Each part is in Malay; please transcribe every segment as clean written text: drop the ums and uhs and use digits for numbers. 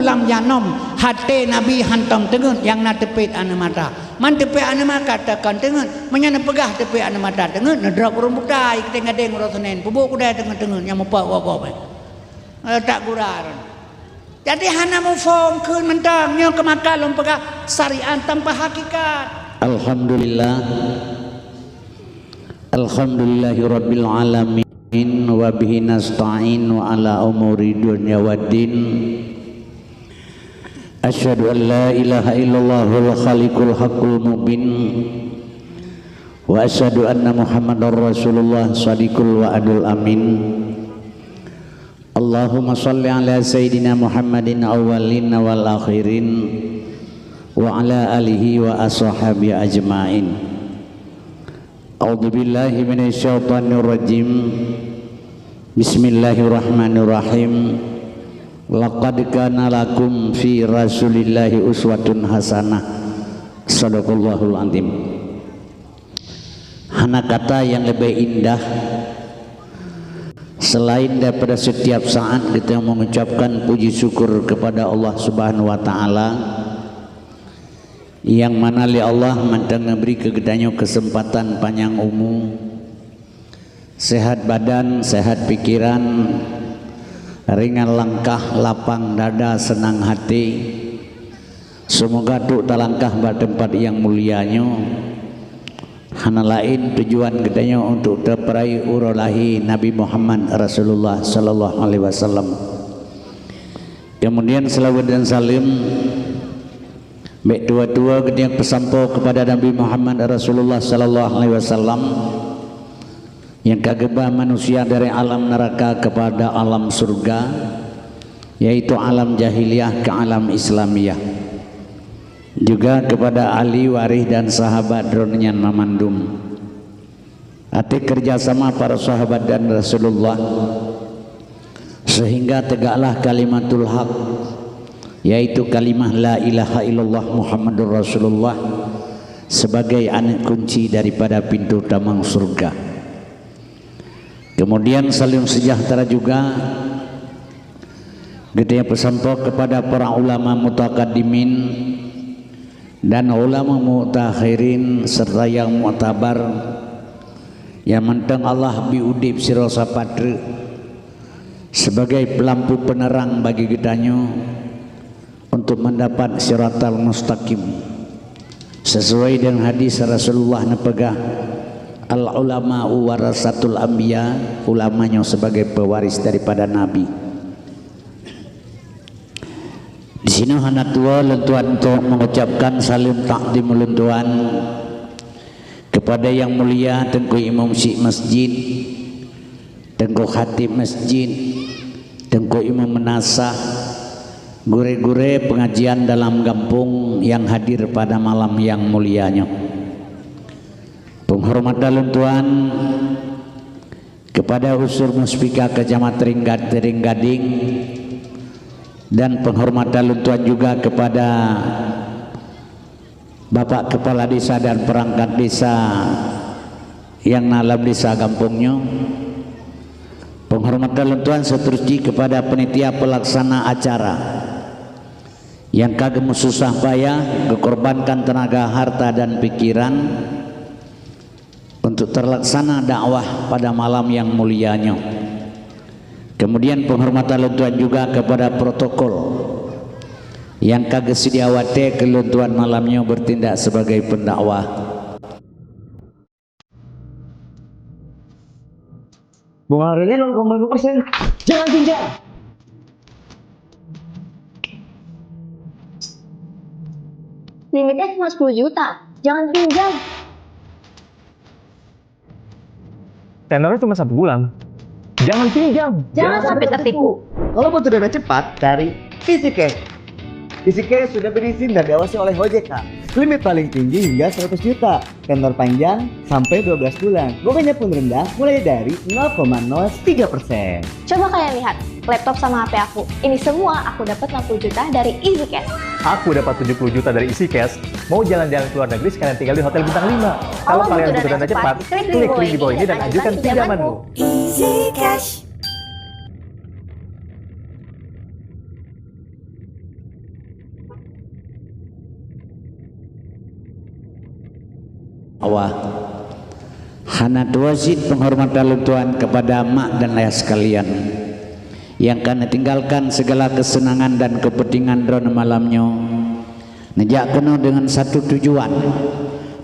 lam yanom hati Nabi hantam tengen yang na tepit anu mata man tepit anu mata katakan tengen menyana pegah tepit anu mata tengen nadrak urung budai kita ngadeng rosanen pubuk kudai tengen yang mepak wakop tak guraran jadi hana mau form keun mentang nya kemakan lom pegah syariat tanpa hakikat. Alhamdulillahirabbil alamin wa bihi nasta'in wa ala umuri dunya waddin. Asyhadu an la ilaha illallahul khaliqul haqqul mubin wa asyhadu anna muhammadar rasulullah shadiqul wa'adul amin. Allahumma shalli ala sayyidina Muhammadin awwalin wal akhirin wa ala alihi wa ashabihi ajmain. A'udzu billahi minasyaitonir rajim. Bismillahirrahmanirrahim. Laqad kana lakum fi rasulillahi uswatun hasanah. Shadaqallahul azim. Hana kata yang lebih indah selain daripada setiap saat kita mengucapkan puji syukur kepada Allah Subhanahu wa taala yang mana li Allah mantang memberi kegedanyo kesempatan panjang umur, sehat badan, sehat pikiran, ringan langkah, lapang dada, senang hati. Semoga tu talangkah pada tempat yang mulianya. Hana lain tujuan gedanya untuk terperai urolahi Nabi Muhammad Rasulullah sallallahu alaihi wasallam. Kemudian selawat dan salim baik tua-tua gedanya pesampo kepada Nabi Muhammad Rasulullah sallallahu alaihi wasallam yang kageba manusia dari alam neraka kepada alam surga, yaitu alam jahiliyah ke alam islamiyah, juga kepada ahli waris dan sahabat dronyan mamandum. Ati kerjasama para sahabat dan Rasulullah sehingga tegaklah kalimatul haq, yaitu kalimah la ilaha illallah Muhammadur Rasulullah sebagai anak kunci daripada pintu tamang surga. Kemudian saling sejahtera juga gedenya pesampok kepada para ulama mutakaddimin dan ulama mutakhirin serta yang mu'tabar yang mentang Allah biudib sirosa patre sebagai pelampu penerang bagi gedanyo untuk mendapat siratal mustaqim sesuai dengan hadis Rasulullah nepegah al ulama warasatul anbiya, ulamanya sebagai pewaris daripada nabi. Di sini hendak tua lentuan untuk mengucapkan salim takdim lentuan kepada yang mulia Tengku Imam Syekh Masjid, Tengku Khatib Masjid, Tengku Imam Menasah, gure-gure pengajian dalam kampung yang hadir pada malam yang mulianya. Penghormatan lentuan kepada unsur muspika Kecamatan Ringgading dan penghormatan lentuan juga kepada Bapak Kepala Desa dan perangkat desa yang nalam desa kampungnya. Penghormatan lentuan seterusnya kepada penitia pelaksana acara yang kagem susah payah kekorbankan tenaga, harta dan pikiran untuk terlaksana dakwah pada malam yang mulianya. Kemudian penghormatan lentuan juga kepada protokol yang kagak sediawate kelentuan malamnya bertindak sebagai pendakwah. Bungaranya 0,5%. Jangan pinjam. Limitnya cuma 10 juta. Jangan pinjam. Tenornya cuma 1 bulan. Jangan pinjam. Jangan sampai tertipu. Kalau butuh dana cepat, cari EasyCash. EasyCash sudah berizin dan diawasi oleh OJK. Limit paling tinggi hingga 100 juta. Tenor panjang sampai 12 bulan. Bunganya pun rendah mulai dari 0,03%. Coba kalian lihat, laptop sama HP aku. Ini semua aku dapat 60 juta dari EasyCash. Aku dapat 70 juta dari EasyCash. Mau jalan-jalan ke luar negeri sekalian tinggal di hotel bintang 5. Kalau kalian butuh dana cepat, klik link di bawah ini dan ajukan pinjamanmu. EasyCash. Allah. Hanat wajib penghormatan Tuhan kepada mak dan ayah sekalian yang kena tinggalkan segala kesenangan dan kepentingan drone malamnya. Najak kena dengan satu tujuan,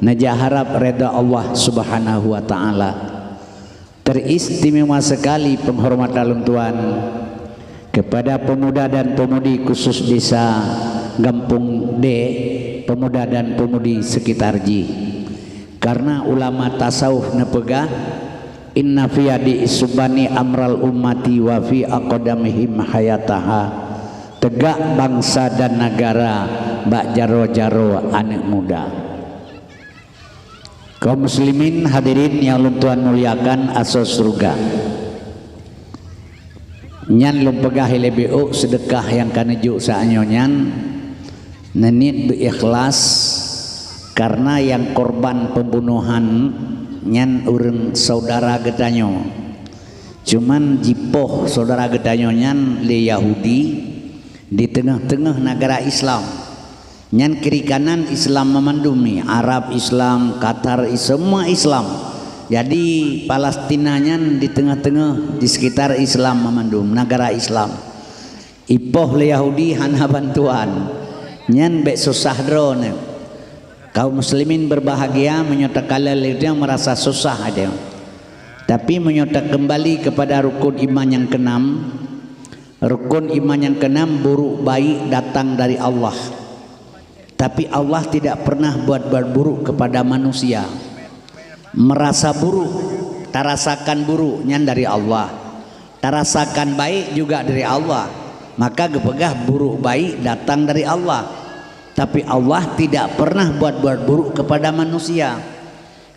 najak harap reda Allah Subhanahu wa taala. Teristimewa sekali penghormatan Tuhan kepada pemuda dan pemudi khusus desa Gampung D, pemuda dan pemudi sekitar Ji. Karena ulama tasawuf nepegah inna fi yadi isubani amral ummati wa fi aqdamihim hayataha, tegak bangsa dan negara bak jaro-jaro anak muda. Kaum muslimin hadirin yang Tuhan muliakan asos surga. Nyan lum pegah LBO sedekah yang kanejuk saanyo nyan nenit berikhlas karena yang korban pembunuhan nyan urang saudara getanyo. Cuman jipoh saudara getanyo nyan le Yahudi di tengah-tengah negara Islam. Nyan kiri kanan Islam memandumi, Arab Islam, Qatar semua Islam. Jadi Palestina nyan di tengah-tengah di sekitar Islam memandum negara Islam. Ipoh le Yahudi hana bantuan. Nyan bek susah drone. Kaum muslimin berbahagia menyatakan dia merasa susah ada. Tapi menyatakan kembali kepada rukun iman yang keenam. Rukun iman yang keenam, buruk baik datang dari Allah. Tapi Allah tidak pernah buat buruk kepada manusia. Merasa buruk, tarasakan buruknya dari Allah. Tarasakan baik juga dari Allah. Maka gepegah buruk baik datang dari Allah. Tapi Allah tidak pernah buat buruk kepada manusia.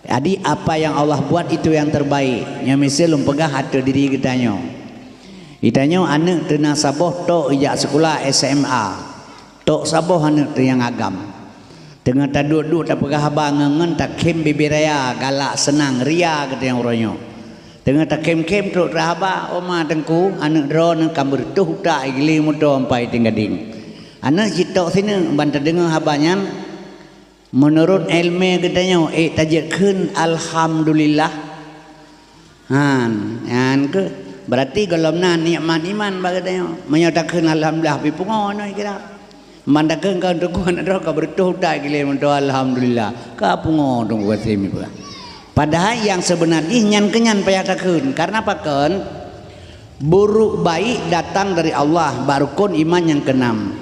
Jadi apa yang Allah buat itu yang terbaik. Nya misal pegah hati diri kitanyo. Kitanyo anak tena saboh tok ijak sekolah SMA. Tok saboh anak tu yang agam. Tengah taduk-duk tak pegah bangengen tak kem bibiraya galak senang ria kata yang oronyo. Tengah tak kem-kem tok rahaba oma tengku anak drone kambur tuh tak igli mudo ampai tinggading. Anak jitok sini bantu dengar habanya. Menurut ilmu katanya tajikkan alhamdulillah. Han ke berarti kalau nikmat iman bagatanya menyatakan alhamdulillah pipungono kira. Mandakan kau untuk anak roh kau bertuh tak gile mendoa alhamdulillah. Kau pungo dong buat semi pula. Padahal yang sebenarnya nyan kenyan payatakan karena pakan buruk baik datang dari Allah barukun iman yang keenam.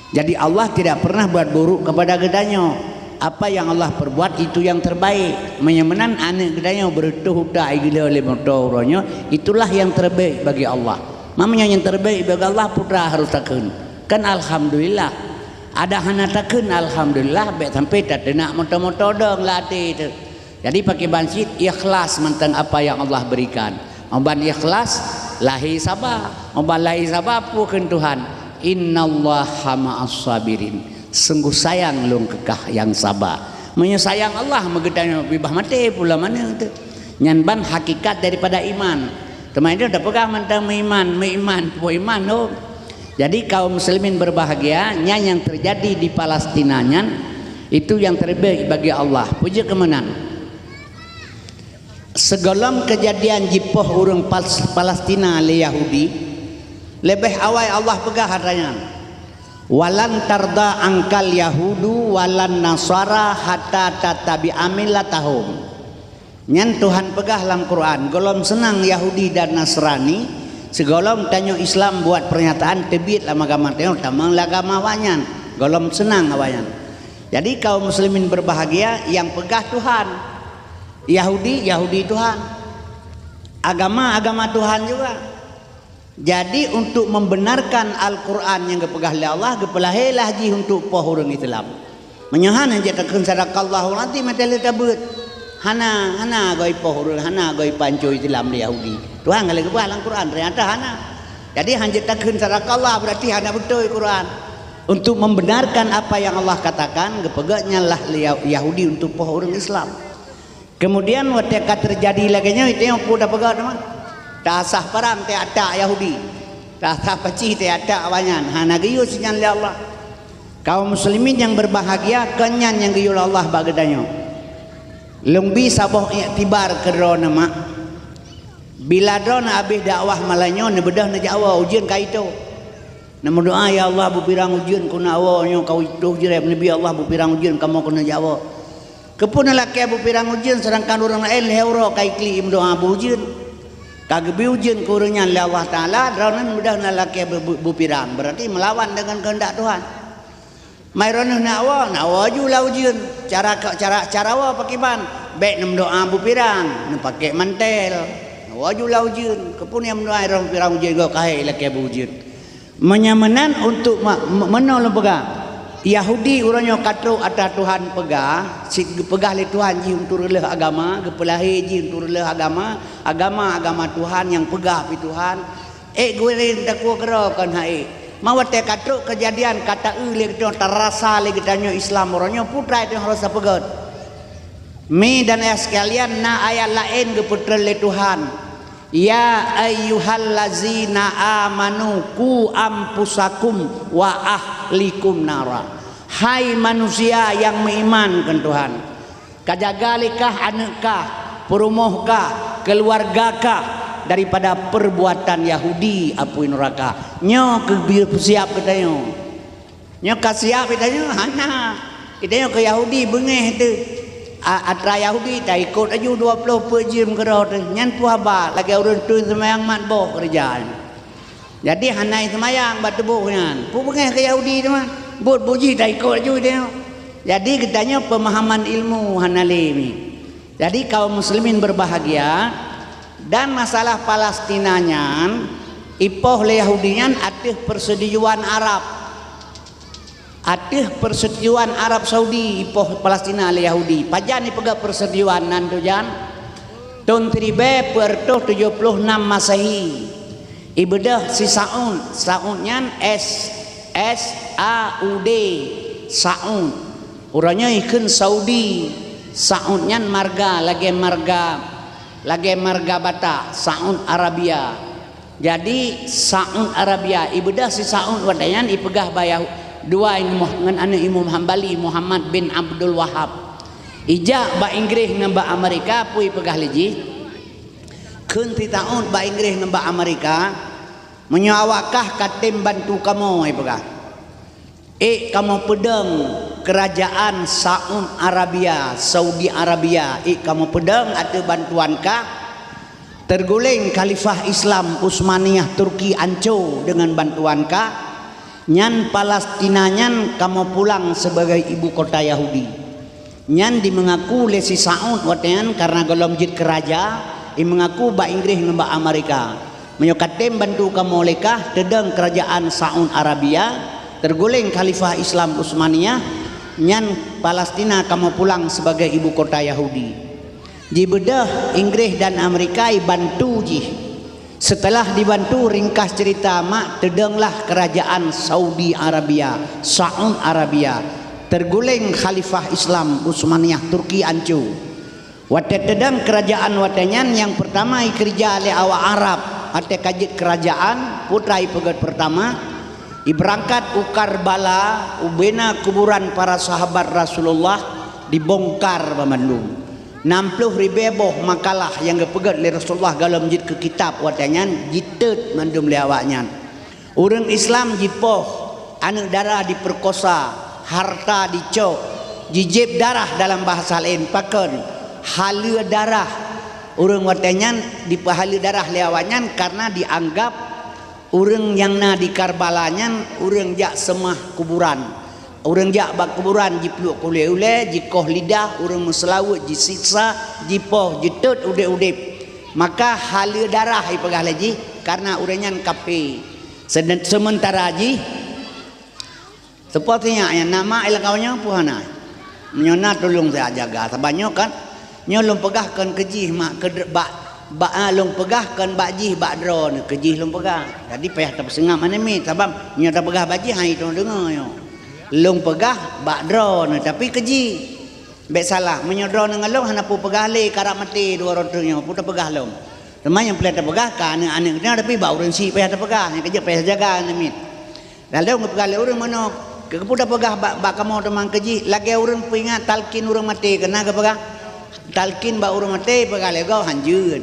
Jadi Allah tidak pernah buat buruk kepada gedanyo. Apa yang Allah perbuat itu yang terbaik. Menyemenan anak gedanyo bertuh tak gila oleh motoronyo, itulah yang terbaik bagi Allah. Mamanya yang terbaik bagi Allah putra harus takun. Kan alhamdulillah. Ada hana takun alhamdulillah baik sampai tak nak motor-motor dong latih itu. Jadi pakai bansit ikhlas tentang apa yang Allah berikan. Oban ikhlas lahi sabar. Oban lahi sabar pun Tuhan. Innallaha ma'as sabirin. Sungguh sayang lung kekah yang sabar. Menyayang Allah megedanya bibah mati pula mana tu. Nyanban hakikat daripada iman. Teman itu dah pegang tentang meiman no. Jadi kaum muslimin berbahagia yang terjadi di Palestina itu yang terbaik bagi Allah. Puji kemenang. Segolong kejadian jipoh urang Palestina le Yahudi lebih awal Allah pegah hatanya walan tarda angkal yahudu walan nasara hatta tatabi amilatahum. Nyan Tuhan pegah dalam Quran golom senang Yahudi dan Nasrani segolom tanyo Islam buat pernyataan tebit lama agama tanyo tamang agama wanyan golom senang awayan. Jadi kaum muslimin berbahagia yang pegah Tuhan. Yahudi Tuhan, agama Tuhan juga. Jadi untuk membenarkan Al-Quran yang kepegah oleh Allah, kepelahilah ji untuk pohurung Islam. Menyohan aja takkan sadakallahu nanti materi tabut. Hana goi pohurung, hana goi panco Islam di Yahudi. Tuhan kalau kepegah Al-Quran ternyata hana. Jadi hanya takkan sadakallah berarti hana betul Quran. Untuk membenarkan apa yang Allah katakan, kepegahnya lah Yahudi untuk pohurung Islam. Kemudian ketika terjadi lagi nya itu yang sudah pegah teman. Tak sah perang tak ada Yahudi. Tak sah peci tak ada awanyan. Hana giyu sinyan li Allah. Kaum muslimin yang berbahagia kenyan yang giyu Allah bagedanyo. Lungbi sabah iktibar kerana mak. Bila drona habis dakwah malanyo ne bedah na Jawa ujian ka itu. Nama doa ya Allah bupirang ujian kuna awonyo kau itu jirep nabi Allah bupirang ujian kamu kuna Jawa. Kepuna laki bupirang ujian sedangkan orang lain leuro kai kli im doa ujian. Kagbi ujian kurangnya oleh Allah Taala drona bedah na laki bupirang berarti melawan dengan kehendak Tuhan. Mai rono na awa jula ujian cara wa pakiban baik nam doa bupirang na pakai mantel. Wajul ujian kepun yang mendoai orang pirang ujian go kahai laki ujian menyamanan untuk menolong pegah Yahudi urangnya katru ada Tuhan pegah si pegah le Tuhan ji untuk releh agama kepelahi ji untuk releh agama Tuhan yang pegah pi Tuhan guerin takwa kerokan hai mawate katru kejadian kata le kita terasa le kita nyo Islam orangnya putra itu harus pegat mi dan ayah sekalian na ayat lain ke putra le Tuhan. Ya ayyuhallazina amanu ku ampusakum wa ahlikum nara. Hai manusia yang mengimankan Tuhan. Kajagalikah anakah, perumohkah, keluargakah daripada perbuatan Yahudi apui neraka. Nyo ke siap kita nyo. Nyo ka siap kita nyo hana. Kita nyo ke Yahudi bengeh tu. Atra Yahudi tak ikut aju 20 pejim kerot nyan puaba lagi urun tun semayang mat boh kerjaan. Jadi hanai semayang batu boh nyan. Pu bengeh ke Yahudi tu mah. Bot buji tak ikut aju dia. Jadi katanya pemahaman ilmu hanali ni. Jadi kaum muslimin berbahagia dan masalah Palestina nyan ipoh le Yahudi nyan atih persetujuan Arab. Atih persetujuan Arab Saudi ipoh Palestina le Yahudi. Pajan ni pegak persetujuan nan tu jan. Tahun 1976 Masehi. Ibadah si Saud. Saud nyan SAUD. Saud. Urangnya ikun Saudi. Saud nyan marga lagi marga bata Saud Arabia. Jadi Saud Arabia ibadah si Saud wadayan ipegah bayah dua dengan anak Imam Hambali Muhammad bin Abdul Wahab ijak ba Inggris dengan ba Amerika pui pegah leji keun ti taun ba Inggris dengan ba Amerika menyawakah katim bantu kamu ai pegah kamu pedang kerajaan Saudi Arabia kamu pedang ada bantuankah terguling khalifah Islam Utsmaniyah Turki anco dengan bantuankah nyan Palestina nyan kamu pulang sebagai ibu kota Yahudi nyan di mengaku lesi Saud watayan karena golom jid keraja mengaku ba Inggris dengan ba Amerika menyokatem bantu kamu lekah tedeng kerajaan Saudi Arabia terguling khalifah Islam Utsmaniyah nyan Palestina kamu pulang sebagai ibu kota Yahudi di bedah Inggris dan Amerika bantu ji. Setelah dibantu ringkas cerita mak tedenglah kerajaan Saudi Arabia terguling khalifah Islam Utsmaniyah Turki ancu wate tedeng kerajaan watenyan yang pertama kerja oleh awak Arab ate kajit kerajaan putra pegat pertama iberangkat ukar bala ubena kuburan para sahabat Rasulullah dibongkar Bandung 60,000 makalah yang gepegat oleh Rasulullah dalam jid ke kitab watanyan jitet mandum lewaknya orang Islam jipoh anak darah diperkosa harta dicok jijib darah dalam bahasa lain pakan hala darah orang watanyan dipahala darah lewaknya karena dianggap orang yang na di Karbalanya orang jak semah kuburan orang jak bak kuburan jipeluk kule-ule jikoh lidah orang meselawut jisiksa jipoh jitut udip-udip maka hala darah ipegah lagi karena orangnya kape sementara ji sepertinya yang nama ilakawnya puhana menyona tolong saya jaga sabanyo kan nyolong pegahkan kejih mak kedebak long pegahkan bakjih bakdron kejih long pegah jadi payah tersengam mana mi sabab nyoda pegah bakjih hai tu dengar yo long pegah bak drone tapi keji baik salah menyodron dengan long hana pu pegah le karak mati dua rotunya putar pegah long teman yang pelata pegah kan anak kena tapi bau orang si payah pegah yang kerja payah jaga namit lalu ngepegah le orang mana ke putar pegah bak kamu teman keji lagi orang pingat talkin orang mati kena ke pegah talkin ba urang mati pegale go hanjeun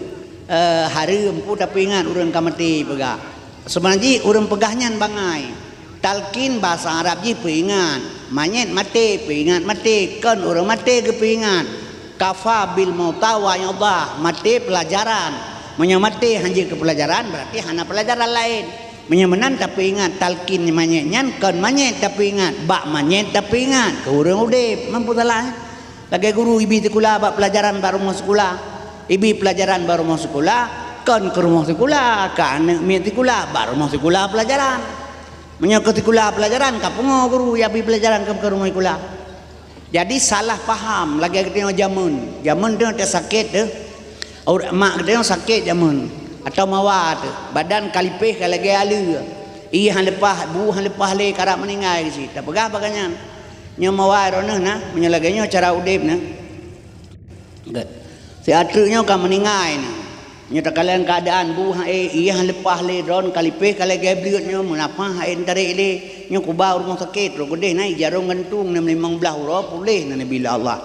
hareum pu tapi ingat urang ka mati pega sebenarnya urang pegahnya bangai talkin bahasa Arab ji peingat manyet mati peingat mati kan urang mati ke peingat kafa bil mauta wa yadha mati pelajaran menyamati hanjir ke pelajaran berarti hana pelajaran lain menyemenan tapi ingat talkin manyet nyan kan manyet tapi ingat bak manyet tapi ingat ke urang udip mampu salah lagi guru ibi sekolah bak pelajaran baru masuk sekolah ibi pelajaran baru masuk sekolah kan ke rumah sekolah kan mi sekolah baru masuk sekolah pelajaran menyok ke sekolah pelajaran kapungo guru ya ibi pelajaran ke rumah sekolah jadi salah paham lagi tengok jamun tu ada sakit tu mak dia sakit jamun atau mawat badan kalipih kalau lagi alu iya han lepah bu han lepah le karap meninggal di situ tak pegah baganya nya mawat ronah nah menyelaganya cara udip nah si atunya ka meninggal nah nya takalan keadaan bu iya han lepah le ron kalipih kalau lagi bliutnya menapa hain tarik le nya kubah rumah sakit ro gede nai jarum gantung 15 ro pulih na bila Allah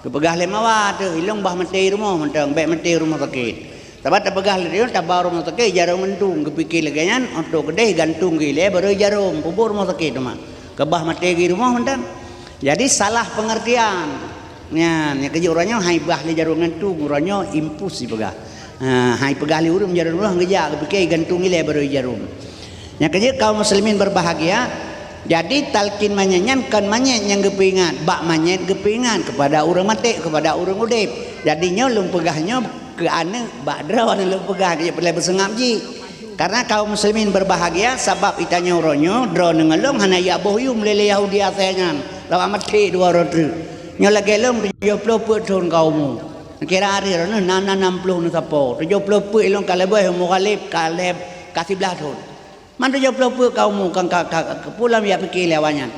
kepegah le mawat tu hilong bah mati rumah mentang baik mati rumah sakit tapi tak pegah dia tak baru rumah sakit jarum gantung kepikir lagi kan untuk gede gantung gile baru jarum kubur rumah sakit tu mah kebah mati di rumah mentang jadi salah pengertian nya kerja orangnya hai bah le jarum gantung orangnya impus si pegah hai pegah le urang jarum rumah kerja kepikir gantung gile baru jarum nya kerja kaum muslimin berbahagia jadi talkin manyanyan kan manyet yang gepingan bak manyet gepingan kepada orang mati kepada orang udip jadinya lung pegahnya ke ane badra wana lung pegah dia perlu bersengap ji karena kaum muslimin berbahagia sebab itanya uronyo dro nengelong hana ya bohyum lele Yahudi atengan lawa mati dua rotru nyo lagi lom 70 put thon kaum kira hari rono nana 60 nu sapo 70 put ilong kaleboy mukalib kaleb kasih belah thon man 70 put kaum kang pulang ya pikir lawannya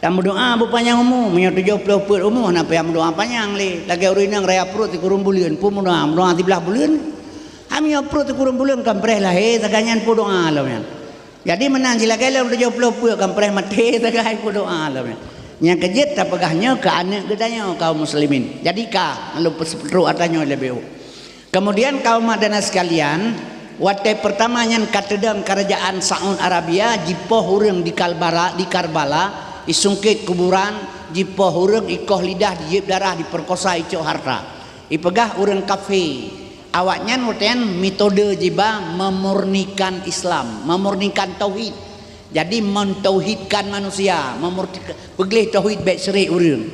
tamu doa bu panjang umum menyo 70 put umum hana payah doa panjang le lagi urinang raya perut ti kurung bulian pu doa ti belah bulian ami perut ti kurung bulian kampreh lah taganyan pu doa lawan jadi menang sila kala 70 put kampreh mati tagai pu doa lawan nya kejet ta pegahnya ke anak gedanya kaum muslimin jadi ka lalu perlu atanya lebih kemudian kaum madana sekalian watai pertamanya katedang kerajaan Saudi Arabia jipoh urang di Karbala isungkit kuburan jipoh urang ikoh lidah dijib darah diperkosa icok harta ipegah urang kafe awaknya nuten metode jiba memurnikan Islam memurnikan tauhid jadi mentauhidkan manusia peglih tauhid baik serik urang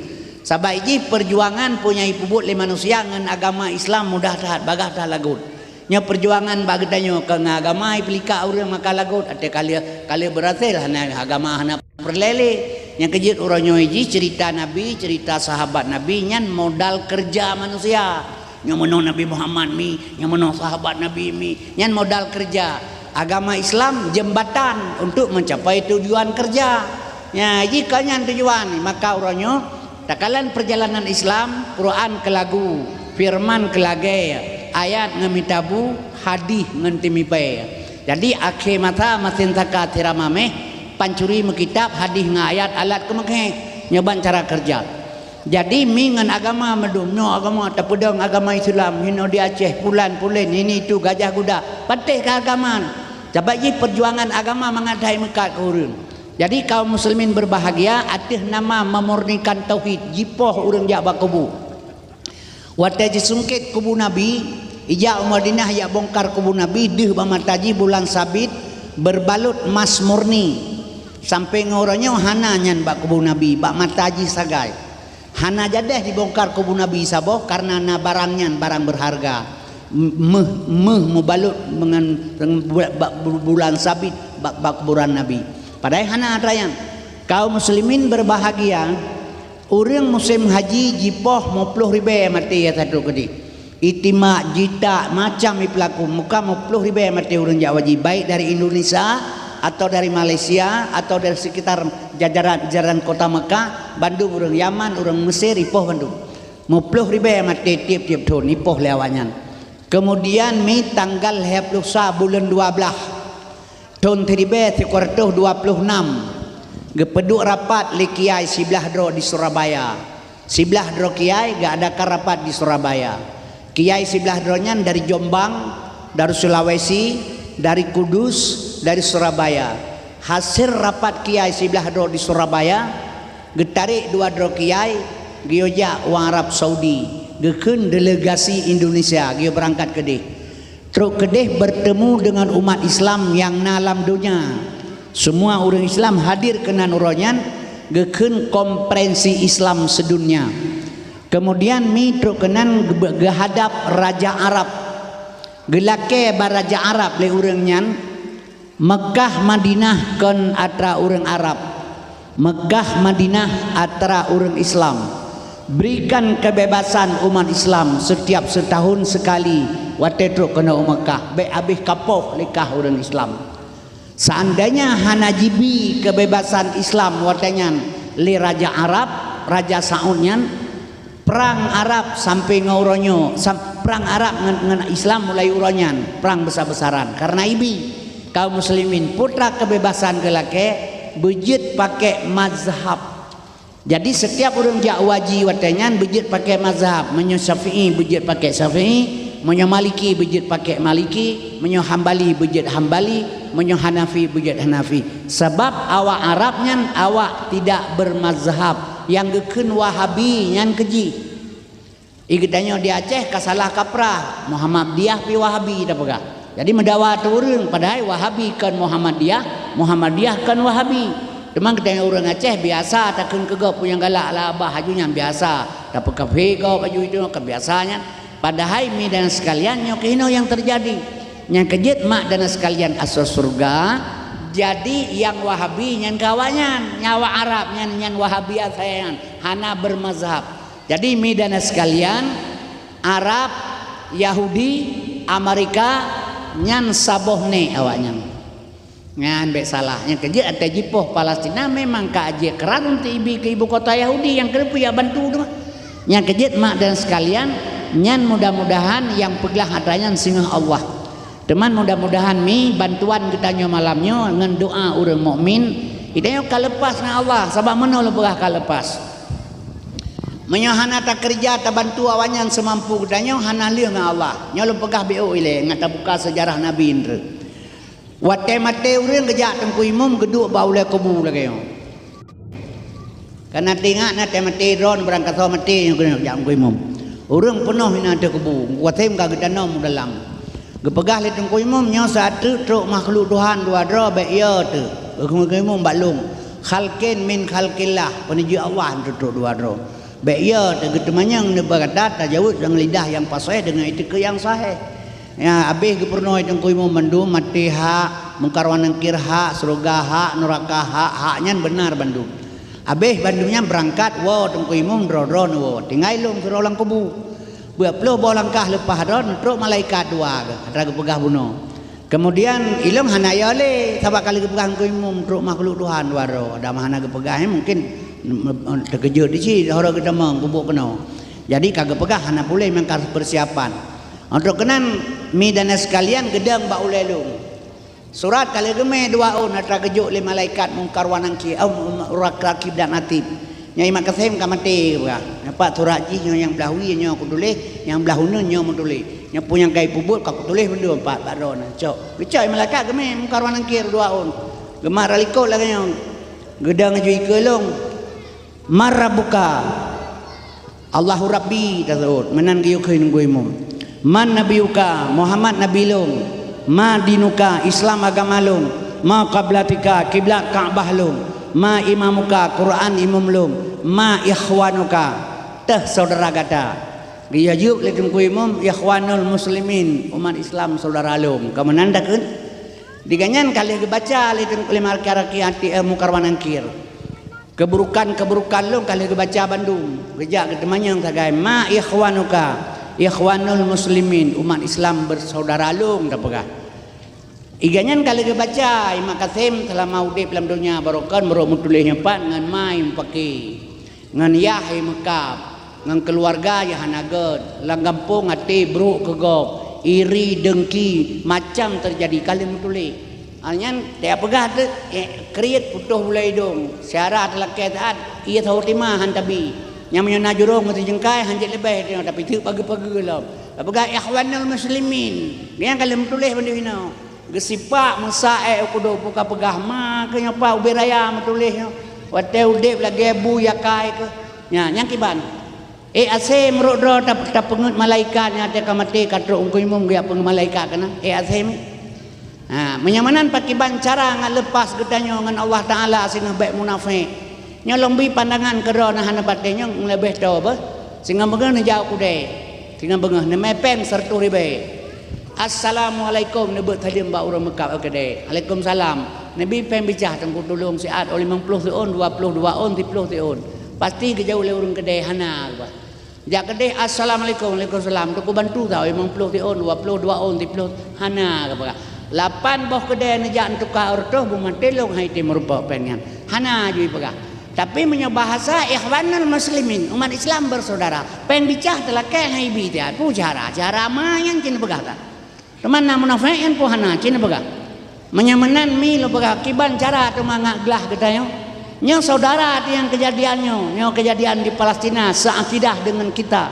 sabab ini perjuangan punya puput le manusia dengan agama Islam mudah tahat bagah dah lagut nya perjuangan bagdanya ke agama pelika urang maka lagut ate kali berhasil hana agama hana perlele yang kejut orangnya hiji cerita Nabi cerita sahabat Nabi nyan modal kerja manusia yang menong Nabi Muhammad mi yang menong sahabat Nabi mi nyan modal kerja agama Islam jembatan untuk mencapai tujuan kerja ya jika nyan tujuan maka orangnya takalan perjalanan Islam Quran ke lagu firman ke lage ayat ngemitabu hadis ngentimipe jadi akhir mata masin taka tiramame pancuri mekitab hadis ngayat alat kemake nyoban cara kerja jadi mingan agama medumno agama tapedang agama Islam hino di Aceh pulan-pulen ini itu gajah kuda patih ke agama sebab ini perjuangan agama mengadai mekat ke urang jadi kaum muslimin berbahagia atih nama memurnikan tauhid jipoh urang jak bakubu watai jisungkit kubu Nabi ija Madinah ya bongkar kubu Nabi deh bamataji bulan sabit berbalut emas murni sampai ngoranya hana nyan bak kubu Nabi bak mataji sagai hana jadah dibongkar kubu Nabi saboh karena na barangnya barang berharga mubalut dengan bulan sabit bak kuburan Nabi padahal hana atrayan kaum muslimin berbahagia orang musim haji jipoh 50.000 mati ya satu kedi itimak jita macam pelaku muka 50.000 mati orang Jawa baik dari Indonesia atau dari Malaysia atau dari sekitar jajaran kota Mekah Bandung orang Yaman orang Mesir ipoh Bandung 50.000 mati tiap-tiap tahun ipoh lewanyan kemudian mi tanggal 21 bulan 12 tahun 1326 gepeduk rapat likiai sebelah dro di Surabaya Sebelah dro kiai gak ada rapat di Surabaya. Kiai sebelah dronya dari Jombang, dari Sulawesi, dari Kudus, dari Surabaya. Hasil rapat kiai sebelah dro di Surabaya, getarik 2 dro kiai gioja uang Arab Saudi, gekun delegasi Indonesia gio berangkat ke deh. Truk kedeh bertemu dengan umat Islam yang nalam dunia. Semua orang Islam hadir kena nuronyan gekun konferensi Islam sedunia. Kemudian mi truk kenan gehadap Raja Arab. Gelake baraja Arab le urangnya Mekah Madinah kan atra orang Arab. Mekah Madinah atra orang Islam. Berikan kebebasan umat Islam setiap setahun sekali. Waktu truk kena Mekah. Baik habis kapoh lekah orang Islam. Seandainya hanajibi kebebasan Islam watanya le Raja Arab, Raja Saudnya perang Arab sampai ngauronyo, perang Arab dengan Islam mulai uronyan, perang besar-besaran. Karena ibi kaum muslimin putra kebebasan gelake bejit pakai mazhab. Jadi setiap orang jakwaji watanya bejit pakai mazhab. Menyo Syafi'i bejit pakai Syafi'i, menyo Maliki bejit pakai Maliki, menyo Hambali bejit Hambali, menyo Hanafi bejit Hanafi. Sebab awak Arabnya awak tidak bermazhab. Yang gekun Wahabi yang keji. Igdanya di Aceh kasalah kaprah Muhammadiyah pi Wahabi dah pegah. Jadi mendawa turun padahal Wahabi kan Muhammadiyah, Muhammadiyah kan Wahabi. Memang kita orang Aceh biasa takkan kegap punya galak lah abah hajunya biasa. Dapat kafe kau baju itu kebiasaannya. Padahal mi dan sekalian nyokino yang terjadi. Yang kejit mak dan sekalian asal surga. Jadi yang Wahabi yang kawannya nyawa Arab yang Wahabiyah saya hana bermazhab. Jadi mi dan sekalian Arab, Yahudi, Amerika nyan sabohne awaknya. Ngan bek salah. Yang kejit ada jipoh Palestina memang kaji keran untuk ibu kota Yahudi yang kerep ya bantu tu. Yang kejit mak dan sekalian nyan mudah-mudahan yang peglah adanya singah Allah. Teman mudah-mudahan mi bantuan kita nyo malamnya dengan doa orang mukmin idanya kalepas na Allah sebab mana lepah kalepas. Menyohana tak kerja tak bantu awanyan semampu kita hana lieu dengan Allah. Nyo lepah BO ile ngata buka sejarah Nabi indra. Wate mate urang gejak tengku imum geduk baule kubu lagi yo. Karena tengak na mate ron berangkat so mate yang kena jak tengku imum. Urang penuh hina ada kubu. Wate ka gedanom dalam. Gepegah le tengku imum nyo satu truk makhluk Tuhan 2 dro baik ya tu. Tengku imum baklung. Khalqin min khalqillah penuju Allah truk 2 dro. Baik ya tu getemanyang ne berkata tajawuz dengan lidah yang fasih dengan etika yang sahih. Ya habis gepernoi tengku imum bandung mati hak, mungkarwan nangkir hak, surga hak, neraka hak, haknya benar bandung. Habis bandungnya berangkat wo tengku imum dro-dro wo. Tinggal lung suruh orang kubu. Berpuluh bawa langkah lepas ron truk malaikat 2 ke ada gepegah bunuh. Kemudian ilung hanaya le sabak kali gepegah ku imum truk makhluk Tuhan 2 ro ada mahana gepegahnya mungkin terkejut di sini orang kita mengubuk kena. Jadi kagak pegah hana pulai mengkar persiapan. Untuk kenan mi dan sekalian gedang ba ulelung. Surat kali geme 2 atra kejuk le malaikat mungkar wanangki rakib dan atib. Nyai makasem ka mati ka. Dapat surat ji yang belah wi nyo aku tulis, yang belah hunun nyo mu tulis. Nya punya kai pubut aku tulis benda 4 baron. Cok. Bicai malaikat geme mungkar wanangki 2 Gemar ralikot lagi nyo. Gedang jui kelong. Marabuka. Allahu Rabbi tasawut. Menan giyo kain imum. Man nabiyuka Muhammad nabilung. Ma dinuka Islam agamaalung. Ma qablatika kiblat Ka'bah lung. Ma imamuka Quran imam lum. Ma ikhwanuka teh saudara kata. Dia juk le tengku imam ikhwanul muslimin umat Islam saudara lum. Kemenan dakeun diganyan kali baca le tengku lima raki mukarwan angkir. Keburukan-keburukan lum kali baca Bandung. Gejak ketemanya sagai ma ikhwanuka ikhwanul muslimin umat Islam bersaudara lum dah pegah. Iganyan kali kebaca Imak Kasim telah mau di dalam dunia barokan baru mutulihnya pak dengan main pakai dengan yahi mekap dengan keluarga ya hanaget langgampung hati bro kegop iri dengki macam terjadi kali mutulih hanya dia pegah tu kriat putuh mulai dong syarat lakai taat ia tahu timah hantabi Yang menyana jurung mesti jengkai hanjit lebih dia tapi tu pagi-pagi lah. Apakah ikhwanul muslimin. Dia kalau tulis benda ini. Gesipak mesae kudo puka pegah ma ke nyapa ubiraya metulis. Wate udip lagi bu yakai ke. Nya yang kiban. Ase merudra tak pengut malaikat nya te kamati katro ungkui mung dia peng malaikat kana. Ase mi. Ha, menyamanan pakiban cara ngan lepas gedanyo ngan Allah Taala sina baik munafik. Nya lombi pandangan kero nah hana batenya lebih tahu apa. Singa bengah ne jauh kudai. Singa bengah ne mepeng sertu ribe. Assalamualaikum nebut tadi mbak orang Mekah kedai. Waalaikumsalam. Nabi peng bicah tengku tolong siat 50 tahun 22 tahun 30 tahun. Pasti ke jauh le urang kedai hana apa. Jak kedai assalamualaikum waalaikumsalam tu bantu tau 50 tahun 22 tahun 30 hana apa. 8 boh kedai nejak tukar ortoh buman telong hai te merupa pengen. Hana jui pegah. Tapi punya bahasa ikhwanul muslimin, umat Islam bersaudara. Pen bicah telah ke hai bi dia. Pu cara ma yang cina pegah tak. Teman na munafik yang pu hana cina pegah. Menyamanan mi lo pegah kiban cara tu mangak gelah katayo. Nyo saudara tu yang kejadiannya, nyo kejadian di Palestina seakidah dengan kita.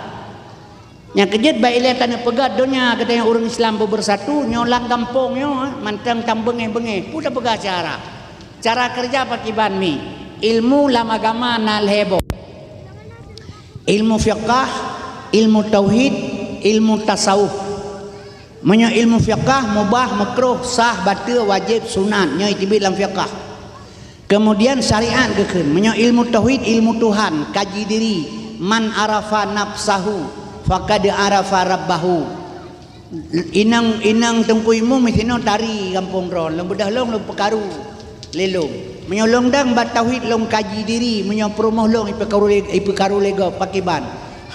Yang kejut baik lihat tanah pegat dunia katanya orang Islam bersatu nyolang kampung nyo mantang tambenge-benge pudah pegah cara kerja pakiban mi ilmu lam agama nal hebo ilmu fiqh ilmu tauhid ilmu tasawuf menyo ilmu fiqh mubah makruh sah batil wajib sunat nyo itibit lam fiqh kemudian syariat gekeun menyo ilmu tauhid ilmu Tuhan kaji diri man arafa nafsahu faqad arafa rabbahu inang tengkuimu misino tari kampung ron long bedah long pekaru lelong menyolong dang bat tauhid long kaji diri menyo promoh long ipekaru lego pakiban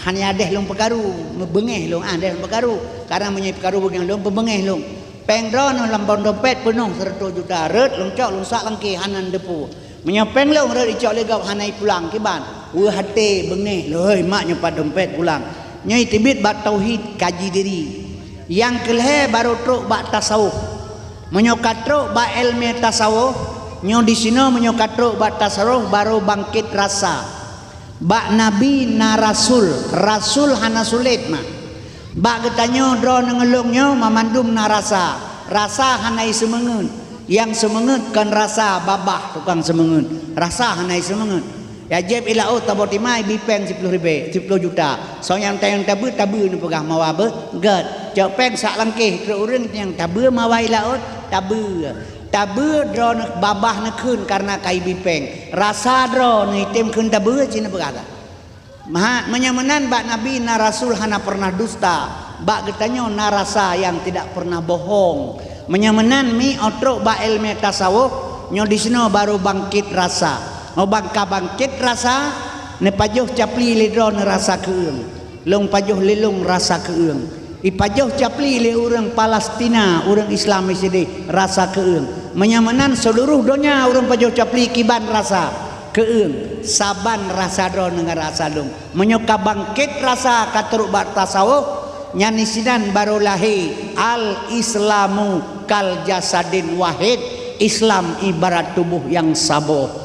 hanya deh long pekaru membengeh long deh pekaru karena menyo pekaru bagian long pembengeh long pengron lambon dompet penuh 100 juta ret long cok long sak langki hanan depu menyo peng long ret icok lego hanai pulang kiban hate bengeh loi mak nyepat dompet pulang nyai tibit bat tauhid kaji diri yang kelhe baru truk bat tasawuf menyokat truk bat ilmu tasawuf nyo di sini menyokat truk bat tasawuf baru bangkit rasa bak nabi na rasul hana sulit mah bak getanyo dro ngelungnya mamandum na rasa hana semengen yang semengen kan rasa babah tukang semengen rasa hana semengen ya jeb ila au tabotimai bipeng 10 juta so yang tayang tabu ni pegah mawa be gad jauh peng sak langkeh ke urang yang tabu mawa ila tabu dro nak babah nak keun karena kai bipeng rasa dro ni tem keun tabu cina pegah maha menyamanan bak nabi na rasul hana pernah dusta bak getanyo na rasa yang tidak pernah bohong menyamanan mi otrok bak ilmu tasawuf nyo di sino baru bangkit rasa bangka bangkit rasa ne pajuh capli le dro ne rasa keung long pajuh lelung rasa keung i pajuh capli le urang Palestina urang Islam sini rasa keung menyamanan seluruh dunia urang pajuh capli kiban rasa keung saban rasa dro dengan rasa long menyoka bangkit rasa katuruk bat tasawuf nyani sidan baru lahi al islamu kal jasadin wahid Islam ibarat tubuh yang saboh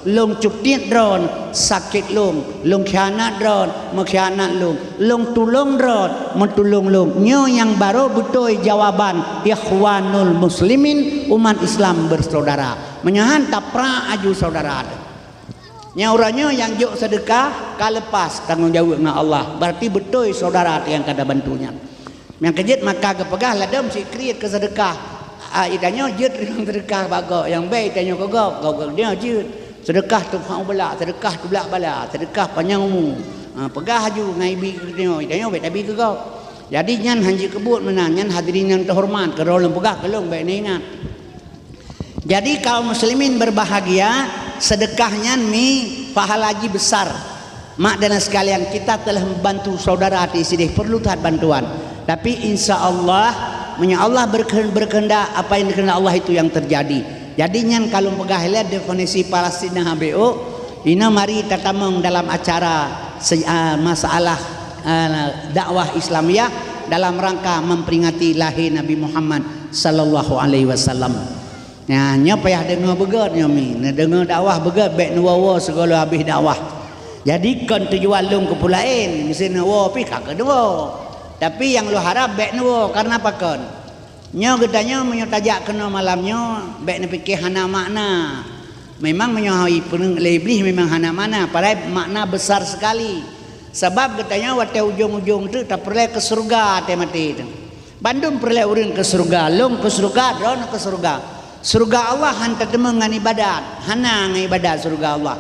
long cuptiat dron sakit long khianat dron mengkhianat long tulung dron mentulung nyo yang baru betul jawaban ikhwanul muslimin umat Islam bersaudara menyahan tapra aju saudara nyauranya yang juk sedekah kalepas tanggung jawab dengan Allah berarti betul saudara yang kada bantunya yang kejit maka kepegah ladam si kriat ke sedekah idanyo jut dengan sedekah bago yang baik idanyo kogok dia jut sedekah tu hang belak sedekah tu belak bala sedekah panjang umur pegah haju ngai bi idanyo baik tabi kogok jadi nyan hanji kebut menan nyan hadirin yang terhormat ke rolong pegah kelong baik ni ingat jadi kaum muslimin berbahagia sedekahnya mi pahala haji besar mak dan sekalian kita telah membantu saudara di sini perlu taat bantuan tapi insyaallah Allah berkehendak apa yang dikehendak Allah itu yang terjadi. Jadinya kalau pegah lihat definisi Palestina HBO, ini mari tatamong dalam acara masalah dakwah Islamiyah dalam rangka memperingati lahir Nabi Muhammad sallallahu alaihi wasallam. Nya payah dengar begat nya mi, dengar dakwah begat baik nuwawa segala habis dakwah. Jadi kan tujuan long ke pulain, mesti nawa pi kak kedua. Tapi yang lu harap baik nawa karena apa kan? Nyo gedanya menyotajak kena malamnya, baik nak fikir hana makna. Memang menyohai iblis memang hana mana, padahal makna besar sekali. Sebab katanya waktu ujung-ujung tu tak perlu ke surga teh mati tu. Bandung perlu urang ke surga, long ke surga, drone ke surga. Surga Allah hantar temen dengan ibadat, hana dengan ibadat surga Allah.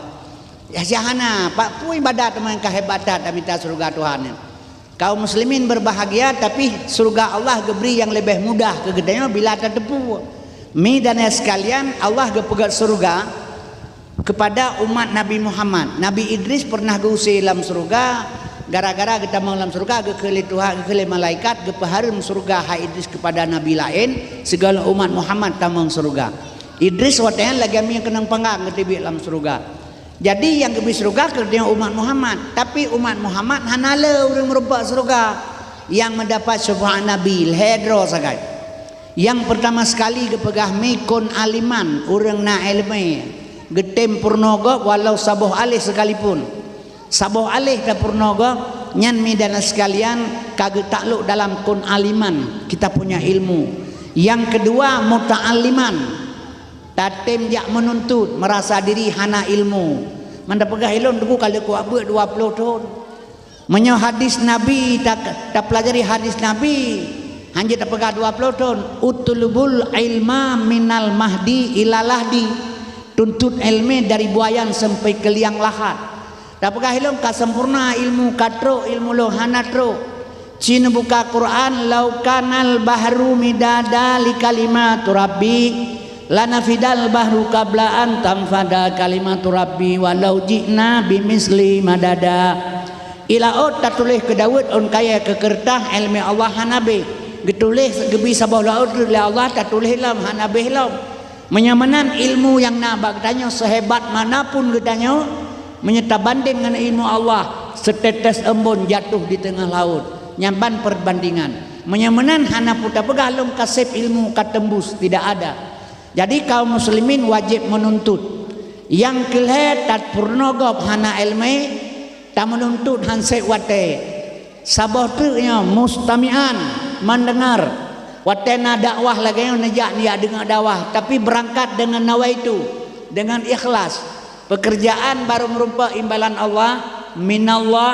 Ya hana, pak pu ibadat teman kehebatan dan minta surga Tuhan. Kaum muslimin berbahagia tapi surga Allah geberi yang lebih mudah ke gedanya bila tertepu. Mi dan sekalian Allah gepegat surga kepada umat Nabi Muhammad. Nabi Idris pernah diusir dalam surga gara-gara kita mau dalam surga ke Tuhan ke malaikat ke peharum surga ha Idris kepada nabi lain segala umat Muhammad tamang surga. Idris watanya lagi kami yang kenang panggang ke dalam surga. Jadi yang ke surga kerana umat Muhammad, tapi umat Muhammad hanala orang merubah surga yang mendapat syafaat Nabi hedro sagai. Yang pertama sekali kepegah mikun aliman orang na ilmu getem purnoga walau sabuh alih sekalipun. Sabuh alih dan purnoga nyan mi dan sekalian kagak takluk dalam kun aliman kita punya ilmu. Yang kedua muta'alliman tatem dia menuntut merasa diri hana ilmu. Manda pegah ilmu dulu kalau ku abad 20 tahun. Menyo hadis Nabi tak pelajari hadis Nabi hanya tak pegah 20 tahun. Utulubul ilma minal mahdi ilalahdi. Tuntut ilmu dari buayan sampai ke liang lahat. Tak pegah ilmu ka sempurna ilmu katro ilmu lo hanatro. Cina buka Quran laukanal bahru midada li kalimat rabbi lana fidal bahru qabla an tamfada kalimatu rabbi walau ji'na bimisli madada. Ila ot tak tulis ke Daud on kaya ke kertas ilmu Allah hanabe getulis gebi sabah laut le Allah tak tulis lam hanabe lam menyamanan ilmu yang nak bagtanya sehebat manapun getanya menyerta banding dengan ilmu Allah setetes embun jatuh di tengah laut nyamban perbandingan menyamanan hana puta pegalung kasih ilmu katembus tidak ada. Jadi kaum muslimin wajib menuntut yang kelih tat purnogob hana ilmu tak menuntut hansek wate sabah tu nya mustamian mendengar watena dakwah lagi najak dia dengar dakwah tapi berangkat dengan nawaitu dengan ikhlas pekerjaan baru merupakan imbalan Allah minallah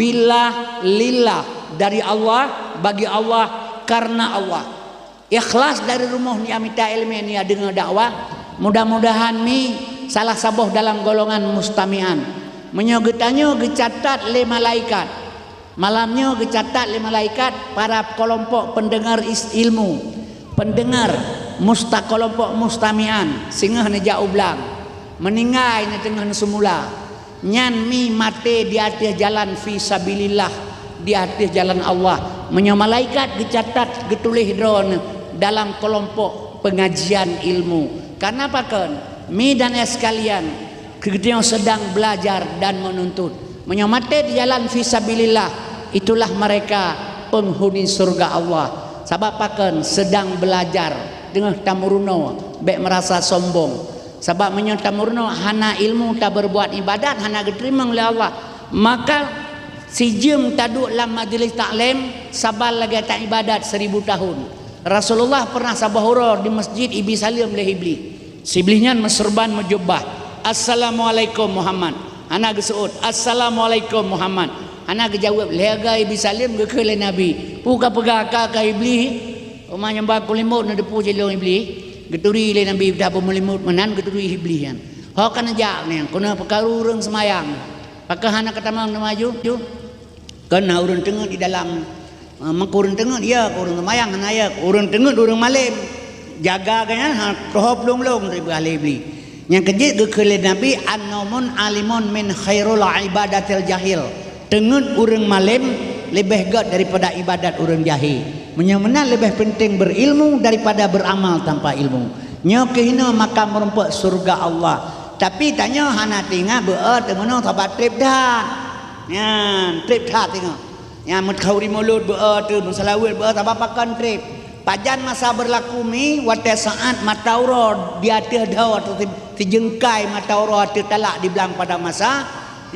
billah lillah dari Allah bagi Allah karena Allah. Ikhlas dari rumah ni amita ilmu ni dengar dakwah. Mudah-mudahan ni salah sabuh dalam golongan mustamian. Menyogetannya gecatat le malaikat. Malamnya gecatat le malaikat para kelompok pendengar ilmu. Pendengar kelompok mustamian singgah ni jauh belang. Meninggal ni tengah semula. Nyan mi mate di atas jalan fi sabilillah di atas jalan Allah. Malaikat gecatat getulih drone dalam kelompok pengajian ilmu. Karena apa kan? Mi dan sekalian kita sedang belajar dan menuntut. Menyamate di jalan fisabilillah itulah mereka penghuni surga Allah. Sebab apa kan? Sedang belajar dengan tamurno, baik merasa sombong. Sebab menyang tamurno hana ilmu tak berbuat ibadat hana diterima oleh Allah. Maka si jem taduk dalam majlis taklim sabar lagi tak ibadat 1000 tahun. Rasulullah pernah sabahura di masjid Ibi Salim le Hibli. Siblihnya meserban menjubah. Assalamualaikum Muhammad. Anak gesuut. Assalamualaikum Muhammad. Anak jawab lega Ibi Salim ke le Nabi. Puka pegaka ka Ibli. Umah nyembah kulimut na depu jelong Ibli. Geturi le Nabi dah pemelimut menan geturi Ibli yan. Ho kan ajak ni kuna perkaru urang semayang. Pakah anak ketamang na maju. Kena urang tengah di dalam mengkurun tengah dia kurun semayang hanaya urang tengah urang malam. Jaga kan roh belum dari beli. Yang kejit ke Nabi an-namun alimun min khairul ibadatil jahil. Tengen urang malam lebih gad daripada ibadat urang jahil. Menyamana lebih penting berilmu daripada beramal tanpa ilmu. Nyo kehina maka merempak surga Allah. Tapi tanya hana tinggal beut temono sabat trip dah. Yan trip dah tengok. Yang mutkauri mulut beut tu salawat beut apa pakan trip. Pajan masa berlaku mi wate saat matauro di atas dawa tu dijengkai matauro tu talak di belang pada masa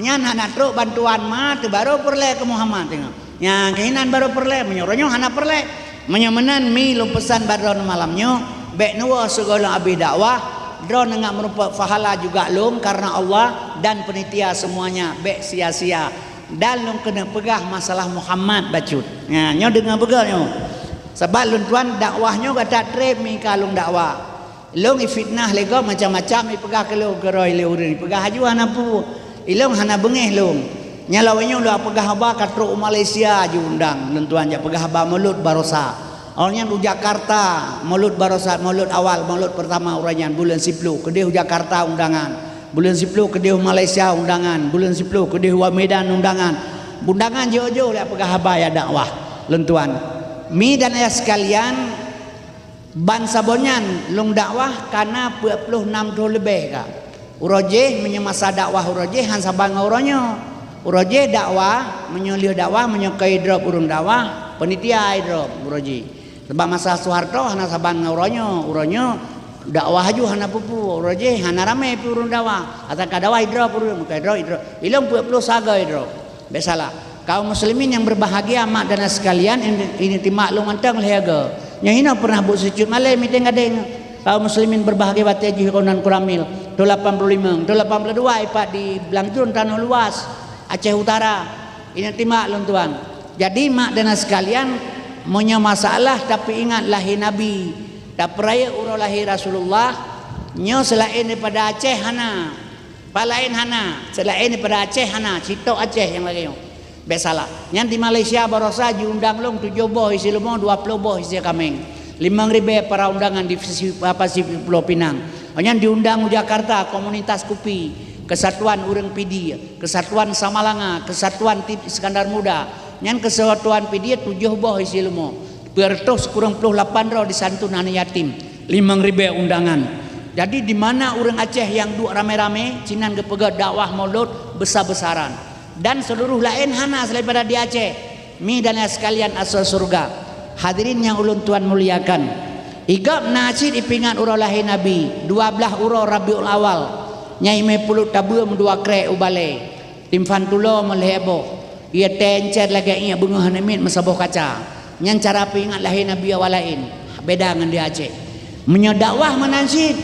nya nak truk bantuan mah tu baru perle ke Muhammad tengok nya kehinan baru perle menyoronyo hana perle menyemenan mi lu pesan badron malamnya bek nuwa segala abi dakwah drone ngak merupakan pahala juga lum karena Allah dan penitia semuanya bek sia-sia dan lum kena pegah masalah Muhammad bacut nya nyo dengar begal nyo sebab lun tuan dakwahnya kata trip mi kalung dakwah ilong fitnah lego macam-macam ipegah ke lu geroi le urang pegah haju hana pu ilong hana bengeh long nyalawanyo lu pegah ba katro Malaysia ju undang lun tuan ja pegah ba mulut barosa orangnya di Jakarta mulut barosa mulut awal mulut pertama orangnya bulan 10 kedih Jakarta undangan bulan 10 kedih Malaysia undangan bulan 10 kedih Medan undangan jojo le pegah ba ya dakwah lun tuan mi dan ayah sekalian bangsa bonyan long dakwah karena 26 tahun lebih kak urojeh menyemasa dakwah urojeh han sabang uronyo urojeh dakwah menyolih dakwah menyokai drop urung dakwah penitia drop urojeh sebab masa Soeharto hana sabang uronyo dakwah haju hana pupu urojeh hana rame pi urung dakwah atau dakwah drop urung kai drop ilong 20 saga drop besalah kaum muslimin yang berbahagia mak dan sekalian ini timaklum antang lehaga yang ini pernah buat sujud malam miteng gadeng kaum muslimin berbahagia baca haji konan kuramil 85 82 ipak di Blangjun tanah luas Aceh Utara ini timaklum tuan jadi mak dan sekalian punya masalah tapi ingat lahir Nabi tak peraya urang lahir Rasulullah nyo selain daripada Aceh hana palain hana selain daripada Aceh hana Cito Aceh yang lagi besalah yang di Malaysia barosa diundang long 7 boh isi lumo 20 boh isi kameng 5.000 para undangan di Pasifik Pulau Pinang hanya diundang di Jakarta komunitas kopi kesatuan urang pidi kesatuan Samalanga kesatuan Iskandar Muda yang kesatuan pidi 7 boh isi lumo bertos kurang 28 roh di santun anak yatim 5.000 undangan jadi di mana urang Aceh yang duk rame-rame cinan kepegat dakwah maulud besar-besaran dan seluruh lain hana selain pada di Aceh mi dan sekalian asal surga hadirin yang ulun tuan muliakan igap nacid ipingat urau lahir Nabi 12 urau Rabiul Awal nyai me pulut tabuam 2 krek ubale timfan tulo melhebo ia tencet lagi ia bunga hanemin masaboh kaca nyan cara pingat lahir Nabi awalain beda dengan di Aceh menyedakwah menansid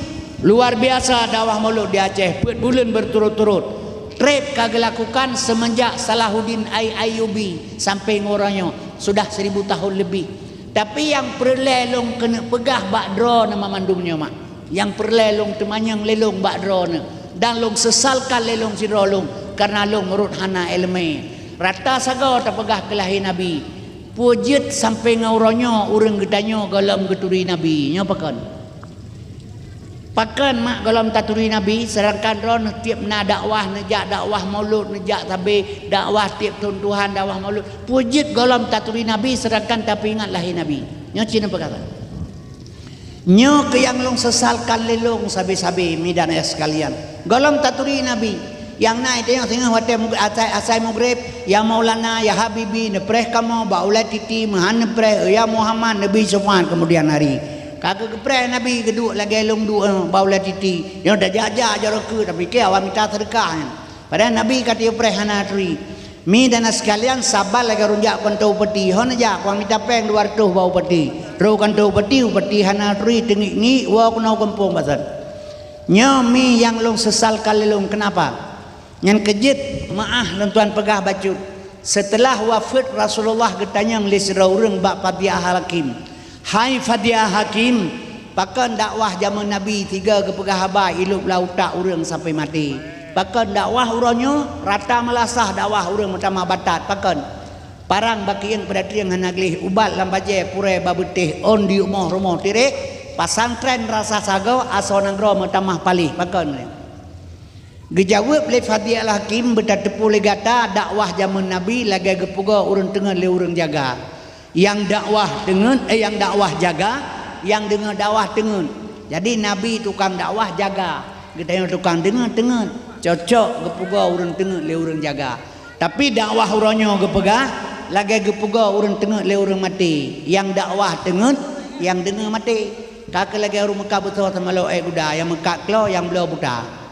luar biasa dakwah maulud di Aceh bulan berturut-turut trip kagak lakukan semenjak Salahuddin Ayyubi sampai ngoranyo sudah 1000 tahun lebih tapi yang perlelong kena pegah bakdro nama mandumnya mak yang perlelong temanyang lelong bakdro dan long sesalkan lelong sidrolong karena long merut hana ilmu rata saga tak pegah kelahi Nabi pujit sampai ngauranyo urang gedanyo galam geturi Nabi nya pakan mak galam taturi Nabi sedangkan ron tiap na dakwah nejak dakwah maulud nejak tabe dakwah tiap Tuhan dakwah maulud pujit galam taturi Nabi sedangkan tapi ingat lahir Nabi nyo cina perkata nyo ke yang long sesalkan lelong sabi-sabi midan ya sekalian galam taturi Nabi yang naik tengok hotel asai maghrib ya Maulana ya Habibi nepreh kamu baulai titi mahan nepreh ya Muhammad Nabi Sufyan kemudian hari kagak kepreh Nabi geduk lagi long dua baulai titi yang dah jajah jarak tapi ke awak minta sedekah padahal Nabi kata preh hana tri mi dan sekalian sabar lagi runjak kontau peti hon aja awak minta peng 200 bau peti ro kontau peti hana tri tengik ni wa kunau kampung pasal nyomi yang long sesal kali long kenapa yang kejit maah lentuan pegah bacut setelah wafat Rasulullah getanya ngelis raureng bak Fadiah Hakim hai Fadiah Hakim pakan dakwah zaman Nabi 3 kepegah haba ilup lautak urang sampai mati pakan dakwah uronyo rata melasah dakwah urang utama batat pakan parang baki yang pada triang hanaglih ubat lambaje pure babutih on di rumah tirek pasantren rasa sagau asonang ro metamah palih pakan gejawab le Fadiah Hakim bertatepu legata dakwah zaman Nabi lagi gepuga urang tengah le urang jaga yang dakwah dengan yang dakwah jaga yang dengan dakwah tengen jadi Nabi tukang dakwah jaga kita yang tukang tengen cocok gepuga urang tengen le urang jaga tapi dakwah uronyo gepega lagi gepuga urang tengen le urang mati yang dakwah tengen yang dengan mati kakek lagi urang Mekah betul sama lo budak yang Mekah klo yang belau budak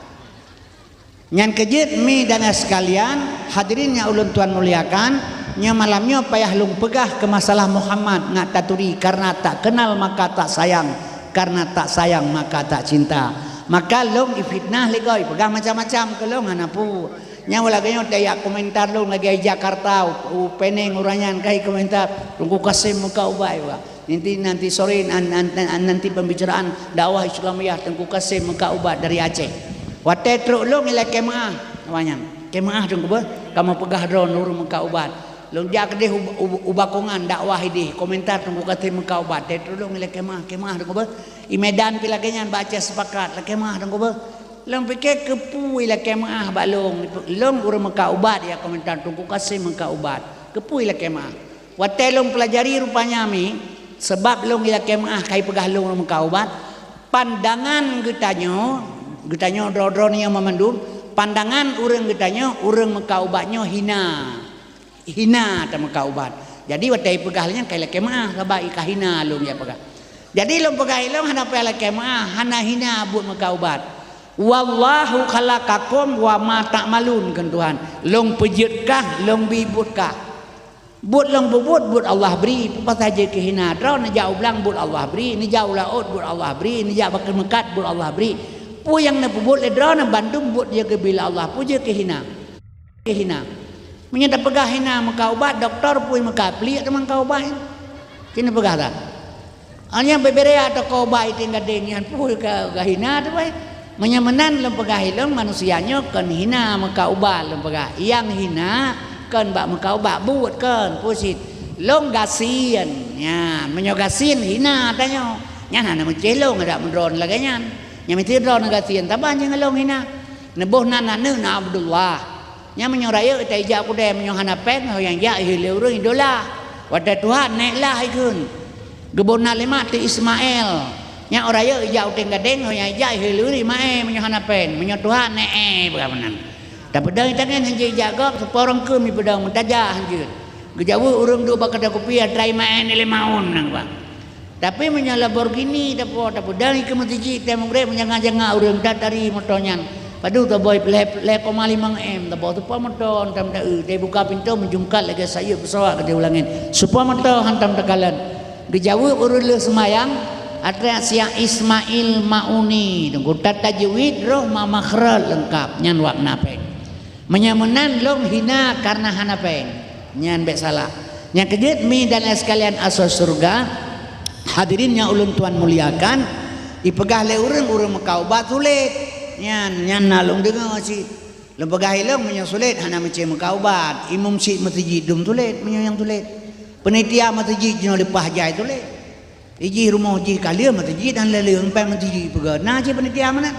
Nyan kejit mi dan sekalian hadirinnya ulun tuan muliakan, nya malamnya payah lung pegah ke masalah Muhammad ngat taturi karena tak kenal maka tak sayang, karena tak sayang maka tak cinta. Maka long ifitnah legoi pegang macam-macam ke long hanapu. Nya walaganya tayak komentar long lagi Jakarta peneng uranyan kai komentar tunggu kasim muka ubai wa. Nanti sore nanti pembicaraan dakwah Islamiyah tunggu kasim muka ubat dari Aceh. Wate truk long ila kemaah namanya. Kemaah tunggu ber kamu pegah drone nur muka ubat. Long jak deh ubakongan dakwah ini komentar tunggu kasim muka ubat. Te truk long ila kemaah tunggu ber. I Medan pila kenyan baca sepakat la kemaah tunggu ber. Long fikir kepu ila kemaah balong long urang muka ubat ya komentar tunggu kasim muka ubat. Kepu ila kemaah. Wate long pelajari rupanya mi sebab long ila kemaah kai pegah long muka ubat. Pandangan getanya dro-dro yang memandum pandangan urang getanya urang muka ubatnya hina ta muka ubat. Jadi watai pegahnya kai la kemaah sabab ika hina long ya pegah. Jadi long pegah long hana pa la kemaah hana hina buat muka ubat. Wallahu khalaqakum wa ma ta'malun kan Tuhan. Long pejetkah long bibutkah? Buat long buat Allah beri apa saja kehina. Dro na jauh belang buat Allah beri, ni jauh laut buat Allah beri, ni jauh bakal mekat buat Allah beri. Pu yang nak buat ledra na Bandung buat dia ke bila Allah pu je kehina. Menyata pegah hina muka ubat doktor pu muka pelik teman kau ubat. Kena pegah tak? Hanya beberea atau kau ubat itu ngadengian pu ke hina tu baik. Menyamenan lem pegah hilang manusianya kan hina muka ubat lem pegah. Yang hina kan bak muka ubat buat kan pusit. Long gasian. Ya, menyogasin hina tanya. Nya hana mencelong ada mendron laganya. Yang mesti draw negasian taban yang ngalong hina nebuh nana na Abdullah nya menyoraya tai ja ku de menyohana pen yang ja hileur idola wada Tuhan neklah ikun gebona lima ti Ismail nya oraya ja uteng gadeng yang ja hileur mae menyohana pen menyo Tuhan bagaimana da pedang tangan hanje jaga seporong ke mi pedang mentajah hanje gejawu urang do bakada kopiah try mae nele maun nang Pak. Tapi menyala Lamborghini dapat dari kementiji temu grep menjangan-jangan urang datari motornya. Padu tu boy le 5 m dapat tu motor tam dah dia buka pintu menjungkat lagi saya pesawat ke dia ulangin. Supaya motor hantam tekalan. Gejawu urang le semayang ada siang Ismail Mauni tunggu tata tajwid roh makhraj lengkap nyan wak napeng. Menyamenan long hina karena hanapeng. Nyan bek salah. Yang kejut mi dan sekalian asal surga. Hadirinnya ulun tuan muliakan ipegah le urang muka ubat sulit nyan nalung dengar si lepegah ilong menyo sulit hana mece muka ubat imum si masjid dum sulit menyo yang sulit penitia masjid jino lepah jai sulit iji rumah ji kalia masjid dan leleung pe masjid pegah na ji penitia mana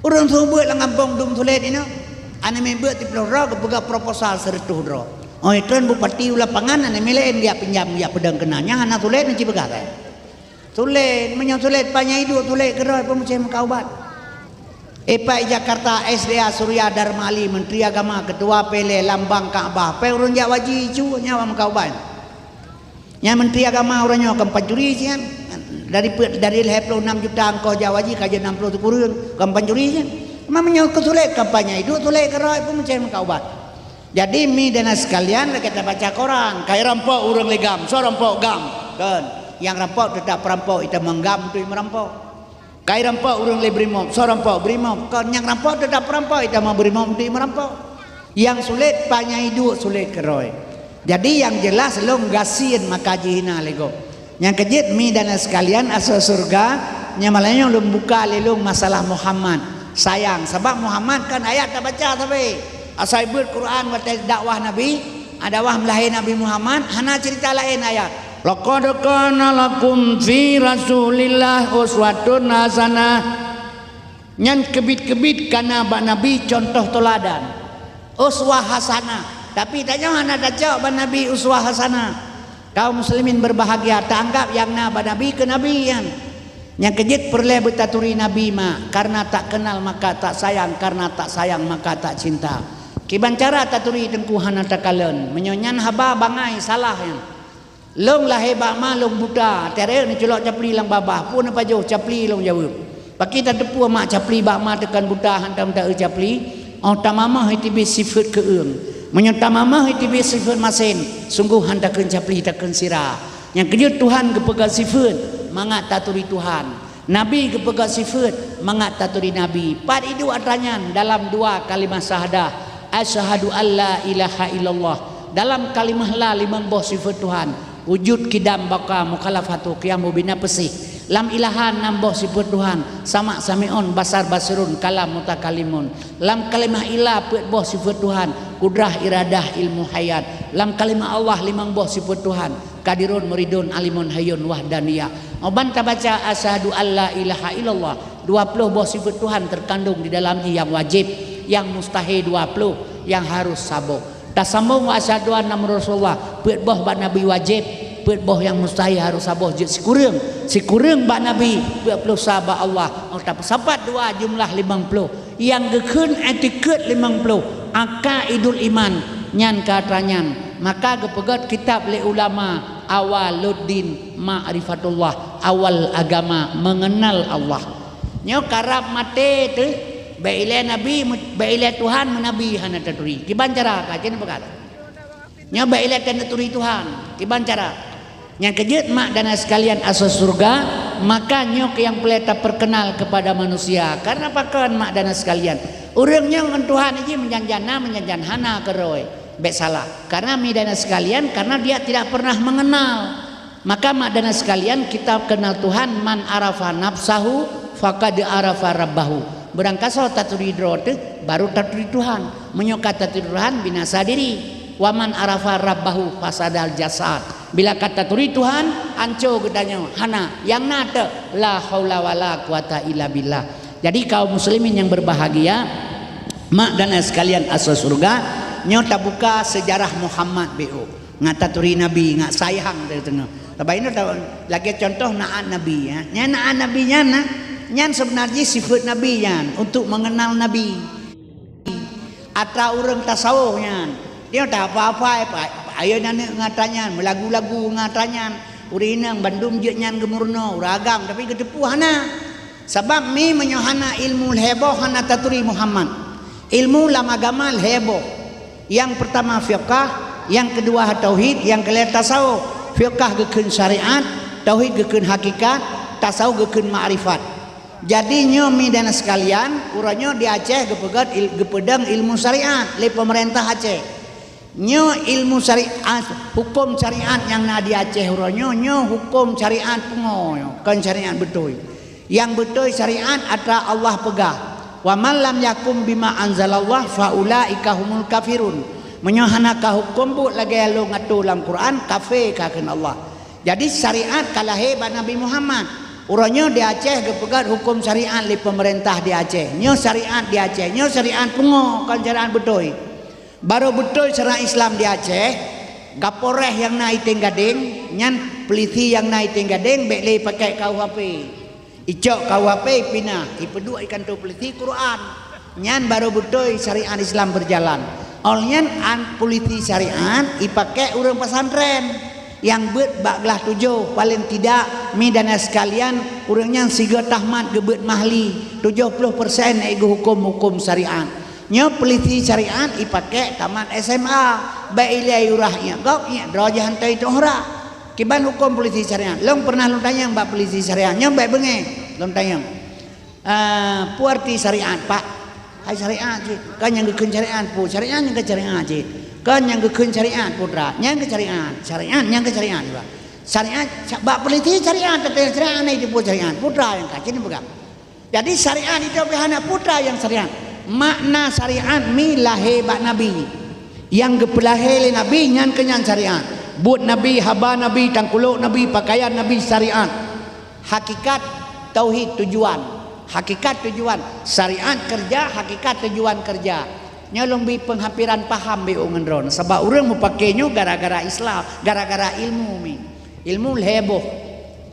urang subuh lang kampung dum sulit ino ane member ti plora pegah proposal seretuh dro. Oh itu bupati lapangan ane milen dia pinjam dia pedang kenanya hana sulit nanti pegah kan. Sulit menyo sulit panya hidup sulit keroi pemuceh muka ubat. Epai Jakarta SDA Surya Dharma Ali Menteri Agama Ketua Pele Lambang Kaabah pe urang jak waji cu nyawa muka ubat. Nya Menteri Agama urangnya akan pancuri sian dari 26 juta angko jak waji kaje 60 tu kurun kan pancuri sian. Memang kesulit kampanye hidup sulit keroi pemuceh muka ubat. Jadi mi dan sekalian kita baca koran kai rampok urang legam so rampok gam kan yang rampok tetap rampok itu menggam tu merampok kai rampok urang le brimob so rampok brimob kan yang rampok tetap rampok itu mau brimob tu merampok yang sulit panya hidup sulit keroi. Jadi yang jelas long gasien maka jihina lego yang kejit mi dan sekalian asal surga nyamalanya long buka lelung masalah Muhammad sayang sebab Muhammad kan ayat tak baca tapi asal buat Quran buat dakwah Nabi, dakwah melahir Nabi Muhammad, hana cerita lain ayat. Laqad kana lakum fi Rasulillah uswatun hasanah. Nyan kebit-kebit kana bak Nabi contoh teladan. Uswah hasanah. Tapi tanya hana daca bak Nabi uswah hasanah. Kaum muslimin berbahagia tanggap yang bak Nabi ke nabiyan. Yang kejit perle betaturi Nabi ma karena tak kenal maka tak sayang, karena tak sayang maka tak cinta. Kiban cara taturi tengkuhan atakalan menyonyan haba bangai salah yang long lah hebat malong buta tere ni celok capli lang babah pun apa jauh capli long jauh Pak kita tepu mak capli bak ma tekan buta hantam tak capli tamamah itibi sifat keung menyo tamamah itibi sifat masin sungguh handakeun capli hitakeun sira yang kedua Tuhan kepegang sifat mangat taturi Tuhan Nabi kepegang sifat mangat taturi Nabi pat itu artinya dalam dua kalimat syahadah asyhadu alla ilaha illallah dalam kalimah la limang boh sifat Tuhan wujud kidam baka mukhalafatu qiyamu bina pesih lam ilahan namboh sifat Tuhan sama samiun basar basirun kalam mutakalimun lam kalimah ilah pet boh sifat Tuhan kudrah iradah ilmu hayat lam kalimah Allah limang boh sifat Tuhan kadirun muridun alimun hayyun wahdaniyah oban baca asyhadu alla ilaha illallah 20 boh sifat Tuhan terkandung di dalamnya yang wajib yang mustahil 20 yang harus sabo tak sambung wa asyhadu anna rasulullah pet boh bak nabi wajib pet boh yang mustahil harus saboh je si kurang bak nabi pet puluh sahabat Allah tapi sapat dua jumlah 50 yang gekeun etiket 50 akaidul iman nyan katranyan maka gepegat kitab li ulama awaluddin ma'rifatullah awal agama mengenal Allah nyo karab mate tu baile nabi baile Tuhan menabi hana taturi kiban cara kajen berkata nyo baile taturi Tuhan kiban cara yang kejut mak dan sekalian asas surga maka nyok yang peleta perkenal kepada manusia karena pakan mak dan sekalian urangnya dengan Tuhan ini menjanjan hana keroy baik salah karena mi dan sekalian karena dia tidak pernah mengenal maka mak dan sekalian kita kenal Tuhan man arafa nafsahu faqad arafa rabbahu berangkasa taturi drote baru taturi Tuhan menyokat taturi Tuhan binasa diri waman arafa rabbahu fasadal jasad bila kata turi Tuhan anco gedanya hana yang nate la haula wala quwata illa billah jadi kaum muslimin yang berbahagia mak dan sekalian asal surga nyota buka sejarah Muhammad BO ngata turi nabi ngak sayang dari tengah tapi ini lagi contoh naan nabi ya naan nabinya nyan sebenarnya sifat nabi nyan untuk mengenal nabi atau orang tasawufnya dia tak apa-apa ayo nane ngatanya lagu-lagu ngatanya urinang bandum je nyan gemurno uragam tapi kedepuhana sebab mi menyohana ilmu heboh hana taturi Muhammad ilmu lam agama heboh yang pertama fiqh yang kedua tauhid yang kelima tasawuf fiqh gekeun syariat tauhid gekeun hakikat tasawuf gekeun ma'rifat jadi nyomi dan sekalian uranyo di Aceh gepedang ilmu syariat oleh pemerintah Aceh nyo ilmu syariat hukum syariat yang na di Aceh uranyo nyo hukum syariat pengoyo kan syariat betul yang betul syariat adalah Allah pegah wa man lam yakum bima anzalallah faulaika humul kafirun menyohana ka hukum bu lagi lu ngatur dalam Quran kafir kakeun Allah jadi syariat kalahe ba Nabi Muhammad uranyo di Aceh gepegat hukum syariat li pemerintah di Aceh nyo syariat di Aceh nyo syariat pengo kan syariat betul baru betul syariat Islam di Aceh gaporeh yang naik tenggadeng nyan peliti yang naik tenggadeng bekle pakai KUHP icok KUHP pinah ipedua ikan tu peliti Quran nyan baru betul syariat Islam berjalan olnyan an politi syariat ipakai urang pesantren yang bet baklah 7 paling tidak mi dan sekalian urangnya siga tahmat gebet mahli 70% ego hukum syariat nyo peliti syariat ipakai tamat SMA bailai urahnya goknya drajah hantai tohra kiban hukum peliti syariat long pernah long tanya mbak peliti syariat nyo baik benge long tanya puarti syariat pak hai syariat je kan yang gekeun syariat pu syariat yang ke syariat je kan yang gekeun syariat putra yang ke syariat yang ke syariat pak syariat bak peliti syariat teteh syariat itu pu syariat putra yang kacin pegang jadi syariat itu behana putra yang syariat makna syariat mi lahe bak nabi yang gepelahe le nabi nyan kenyan syariat buat nabi haba nabi tangkuluk nabi pakaian nabi syariat hakikat tauhid tujuan hakikat tujuan syariat kerja hakikat tujuan kerja nyolong bi penghampiran paham bi ngendron sebab urang mau pakainya gara-gara Islam gara-gara ilmu mi ilmu heboh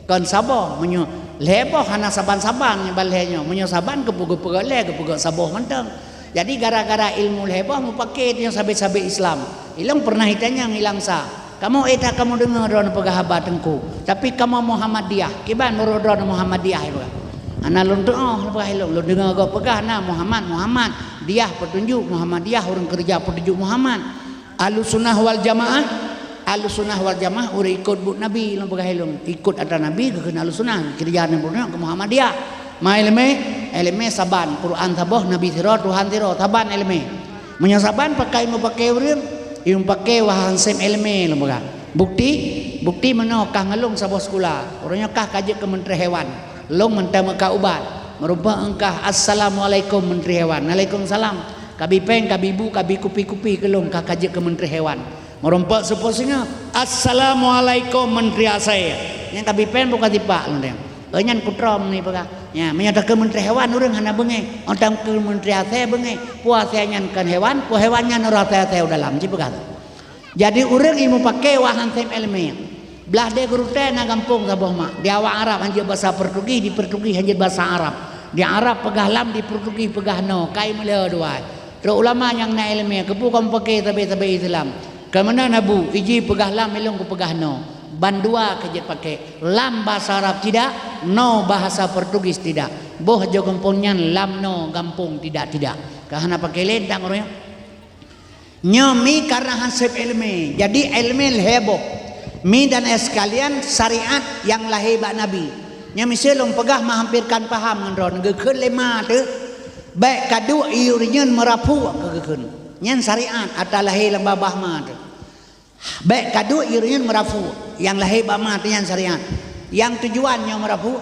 kan sabar menyo leboh hana saban-saban nyebalhenyo menyo saban kepugu-pugu le kepugu saboh menteng jadi gara-gara ilmu leboh mau pakai yang sabe-sabe Islam ilang pernah hitanya ngilang sa kamu eta kamu dengar ron pegahaba tengku tapi kamu Muhammadiyah kiban murodron Muhammadiyah ieu ana lon oh pegah ilung lu dengar go pegah na Muhammad dia petunjuk Muhammadiyah orang kerja petunjuk Muhammad. Ahlussunnah wal Jamaah, Ahlussunnah wal Jamaah orang ikut buk Nabi lang pagahilong ikut ada Nabi ke Ahlussunnah kerjaan yang ke Muhammadiyah. Ma elme saban Quran taboh Nabi tiro Tuhan tiro taban elme. Menyasaban pakai mau pakai urang yung pakai wahan sem elme lang baga. Bukti menokah ngelung sabah sekolah. Orangnya kah kaji ke Menteri Hewan. Long mentama ka ubat. Merubah engkah assalamualaikum Menteri Hewan. Waalaikumsalam. Kabi peng, kabi bu, kabi kupi-kupi kelong kah kaji ke Menteri Hewan. Merompak seposnya assalamualaikum Menteri Asaya. Yang kabi peng bukan tipak long deng. Nyan kutrom ni paga. Ya, menyata ke Menteri Hewan urang hana bengai. Ontang ke Menteri Asaya bengai. Puasa nyan kan hewan, pu hewannya norata teh dalam ji paga. Jadi urang ilmu pakai wahan tem ilmiah. Belah dia guru teh na kampung sabah mak. Di awak Arab hanya bahasa Portugis, di Portugis hanya bahasa Arab. Di Arab pegah lam, di Portugis pegah no. Kai mele dua. Terus ulama yang na ilmiah kepu kam pakai tabe Islam. Kemana nabu iji pegah lam ilung ku pegah no. Bandua kerja pakai lam bahasa Arab tidak, no bahasa Portugis tidak. Boh jo kampungnya lam no kampung tidak. Kahana pakai ledang orangnya. Nyomi karena hansip ilmi. Jadi ilmi heboh. Mi dan sekalian syariat yang lahir bak Nabi. Nyomi selong pegah menghampirkan paham ngendron. Gekeun lema tu. Baik kadu iurinyan merapu kegekeun. Nyan syariat atau lahir lembabah mah tu. Baik kadu iurinyan merapu. Yang lahir bak mah tu nyan syariat. Yang tujuannya merapu.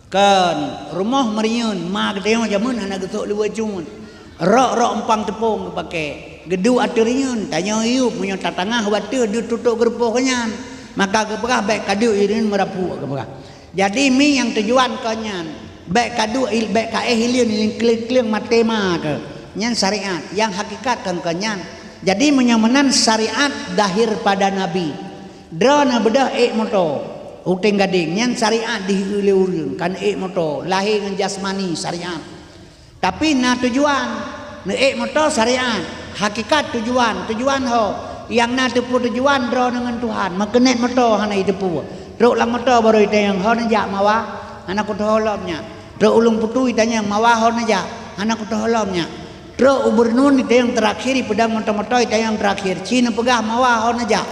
Kan rumah merinyun ma gedeng jamun hana getuk luar cumun. Rok empang tepung pakai. Gedu aterinyun tanya iu punya tatangah watu dia tutup gerpohnya. Maka kepegah baik kadu irin merapu kepegah. Jadi mi yang tujuan kanyan baik kadu baik kae hilieun kling matema ke. Nyan syariat yang hakikat kan kanyan. Jadi menyamanan syariat dahir pada Nabi. Drona bedah moto. Uteng gading nyan syariat dihiuli-uli kan moto lahir dengan jasmani syariat. Tapi na tujuan moto syariat. Hakikat tujuan ho yang na tepu tujuan draw dengan Tuhan makenet moto hana itepu drok lang moto baru ite yang ho najak mawa hana ku holomnya drok ulung putu itanya mawa ho najak hana ku holomnya drok ubernun ite yang terakhir pedang moto-moto ite yang terakhir cina pegah mawa ho najak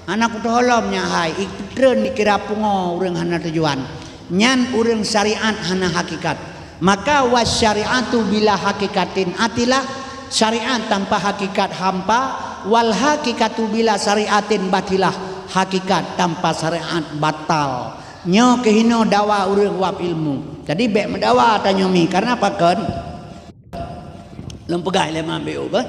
hana ku holomnya hai ikutreun dikira pungo urang hana tujuan nyan urang syariat hana hakikat maka wasyariatu bila hakikatin atilah syariat tanpa hakikat hampa wal hakikatu bila syariatin batilah hakikat tanpa syariat batal nyo kehino dawa urang wap ilmu jadi bek mendawa tanya mi karena apa kan lempegah lema beu ba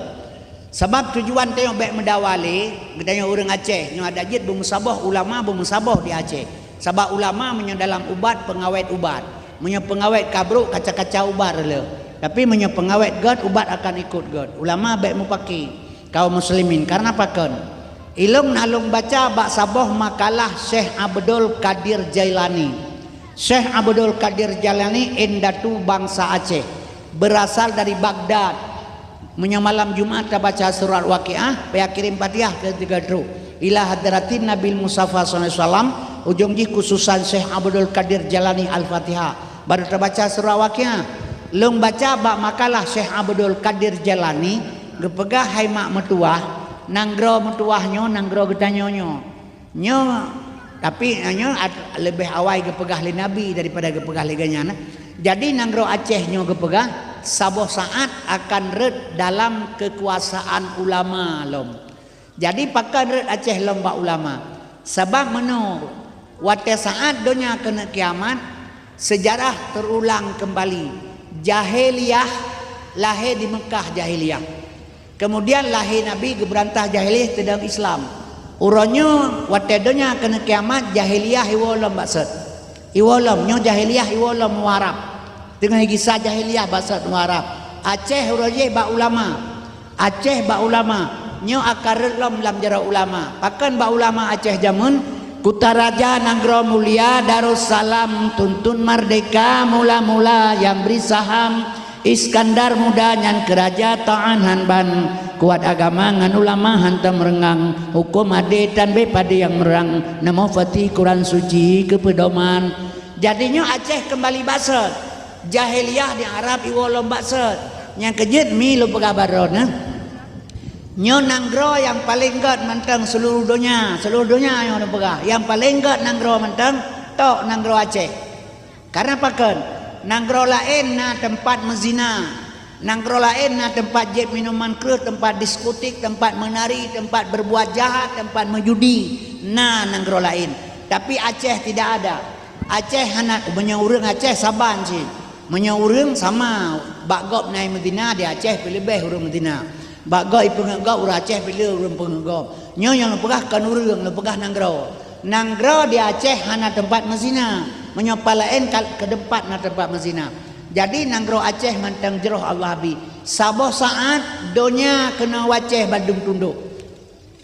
sebab tujuan teh bek mendawa le gedanya urang Aceh nyo ada jid bermusabah ulama bermusabah di Aceh sebab ulama menyo dalam ubat pengawet ubat menyo pengawet kabruk kaca-kaca ubar le. Tapi menyo pengawet God ubat akan ikut God. Ulama baik mupaki kaum muslimin karena pakan. Ilung nalung baca bak saboh makalah Syekh Abdul Qadir Jailani. Syekh Abdul Qadir Jailani endatu bangsa Aceh. Berasal dari Baghdad. Menyo malam Jumat baca surat Waqiah, paya kirim Fatihah ke 3 tru. Ila hadratin Nabi Mustafa sallallahu alaihi wasallam ujung ji khususan Syekh Abdul Qadir Jailani Al-Fatihah. Baru terbaca surat Waqiah. Lung baca bak makalah Syekh Abdul Qadir Jailani gepegah hai mak metuah nanggro metuahnyo nanggro getanyonyo nyo tapi nyo lebih awal gepegah li Nabi daripada gepegah li ganyana jadi nanggro Aceh nyo gepegah saboh saat akan red dalam kekuasaan ulama lom jadi pakan red Aceh lom bak ulama sebab meno wate saat donya kena kiamat sejarah terulang kembali jahiliyah lahir di Mekah jahiliyah. Kemudian lahir Nabi geberantah jahiliyah tedang Islam. Uronyo watedonya kena kiamat jahiliyah iwolom baksud. Iwolom nyo jahiliyah iwolom warab. Tengah kisah jahiliyah baksud warab. Aceh uroje ba ulama. Aceh ba ulama. Nyo akar lom lam jara ulama. Pakan ba ulama Aceh jamun Kutaraja Nanggro Mulia Darussalam tuntun merdeka mula-mula yang beri saham Iskandar muda nyan kerajaan hanban kuat agama ngan ulama hantam merengang hukum adetan be pada yang merang namo fatih Quran suci ke pedoman jadinya Aceh kembali basat jahiliyah di Arab iwolom basat Yang kejut mi lu pegah baron nyo nanggro yang paling god mentang seluruh dunia yang lu pegah. Yang paling god nanggro mentang tok nanggro Aceh. Karena pakan nanggro lain na tempat mezina, nanggro lain na tempat jeb minuman keruh, tempat diskotik, tempat menari, tempat berbuat jahat, tempat menjudi. Nah nanggro lain. Tapi Aceh tidak ada. Aceh hanya menyurung Aceh Saban sih. Menyurung sama bagop naik Medina di Aceh lebih urang Medina. Bagoi pengegop urang Aceh pilih urang pengegop. Nyo yang lepegah kan urang lepegah nanggro. Nanggro di Aceh hanya tempat mezina. Menyopalain ke depan na tempat mezina. Jadi nanggro Aceh mantang jeroh Allah bi. Saboh saat donya kena waceh Bandung tunduk.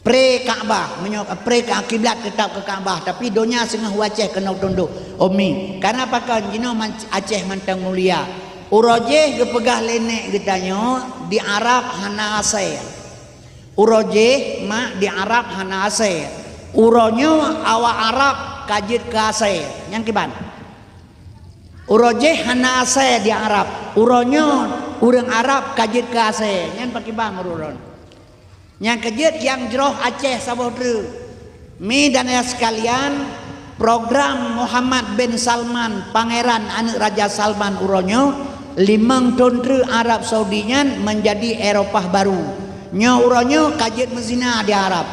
Pre Kaabah, pre ke kiblat tetap ke Kaabah, tapi donya sengah waceh kena tunduk. Omi, karena pakai jino Aceh mantang mulia. Urojeh gepegah lenek getanyo di Arab hana asai. Urojeh mak di Arab hana asai. Uronyo awak Arab kajit ke asai. Yang kiban. Urojeh hana asai di Arab. Uronyo urang Arab kajit ke asai. Yang pakibang uron. Yang kejut yang jeroh Aceh Sabodru. Mi dan ya sekalian, program Muhammad bin Salman, Pangeran anak Raja Salman uronyo, 5 tentera Arab Saudinya menjadi Eropah baru. Nyo uronyo kajut mezina di Arab.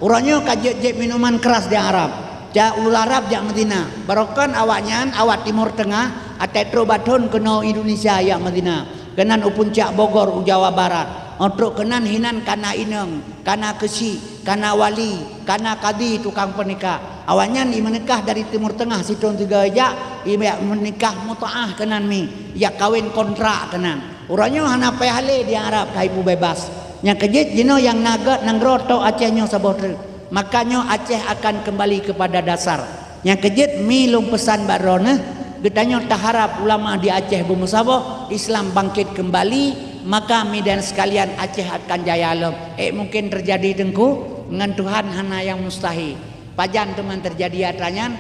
Uronyo kajut jeb minuman keras di Arab. Ja ulul Arab jak Medina. Barokan awaknya awak Timur Tengah, atetro baton kena Indonesia jak Medina. Kenan upuncak Bogor Jawa Barat. Untuk kenan hinan kana ineng, kana kesi, kana wali, kana kadi tukang pernikah. Awalnya i menikah dari Timur Tengah situng 3 aja, i menikah mutaah kenan mi, ya kawin kontrak kenan. Urangnya hana pehale di Arab kaipu bebas. Yang kejit jino yang nagat nanggro tok Acehnya sabotri. Makanya Aceh akan kembali kepada dasar. Yang kejit mi lung pesan barona, getanya taharap ulama di Aceh bermusabah, Islam bangkit kembali. Maka medan sekalian Aceh akan jaya alam. Mungkin terjadi tengku dengan Tuhan hana yang mustahil. Pajan teman terjadi atanya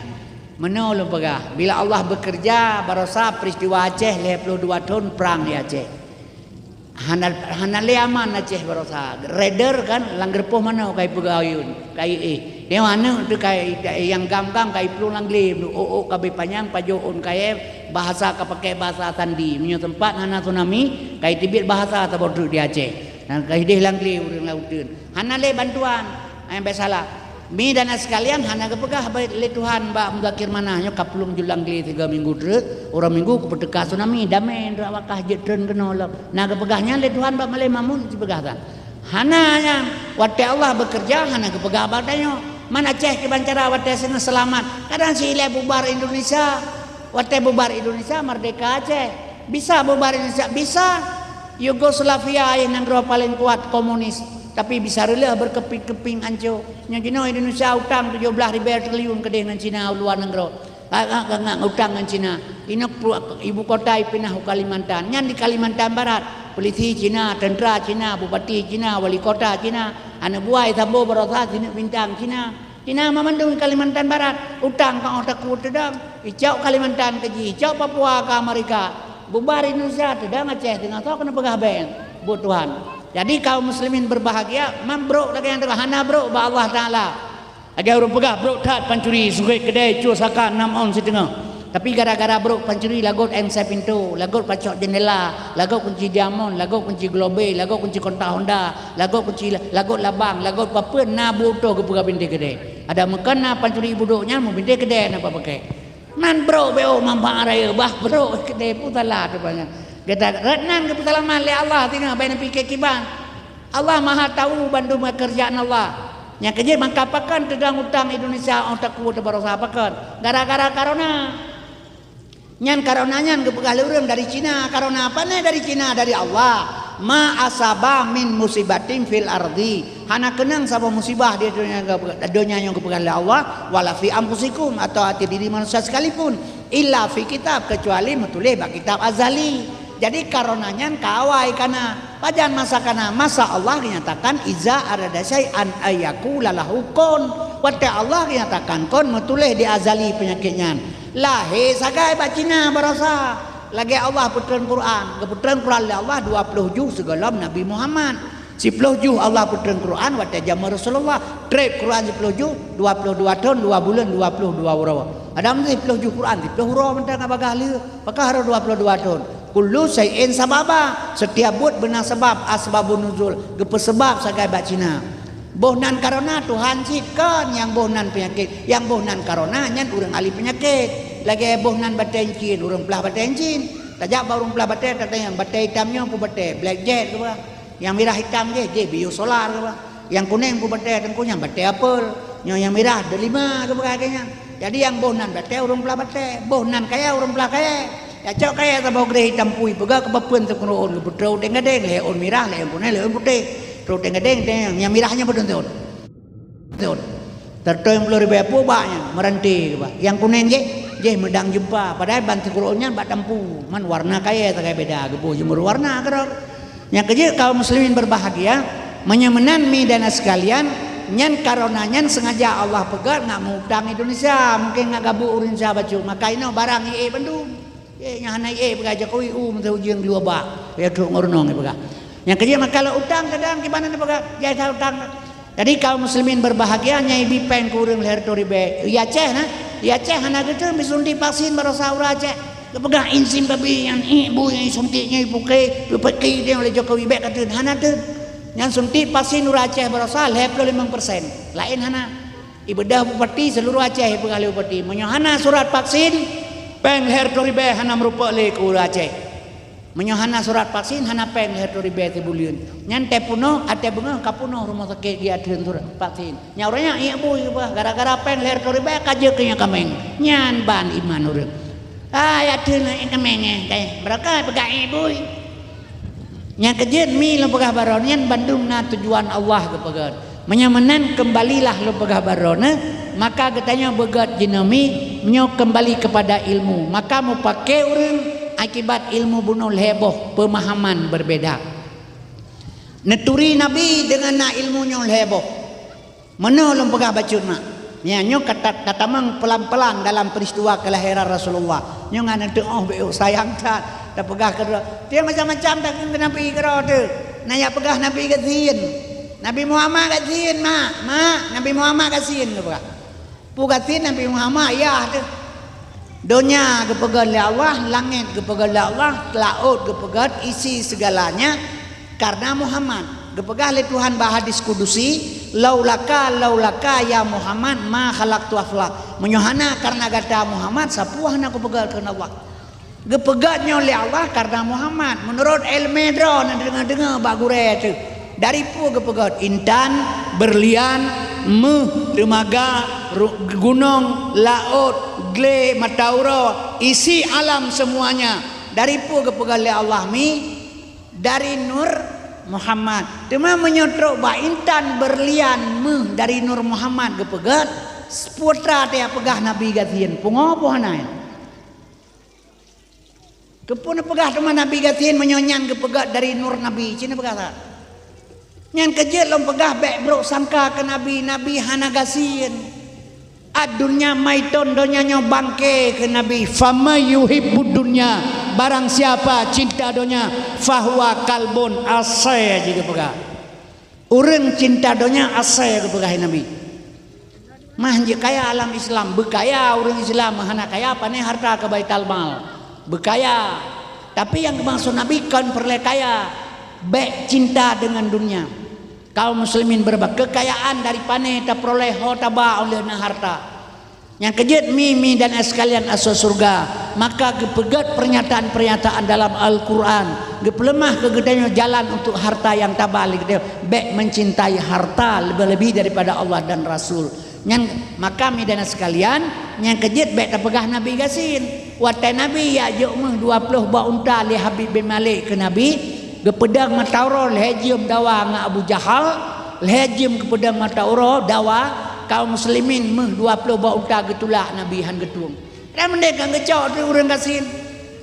menolong pegah. Bila Allah bekerja barosa peristiwa Aceh 52 tahun perang di Aceh. Hana leaman Aceh barosa. Raider kan langgerpoh mana kai pegawaiun kai dia mana tu kai yang gam-gam kai pelu langli kabe panjang pajoon kai bahasa pakai bahasa tandi punya tempat hana tsunami kai tibit bahasa tabodu di Aceh dan kai deh langli urang lauteun hana le bantuan yang salah mi dan sekalian hana kepegah baik le Tuhan ba mudakir manahnya kapulung julang li 3 minggu terus orang minggu ku pedekah tsunami damai ndra wakah jetreun kenolak nah kepegahnya le Tuhan ba male mamun dipegah ta hana yang wate Allah bekerja hana kepegah badanyo man Aceh kebancara wate sena selamat kadang si ile bubar Indonesia wate bubar Indonesia merdeka Aceh bisa bubar Indonesia bisa Yugoslavia yang nanggro paling kuat komunis tapi bisa rela berkeping-keping anco nya jino Indonesia utang 17.000 triliun ke dengan Cina luar nanggro agak utang dengan Cina ini ibu kota pindah ke Kalimantan nyan di Kalimantan Barat polisi Cina tentera Cina bupati Cina wali kota Cina anak buah tambo berosa Cina bintang Cina mamandung Kalimantan Barat utang kang otakku tedang icau Kalimantan keji icau Papua ke Amerika bubar Indonesia tedang Aceh tengah tahu kena pegah ben buat Tuhan. Jadi kaum muslimin berbahagia, mambruk lagi yang tengah hana bro ba Allah Taala. Ada orang pegah bro tat pancuri sungai kedai cu saka 6 on setengah. Tapi gara-gara bro pancuri lagot MC pintu, lagot pacok jendela, lagot kunci diamond, lagot kunci globe, lagot kunci kontak Honda, lagot kunci lagot labang, lagot papeun na buto ke pegah binti kedai. Ada mekena pancuri buduknya mau binti kedai apa pakai. Man bro beo mampa araya bah bro kedai putala tu banyak. Kita renan ke putalaman le Allah tinggal baina pikir kiban. Allah Maha tahu bandu kerjaan Allah. Yang kejil mangkapakan tedang utang Indonesia otak ku tebarosa apakan. Gara-gara corona. Nyan karonanya kepegah leureum dari Cina. Karona apa nih dari Cina dari Allah. Ma asaba min musibatin fil ardi. Hana kenang sabah musibah di dunia yang kepegah Allah wala fi anfusikum atau hati diri manusia sekalipun illa fi kitab kecuali metulih ba kitab azali. Jadi karonanya kawai kana pajan masa kana masa Allah dinyatakan iza arada syai'an ayyaku lalahu kun wate Allah dinyatakan kun metulih di azali penyakitnya lahe sagai bacina barasa lagi Allah puteran Quran. Keputeran Quran Allah 20 juh segala Nabi Muhammad. 10 juh Allah puteran Quran waktu zaman Rasulullah. Trip Quran 10 juh 22 tahun 2 bulan 22 huruf. Ada 10 juh Quran 10 huruf mentang apakah lieu. Apakah harus 22 tahun. Kullu syai'in sababa. Setiap buat benar sebab asbabun nuzul. Gepe sebab sagai bak Cina. Bohnan karona Tuhan cipkan yang bohnan penyakit. Yang bohnan karona nyan urang ahli penyakit. Lagi bohnan batai encin, urang pelah batai encin. Tajak baru pelah batai kata yang batai hitamnya pu batai black jet ke apa. Yang merah hitam je bio solar ke apa. Yang kuning pu batai tengkunya batai apel. Yang merah delima ke apa. Jadi yang bohnan batai urang pelah batai. Bohnan kaya urang pelah kaya. Ya cok kaya tabau grey hitam pui pega kebapeun teu kunoon betrau deng-deng leon merah leon kuning leon putih. Terus deng-deng yang merahnya betul. Betul. Tertoy 10.000 banyak meranti ke. Yang kuning je medang jumpa padahal bantu Qur'annya bak tampu man warna kaya tak beda gebu jemur warna kerok yang kerja kaum muslimin berbahagia menyemenan mi dana sekalian nyan karona nyan sengaja Allah pegat nggak mau utang Indonesia mungkin nggak gabu urin sahabat cuma maka ini barang IE Bandung nya hana IE pegat Jokowi menteri ujian dua bak ya tuh ngornong pegat yang kerja maka kalau utang kadang gimana nih pegat ya utang jadi kaum muslimin berbahagia nyai bipeng kurang leher toribe ya ceh nah ya ceh hana gitu misundi vaksin baru saura ceh kepegang insim babi yang ibu yang suntiknya ipuke dipeki dia oleh Jokowi bek kata hana tu yang suntik vaksin ura Aceh baru sah 55% lain hana ibadah bupati seluruh Aceh pengali bupati menyohana surat vaksin peng leher toribe hana merupa le ke ura Aceh menyohana surat vaksin hana peng leher toribe tebuliun nyan tepuno ate bunga kapuno rumah sakit dia adun surat vaksin nyauranya ibu gara-gara peng leher toribe kaje kenya kameng nyan ban iman urang ya adun kamengnya kayak berkah pegak ibu nyan kejen mi lo pegah baron nyan Bandung na tujuan Allah kepegat menyamanan kembalilah lo pegah barona maka katanya begat jinami menyo kembali kepada ilmu maka mau pakai urang akibat ilmu bunuh heboh pemahaman berbeda neturi Nabi dengan na ilmunya heboh mana ulun pegah bacun mak nyo kata mang pelan-pelan dalam peristiwa kelahiran Rasulullah nyo ngana tu oh beu sayang tak pegah ke dia macam-macam tak ke Nabi kero tu nanya pegah Nabi kasihin Nabi Muhammad kasihin mak Nabi Muhammad kasihin ke pegah pu kasihin Nabi Muhammad ya tu dunia kepegat oleh Allah, langit kepegat oleh Allah, laut kepegat isi segalanya karena Muhammad. Kepegat oleh Tuhan bahadis kudusi, laulaka ya Muhammad ma khalaqtu aflaq. Menyohana karena kata Muhammad sapuahna kepegat karena Allah. Kepegatnya oleh Allah karena Muhammad. Menurut Elmedro nanti dengar bagure itu. Dari pu kepegat intan, berlian, temaga, gunung, laut, gle, matauro, isi alam semuanya. Dari pu kepegat oleh Allah mi dari nur Muhammad. Tema menyotrok ba intan berlian dari nur Muhammad kepegat putra dia pegah Nabi gatian. Pungopo hanai. Kepuna pegah teman Nabi gatian menyonyan kepegat dari nur Nabi. Cina pegah tak? Yang kejut lom pegah bek bro sangka ke Nabi hana gasian adunya maiton donya nyo bangke ke Nabi fama yuhibbud dunya barang siapa cinta donya fahuwa kalbun asay juga pegah urang cinta donya asay ke pegah Nabi mah kaya alam Islam bekaya urang Islam hana kaya apa nih harta ke baital mal bekaya tapi yang dimaksud Nabi kan perle kaya bek cinta dengan dunia kaum muslimin berbak kekayaan dari pane ta peroleh hotaba oleh harta yang kejut mimi dan sekalian asal surga maka kepegat pernyataan-pernyataan dalam Al-Quran gepelemah kegedanya jalan untuk harta yang tabalik bek mencintai harta lebih-lebih daripada Allah dan Rasul yang maka mi dan sekalian yang kejut bek tapegah Nabi gasin watai Nabi ya jumlah 20 ba unta li Habib bin Malik ke Nabi gepedang matauro lehejium dawa nga Abu Jahal lehejium kepedang matauro dawa kaum muslimin 20 ba unta getulah Nabi han getung dan mendeka ngecok tu urang kasin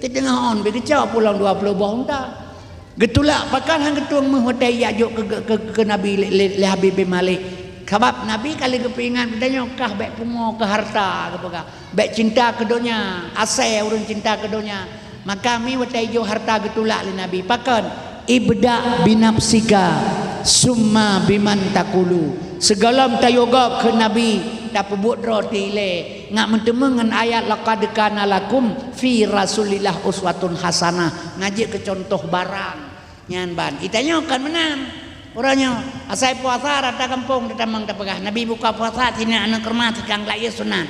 di tengah on be ngecok pulang 20 ba unta getulah pakan han getung hotai yajuk ke Nabi le Habib bin Malik sebab Nabi kali kepingan katanya kah bek pungo ke harta ke bek cinta ke dunia asai urang cinta ke dunia Maka mi watai jo harta getulak li Nabi pakan ibda binafsika summa biman takulu. Segala tayoga ke Nabi tak pebut roti le ngak mentemengan ayat laqad kana lakum fi rasulillah uswatun hasanah ngaji ke contoh barang nyan ban itanya kan menang orangnya asai puasa rata kampung ditamang tepegah Nabi buka puasa tina anak kermas kang laya sunat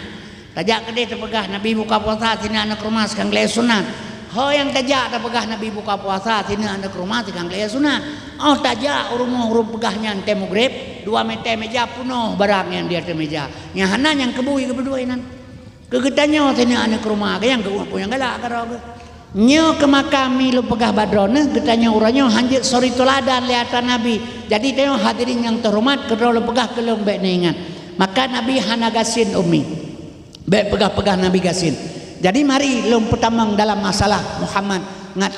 tajak gede tepegah Nabi buka puasa tina anak kermas kang laya sunat ho yang tajak tepegah Nabi buka puasa tina anak kermas kang laya sunat oh tajak urung pegahnya ante maghrib 2 meja penuh barang yang dia te meja yang hanan yang kebui kedua inan kegetanya tina anak rumah yang ke punya galak karo nyo ke makami lu pegah badrona getanya uranya hanjit sori toladan liatan Nabi jadi tengok hadirin yang terhormat kedua lu pegah kelong baik ingat maka Nabi hana gasin umi baik pegah Nabi gasin jadi mari lu pertamang dalam masalah Muhammad ngat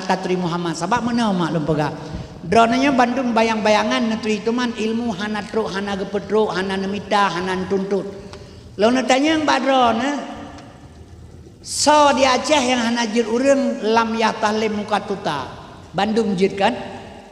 taturi Muhammad sebab mana mak lu pegah dronanya Bandung bayang-bayangan netri itu man ilmu hana truk hana gepetruk hana nemita hana tuntut lu natanya yang badrona so di Aceh yang hanajir urang lam yatahlim muka tuta Bandung jid kan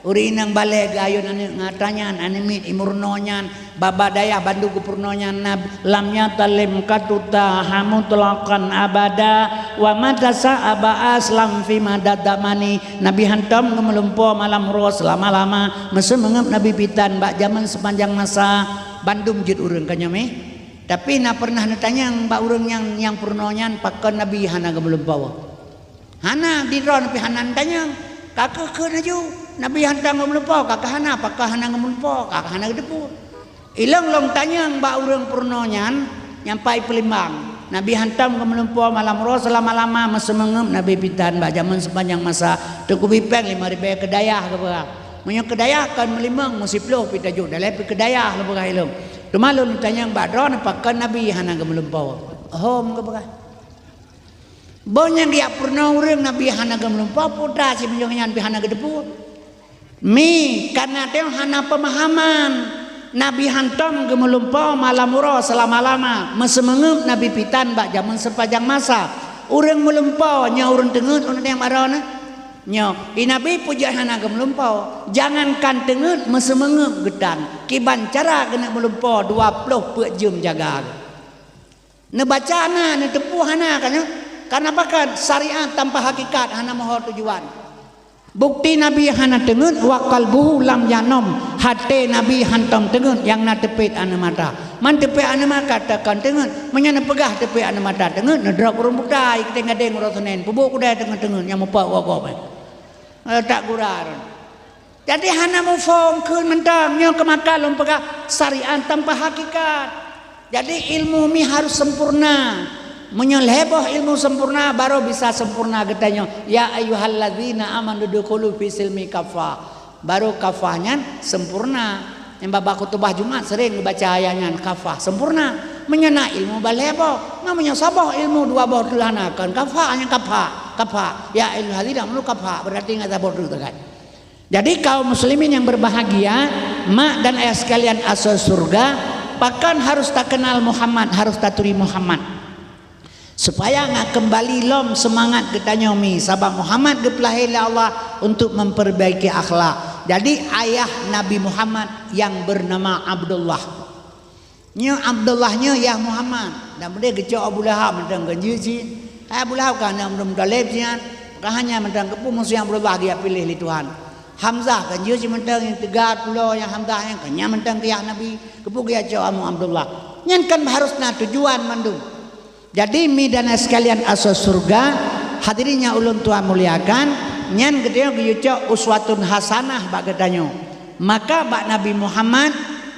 urin yang balik gayun ane ngatanyan ane mit imurnonyan babadaya Bandung gupurnonyan lam yatahlim muka tuta hamutlakan abada wa matasa abaas lam fi madadamani Nabi hantam ngemelumpo malam ros lama-lama mesen mengep Nabi pitan bak zaman sepanjang masa Bandung jid urang kanyame tapi nak pernah natanya mbak urang yang purnonyan pakai Nabi hana belum bawa hana di drone tapi hana tanya kakak ke naju Nabi hantam belum bawa kakak hana pakai hana belum bawa kakak hana depu ilang long tanya mbak urang purnonyan nyampai Pelimbang Nabi hantam belum bawa malam ros lama-lama masa mengem Nabi pitan mbak zaman sepanjang masa tuku bipeng 5.000 kedayah ke berah menyo kedayah kan melimang musiplo pita juk dalam kedayah le berah ilung Malu ditanya badron pakai Nabi hana gemelum bawa. Hom ke bekas. Banyak dia pernah urang Nabi hana gemelum bawa putra si menjongnya Nabi hana gedepu. Mi karena dia hana pemahaman Nabi hantam gemelum bawa malam murah selama-lama mesemengep Nabi pitan bak zaman sepanjang masa. Urang melumpau nya urang tengut urang yang badron nyo Nabi puja hana gemelumpau jangankan tengut mesemengep gedang kiban cara kena melumpau 20 jam jaga ne bacana ne tepu hana kan karena apa syariat tanpa hakikat hana moho tujuan bukti Nabi hana tengut wa qalbuhu lam yanom hate Nabi hantam tengut yang na tepit anu mata man tepit anu mata katakan tengut menyana pegah tepit anu mata tengut ne drop urung budai kita ngadeng rosonen pubuk kudai tengut yang mopa wagop tak gurar. Jadi hana mau form kun mentang nyo kemakan lom pegah syariat tanpa hakikat. Jadi ilmu mi harus sempurna. Menyeleboh ilmu sempurna baru bisa sempurna katanya. Ya ayyuhalladzina amanu dukhulu fi silmi kafah. Baru kafahnya sempurna. Yang babak khutbah Jumat sering baca ayatnya kafah sempurna. Menyana ilmu balebo namanya sabah ilmu 2 bawah tulanakan kafahnya kafah ya ilhadina mulu kafah berarti enggak sabah dulu kan. Jadi kaum muslimin yang berbahagia mak dan ayah sekalian asal surga pakan harus tak kenal Muhammad harus taturi Muhammad supaya nggak kembali lom semangat kita nyomi sabab Muhammad dipelahir oleh Allah untuk memperbaiki akhlak. Jadi ayah Nabi Muhammad yang bernama Abdullah nyo Abdullahnya ya Muhammad dan dia kecok Abu Lahab mentang ganji Abu Lahab kan yang belum dalib sian hanya mentang kepu musuh yang Abdullah dia pilih li Tuhan Hamzah ganji mentang yang tegar pulau yang Hamzah yang kenya mentang ke Nabi kepu dia cok amu Abdullah nyan kan harusnya tujuan mandung. Jadi mi dan sekalian asal surga hadirinnya ulun Tuhan muliakan nyan gedenya cok uswatun hasanah bak gedanyo maka bak Nabi Muhammad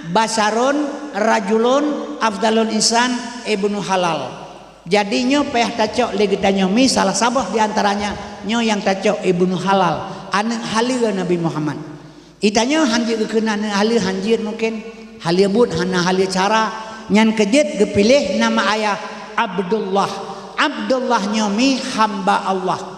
basarun rajulun afdalun insan ibnu halal jadi nyo peh tacok lagi tanyo mi salah sabah diantaranya nyo yang tacok ibnu halal anak halir Nabi Muhammad itanyo hanjir kekenan halir hanjir mungkin halir but hana halir cara nyan kejit gepilih nama ayah Abdullah nyo mi hamba Allah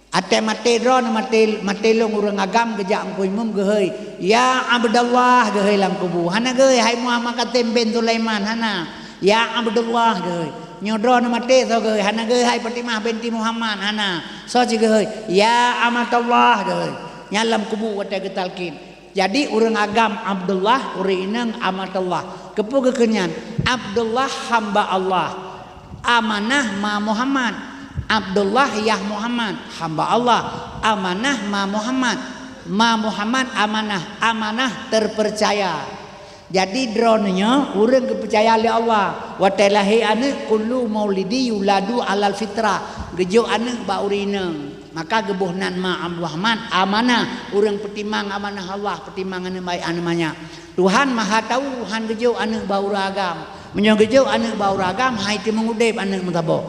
ate matedron matelong urang agam gejak angkui mum gehei ya Abdullah gehei lang kubu hana gehei hai Muhammad katem bin Sulaiman hana ya Abdullah gehei nyodro na mate so ge hana ge hai Fatimah binti Muhammad hana so juga ya amatullah ge nyalam kubu wata ge talkin jadi urang agam Abdullah urang inang amatullah kepu ge kenyan Abdullah hamba Allah amanah ma Muhammad Abdullah ya Muhammad hamba Allah amanah ma Muhammad amanah terpercaya jadi dronenya urang kepercaya oleh Allah wa talahi ane kullu maulidi yuladu alal fitrah gejo ane ba urina maka gebuhnan ma Muhammad amanah urang pertimang amanah Allah pertimbangan baik ane manya Tuhan maha tahu han gejo ane ba uragam menyo gejo ane ba uragam hai ti mengudep ane mentabo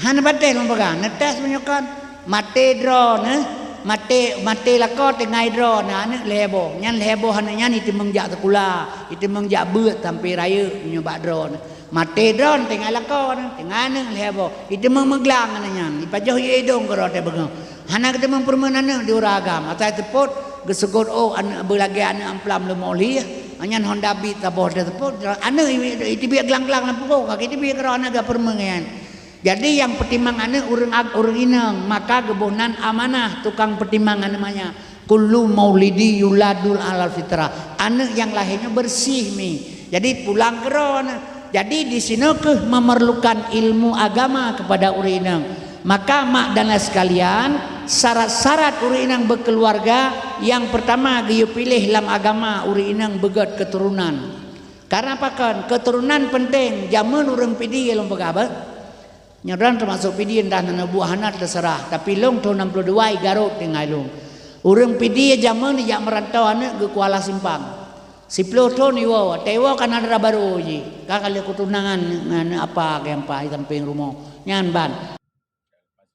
han batel lembaga netes menyokan mate drone mate lako tengai dro na anak lebo nyan lebo hana nyan itu mengjak sekula itu mengjak beut sampai raya nyoba dro mate dro tengai lako tengai anak lebo itu memeglang ana nyan ipajoh ye dong gero te begang hana kita mempermenana di uragam atai tepot gesegot oh anak belagi anak amplam le moli nyan honda bit taboh te tepot anak itu biak gelang-gelang lampu kaki itu biak gero anak ga permengan jadi yang pertimbangannya urang inang maka gebuhnan amanah tukang pertimbangan namanya kullu maulidi yuladul alal fitrah anak yang lahirnya bersih mi jadi pulang keron jadi di sini ke memerlukan ilmu agama kepada urang inang maka mak dan sekalian syarat-syarat urang inang berkeluarga yang pertama dia pilih dalam agama urang inang begat keturunan karena apa kan keturunan penting zaman urang pidi yang begabat nyadran termasuk pidi dan buah hanat terserah tapi long tahun 62 Garut dengan long urang pidi zaman yang merantau anak ke Kuala Simpang 10 tahun iwa tewa kan ada baru ji kakak ketunangan ngan apa yang pa samping rumah nyan ban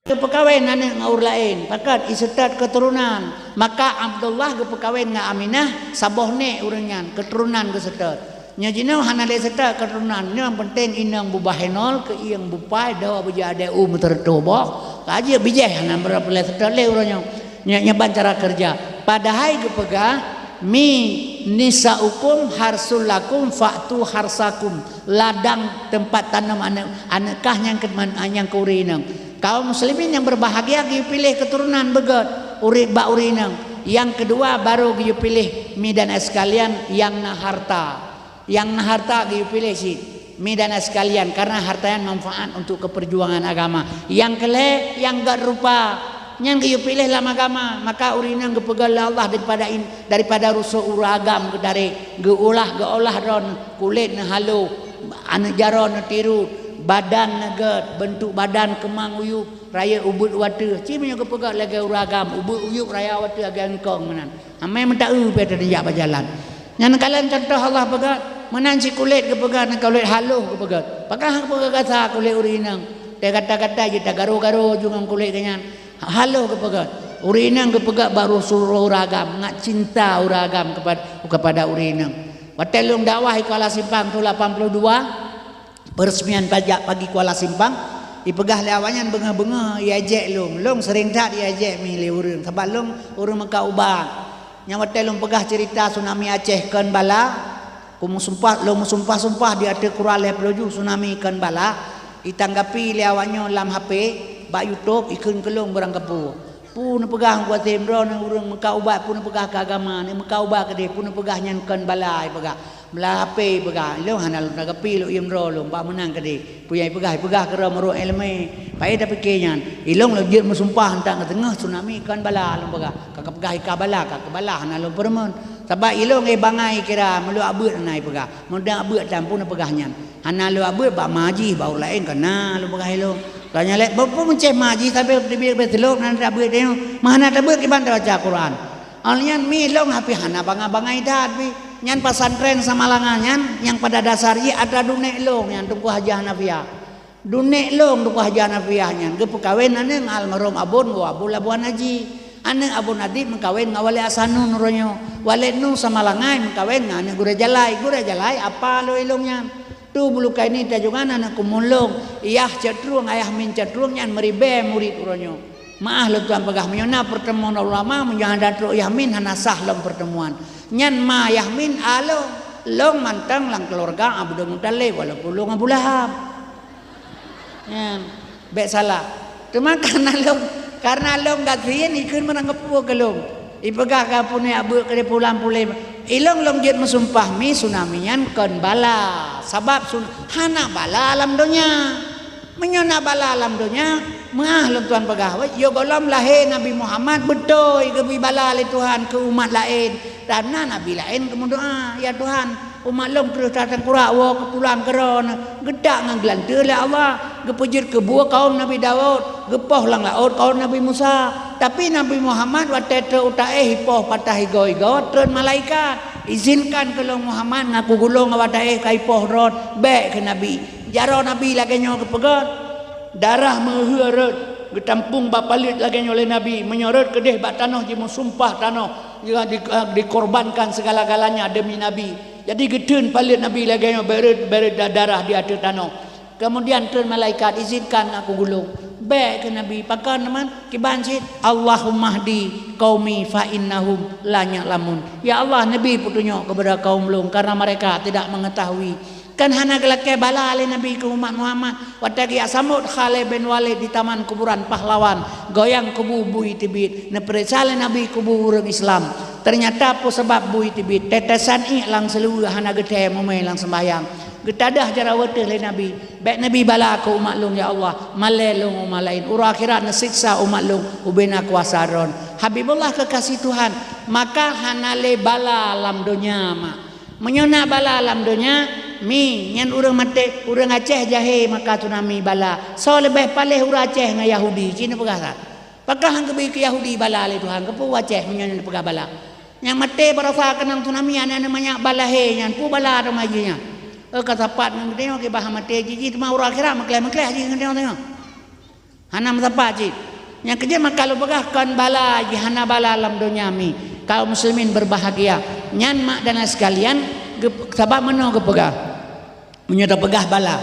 ke pekawin anak ngaur lain pakat isetat keturunan maka Abdullah ke pekawin nga Aminah sabohne urang nyan keturunan ke setat nya jinau hana le seta keturunan yang penting inang bubahenol ke iang bupai dawa bejade tertobok aja bijeh hana berapa le seta le urangnya nya cara kerja padahal gepegah mi nisaukum harsul lakum fa'tu harsakum ladang tempat tanam anakah yang yang kurinang kaum muslimin yang berbahagia gi pilih keturunan begat urip ba urinang yang kedua baru gi pilih mi dan sekalian yang na harta dia pilih sih midana sekalian karena hartanya manfaat untuk keperjuangan agama yang kele yang gak rupa yang dia pilih dalam agama maka urina gepegal Allah daripada rusuh uragam dari geulah ron kulit na halu anu jaro na tiru badan neget bentuk badan kemang uyuk raya ubud watu cimnya gepegal lagi uragam ubud uyuk raya watu agak engkong menan amai mentak pada dia berjalan yang kalian contoh Allah pegat menanci kulit kepegat kulit haluh kepegat pakah kepegat kata kulit urinang dia kata-kata kita garu-garu jungang kulit kenyan haluh kepegat urinang kepegat baru suruh uragam ngak cinta uragam kepada urinang Watelung dakwah di Kuala Simpang tu 82 peresmian pajak pagi Kuala Simpang ipegah lawannya benga-benga iajek long sering tak diajek milih urang sebab long urang Mekah ubat nya watelung pegah cerita tsunami Aceh kan bala kumu sumpah di ada Quran lepeloju tsunami kan bala ditanggapi lawannya dalam HP bak YouTube ikun kelong barang kepu pun pegah buat tembro nang urang Mekah ubat pun pegah ke agama ni Mekah ubat ke dia pun pegah nyan kan bala pegah belah HP pegah lo hanal nagapi lo imro lo bak menang ke dia punya pegah ke ro elme pai dah pikirnya ilong lo dia musumpah hantang ke tengah tsunami kan bala lo pegah kakak pegah ka bala hanal lo permen sebab ilong bangai kira melu abut nai pegah mudang abut dan pun pegah nyan hanal lo abut bak maji bau lain kana lo pegah ilong tanya lek bapa menceh maji sampai dia betelok nan abut dia mana abut ki ban baca Quran alian mi long hapi hana bangai dah bi nyan pesantren sama langannya yang pada dasarnya ada dunek long yang tunggu Haji Hanafiah dunek long tunggu Haji Hanafiah nyan ke pekawin ane almarhum abun wa abul abuan haji ane abun adib mengkawin ngawali asanun nuronyo wale nu sama langai mengkawin ngane gure jalai apa lo ilongnya tu bulu kai ni tajungan anak kumulong iyah cetrung ayah min cetrung nyan meribe murid uronyo maah lo tuan pegah menyona pertemuan ulama menjangan datro yahmin hanasah long pertemuan nyan ma yahmin alo long mantang lang keluarga Abu Mutalib walaupun long Abu Lahab Ya, baik salah. Cuma karena long gatrian ikut menanggap puak long. Ipegah kapune abu ke pulang pulai. Ilong long jet mesumpah mi tsunami-nyan kon bala. Sebab hana bala alam dunia. Menyona bala alam dunia. Mah long Tuhan pegawai. Yo golom lahir Nabi Muhammad betul ke bala le Tuhan ke umat lain. Karena Nabi lain kemudian doa ya Tuhan. Umat long terus datang kurak wa ke pulang keron. Gedak ngan gelantir le Allah. Gepujir ke buah kaum Nabi Daud. Gepoh lang laut kaum Nabi Musa. Tapi Nabi Muhammad waktu itu hipoh patah higo-higo turun malaikat. Izinkan kalau Muhammad ngaku gulung waktu hipoh rod. Baik ke Nabi. Jaro Nabi lagi nyawa kepegat. Darah menghurut. Getampung bapalit lagi oleh Nabi. Menyorot ke deh bak tanah. Jimu sumpah tanah. Juga dikorbankan segala-galanya demi Nabi. Jadi getun palit Nabi lagi nyawa berit darah di atas tanah. Kemudian turun malaikat. Izinkan aku gulung. Baik ke Nabi pakar teman kiban sit Allahumma hdi qaumi fa innahum la ya'lamun. Ya Allah Nabi petunjuk kepada kaum belum karena mereka tidak mengetahui. Kan hana gelake bala ali Nabi ke umat Muhammad watagi asamud Khalid bin Walid di taman kuburan pahlawan goyang kubu bui tibit neperesale Nabi kubu urang Islam. Ternyata apa sebab bui tibit tetesan iklang seluruh hana gede memelang sembahyang. Getadah jara watih le Nabi. Baik Nabi bala aku umat lung ya Allah. Malelung umat lain. Ura akhirat nasiksa umat lung. Ubena kuasa ron. Habibullah kekasih Tuhan. Maka hanale bala alam dunia mak. Menyona bala alam dunia. Mi. Yang urang mati. Urang Aceh jahe maka tsunami bala. So lebih palih urang Aceh dengan Yahudi. Cina pegah tak? Pakah hang kebi ke Yahudi bala le Tuhan. Kepu Aceh menyona pegah bala. Yang mati berasa kenang tsunami. Anak banyak bala he. Yang pu bala remajinya. Kata pat nang tengok ke bahama te jiji tuma ura akhirat makleh ji tengok. Hana matapat ji. Yang kerja mak kalau begahkan bala ji hana bala alam dunia mi. Kaum muslimin berbahagia. Nyan mak dan sekalian sebab mano gepegah. Menyata pegah bala.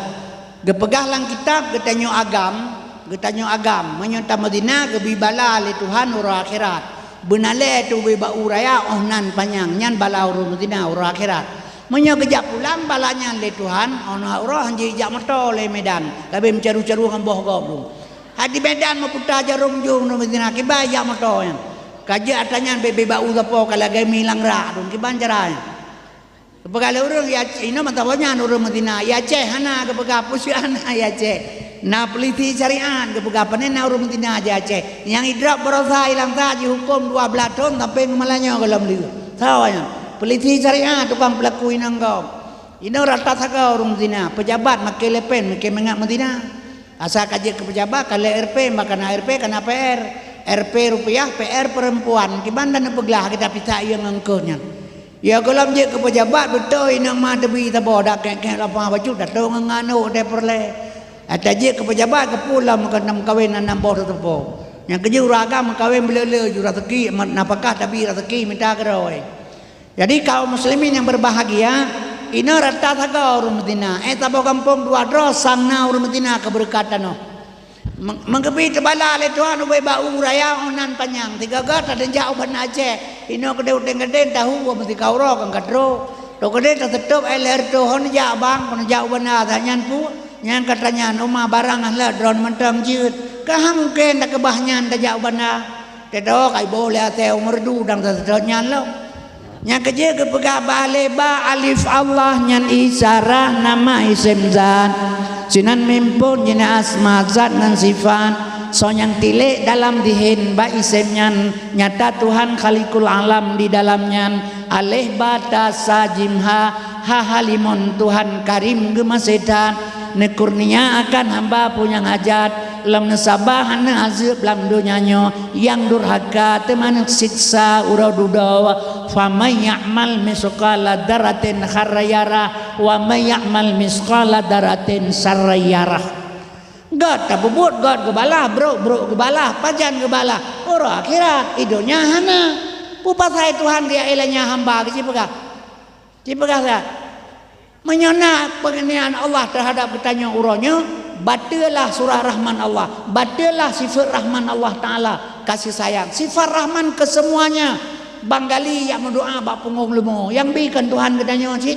Gepegah lang kitab getanyo agam, menyata Madinah gebi bala le Tuhan ura akhirat. Benale tu be ba uraya ohnan panjang nyan bala ura Madinah ura akhirat. Menyo kejap pulang balanya le Tuhan ana urah hanji jak motor le Medan tapi mencaru-caru kan boh goblong hadi Medan mau putar jarum jung no Medina ke bayar motor yang kaja atanya bebe bau tapo kala ge milang ra dong ke banjaran pegale urang ya ino mantapnya urang Medina ya Aceh hana ke pega pusiana ya Aceh na peliti syariat ke pega panena urang Medina aja Aceh yang idrap berosa hilang saji hukum 12 tahun tapi malanya kalau beli sawanya peliti syariah tukang pelaku inang kau. Ino rata saga orang Medina. Pejabat makai lepen, makai mengak Medina. Asal kaji ke pejabat, kalau RP, makan RP, kena PR. RP rupiah, PR perempuan. Kiban dan peglah kita pisah yang ngangkutnya. Ya kalau je ke pejabat, betul inang mah tebi tabo dak kek lapang baju datang ngano de perle. Ada je ke pejabat ke pulang makan nam kawin nam boh tepo. Yang kerja uragam kawin belele jura teki napakah tapi rezeki minta keroi. Jadi kaum muslimin yang berbahagia ini rata saga orang Medina. Tabo kampung dua dros sangna orang Medina keberkatan no. Menggebi tebala le Tuhan ubay bau raya onan panjang. Tiga gat ada jauh ban Aceh. Ino kede uteng-kede tahu mesti kauro kang kadro. To kede tetep eler to hon ja bang kon jauh ban adanyan pu. Yang katanya rumah barang ahla drone mentang jut. Kaham ken dak kebahnya da jauh ban. Tedo kai boleh ate merdu dang tetenya lo. Yang kerja ke pegah baleba alif Allah nyan isyarah nama isim zat sinan mimpun jina asma zat nan sifat so yang tilik dalam dihin ba isim nyan nyata Tuhan khalikul alam di dalamnya alih batasa jimha ha halimun Tuhan karim gemasedan nekurnia akan hamba punya hajat lam nasabah hana azab lam dunianya yang durhaka teman siksa uradudawa famay ya'mal misqala daratin kharayara wa may ya'mal misqala daratin sarayara. God tabubut God gebala bro gebala pajan gebala ora akhirat idonya hana pupasai Tuhan dia elanya hamba ke cipegah sa menyona penganian Allah terhadap ketanya uronya batilah surah Rahman Allah, batilah sifat Rahman Allah Ta'ala, kasih sayang, sifat Rahman ke semuanya. Banggali yang berdoa bak punggung lemo, yang bikan Tuhan ketanya wasit.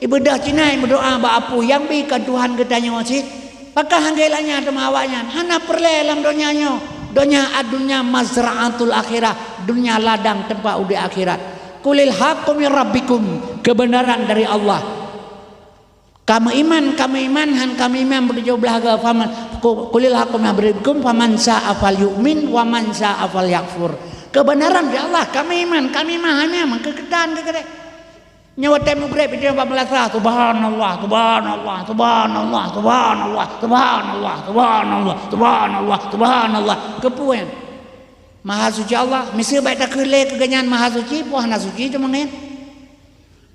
Ibadah Cina yang berdoa bak apu, yang bikan Tuhan ketanya wasit. Pakah hanggelanya ada mawanya. Hana perle dalam donyanya. Donya adunya mazra'atul akhirah. Dunia ladang tempat udah akhirat. Kulil haqqu min rabbikum. Kebenaran dari Allah. Kamu iman han kami iman berjauh belaga faman. Kulil haqqu min rabbikum faman sa'a falyu'min wa man sa'a falyakfur. Kebenaran dari Allah, kami iman hanya kekedan kekede. Nyawa temu grep itu 14 subhanallah subhanallah subhanallah subhanallah subhanallah subhanallah subhanallah subhanallah kepuan maha suci Allah mesti baik tak kele keganyan maha suci puah na suci cuma ngin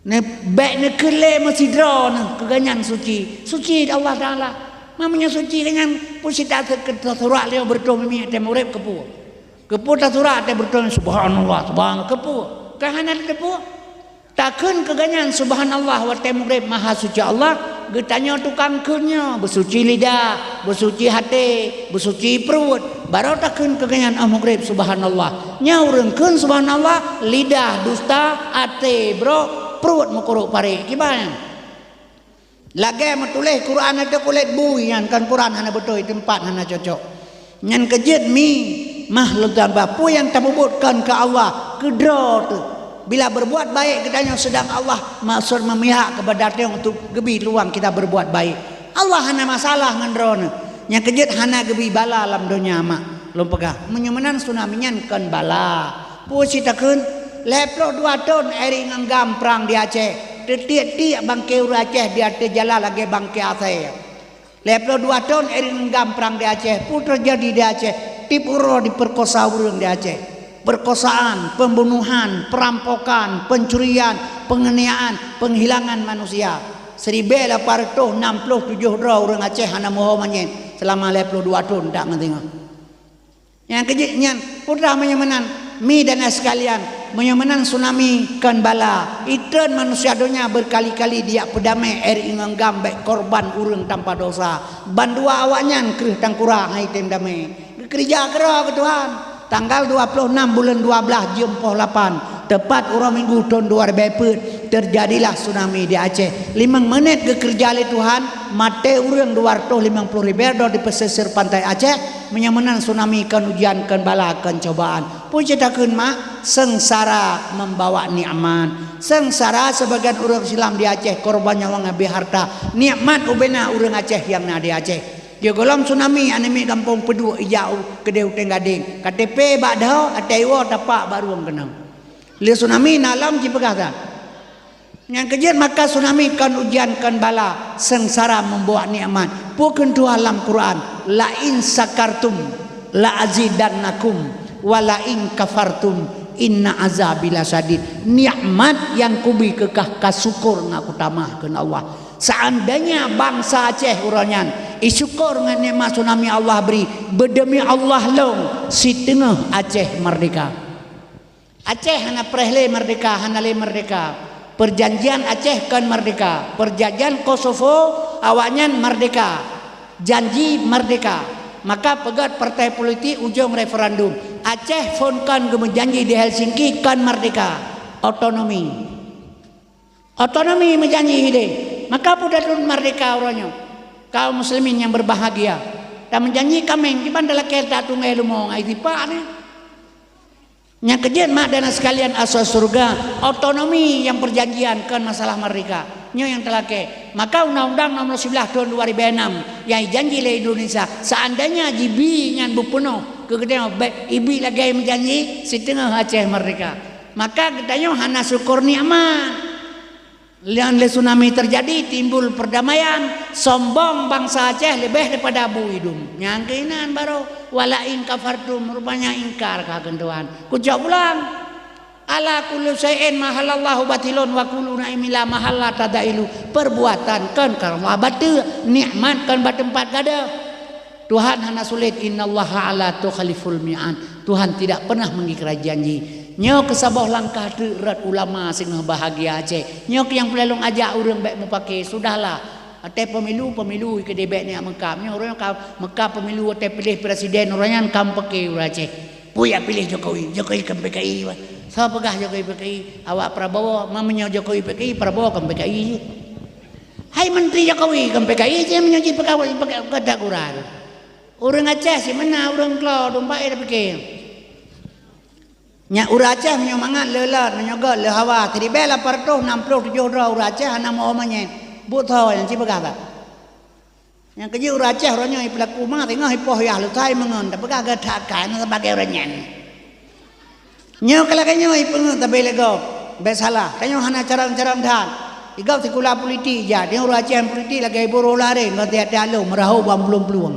ne baik ne kele mesti drone keganyan suci Allah Taala mamanya suci dengan pusita tersurat leo berdoa mimi temu grep kepu tak surat te berdoa subhanallah subhanallah kepu kahana kepu takkan keganyan subhanallah wa ta'ala maha suci Allah getanya tukang kunnya bersuci lidah bersuci hati bersuci perut baru takkan keganyan amgrib subhanallah nyaurengkeun subhanallah lidah dusta hati bro perut mukuruk pare gimana lagi metuleh Quran ada kulit bui yan kan Quran hana betul tempat hana cocok nyan kejit mi makhluk dan bapu yang tabubutkan ke Allah kedro tu. Bila berbuat baik katanya sedang Allah maksud memihak kepada dia untuk gebi luang kita berbuat baik. Allah hana masalah ngendron. Nya kejut hana gebi bala alam dunia mak. Lom pegah. Menyemenan tsunami-nyan kan bala. Pusitakeun leplo 2 ton eri nganggam perang di Aceh. Tiak-tiak bangke ur Aceh di ate jala lagi bangke Aceh. Leplo 2 ton eri nganggam perang di Aceh. Pun terjadi di Aceh. Tipuro diperkosa urang di Aceh. Perkosaan, pembunuhan, perampokan, pencurian, penganiayaan, penghilangan manusia. 1867 orang Aceh hana moho manyen selama 22 tahun tak ngetengok. Yang kejutnya putra menyemenan mi dan sekalian menyemenan tsunami kan bala. Itren manusia dunia berkali-kali dia pedamai eri nganggam baik korban urang tanpa dosa. Bandua awaknya kerih tangkura hai tem damai. Kerja kera ke Tuhan. Tanggal 26 bulan 12 jam 8 tepat urang minggu tahun 2000 terjadilah tsunami di Aceh 5 menit ke kerja oleh Tuhan mate urang 250 ribu di pesisir pantai Aceh menyemenan tsunami kan ujian kan bala kan cobaan pun ceritakeun mak sengsara membawa nikmat sengsara sebagian urang Islam di Aceh korban nyawa ngabe harta nikmat ubena urang Aceh yang na di Aceh. Dia golong tsunami anemi kampung Pedu ijau kedeu tenggading KTP badao ataiwo tapak baru kenang le tsunami nalam ji pegatan yang kejut maka tsunami kan ujian kan bala sengsara membawa nikmat pukeun Tuhan dalam Quran la in sakartum la azidannakum wa la in kafartum inna azabila sadid nikmat yang kubi kekah kasukur ngaku tamahkeun Allah. Seandainya bangsa Aceh uranyan isyukur dengan nikmat tsunami Allah beri berdemi Allah long si tengah Aceh merdeka. Aceh hana prehle merdeka hana le merdeka. Perjanjian Aceh kan merdeka. Perjanjian Kosovo awaknya merdeka. Janji merdeka. Maka pegat partai politik ujung referendum. Aceh fonkan gemenjanji di Helsinki kan merdeka. Otonomi. Otonomi menjanji ide. Maka pudatun merdeka orangnya kaum muslimin yang berbahagia dan menjanji kami gimana dalam kereta tunggai lumong aitipa ni yang kejadian mak dan sekalian asas surga otonomi yang perjanjian kan masalah merdeka nyo yang telah ke maka undang-undang nomor 11 tahun 2006 yang janji oleh Indonesia seandainya jibi yang bupenuh kegedean ibi lagi menjanji setengah Aceh merdeka maka katanya hana syukur nikmat. Lian le tsunami terjadi timbul perdamaian sombong bangsa Aceh lebih daripada Abu Idum nyangkinan baru wala in kafartum rupanya ingkar kagen Tuhan kucak ulang ala kullu syai'in mahalallahu batilun wa kullu naimila mahalla tadailu perbuatan kan karma batu nikmat kan batempat gada Tuhan hana sulit innallaha ala tukhaliful mi'an Tuhan tidak pernah mengingkari janji. Nyok kesabah langkah derat ulama sing bahagia Aceh. Nyok yang pelelong ajak urang baik mau pakai sudahlah. Ate pemilu ke debek ni Mekah. Nyok orang Mekah pemilu ate pilih presiden orangnya kam pakai urang Aceh. Puya pilih Jokowi kan PKI. Saya pegah Jokowi PKI. Awak Prabowo mamanya Jokowi PKI Prabowo kan PKI. Hai Menteri Jokowi kan PKI je menyaji pegawai kata kurang. Orang Aceh si mana orang Kelau domba dah fikir. Nya urang Aceh menyomangat lelat menyogot le hawa 367 urang Aceh nama omanya. But tahu yang si pegawai. Yang kerja urang Aceh orangnya pelaku mah tengah hipoh ya lu tai mengon tak pegawai gatakan sebagai orangnya. Nyo kalau kanyo ipengu tapi lego besalah kanyo hana caram-caram dah igau sekolah politik ja dia urang Aceh politik lagi borola re ngati ada merahu belum peluang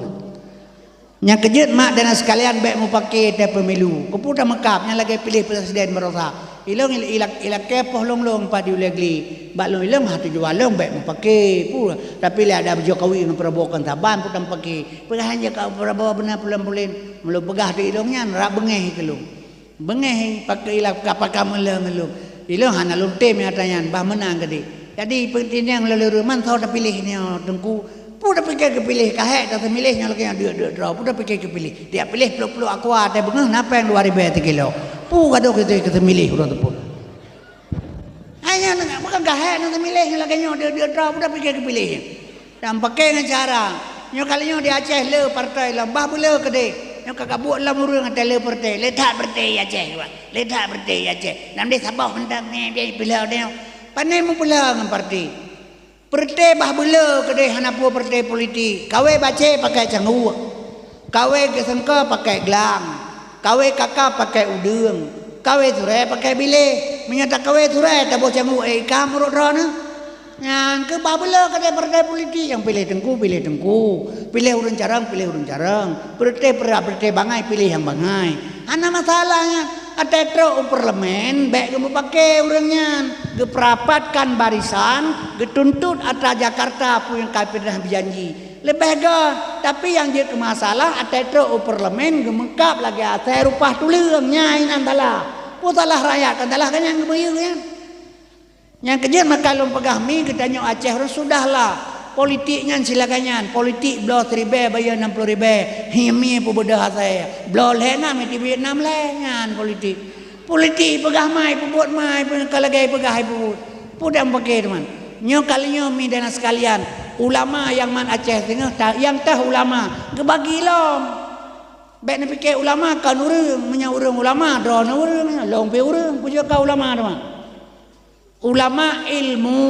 nya kejut mak dan sekalian baik mau pakai te pemilu kepuda mekap nya lagi pilih presiden merosa ilong ilak kepoh long pa diulegli bak long ilong hatu jual long baik mau pakai pula tapi le ada Jokowi dengan Prabowo kan taban putam pakai pegahan je ka Prabowo benar pulen-pulen melu pegah di ilongnya rak bengeh kelung bengeh pakai ilak kapaka melung ilong hana lunte me atanyan bah menang gede jadi penting yang leluru man tau dah pilih ni tengku pudah fikir ke pilih kahek dah milihnya lagi yang dia draw pudah fikir ke pilih dia pilih peluk-peluk aku ada bengeh napa yang 2000 kilo pu gaduh kita milih urang tu hanya bukan kahek nak milih lagi yang dia draw pudah fikir ke pilih dan pakai dengan cara nyo kalinya di Aceh le partai lah bah bela gede yang kakak buat lah murung ada le partai letak partai Aceh letak partai Aceh nam dia Sabah hendak ni dia pilih dia pandai mu pula dengan partai partai bah bela kedai hana pu partai politik kawe baca pakai canggu kawe kesengka pakai gelang kawe kakak pakai udung kawe surai pakai bilih menyata kawe surai tak boleh canggu kamu rodana yang ke bah bela kedai partai politik yang pilih tengku pilih urang carang partai bangai pilih yang bangai hana masalahnya ada tro parlemen baik kamu pakai orangnya geperapatkan barisan getuntut atra Jakarta apa yang kami pernah berjanji lebih tapi yang jadi masalah ada tro parlemen gemengkap lagi ada rupah tulangnya inantalah putalah rakyat kantalah kan yang gemayang yang kerja maka lom pegahmi ketanya Aceh orang sudahlah politiknya silakannya politik belah 1000 bayar 60,000 himi pu bedah saya belah lena di Vietnam lengan politik pegah mai pu buat mai kalau gay pegah pu pudam pakai teman nyo kalinya mi dan sekalian ulama yang man Aceh tengah yang tah ulama gebagi lom baik nak fikir ulama kan urang menyurang ulama drone urang long pe urang puja ka ulama teman ulama ilmu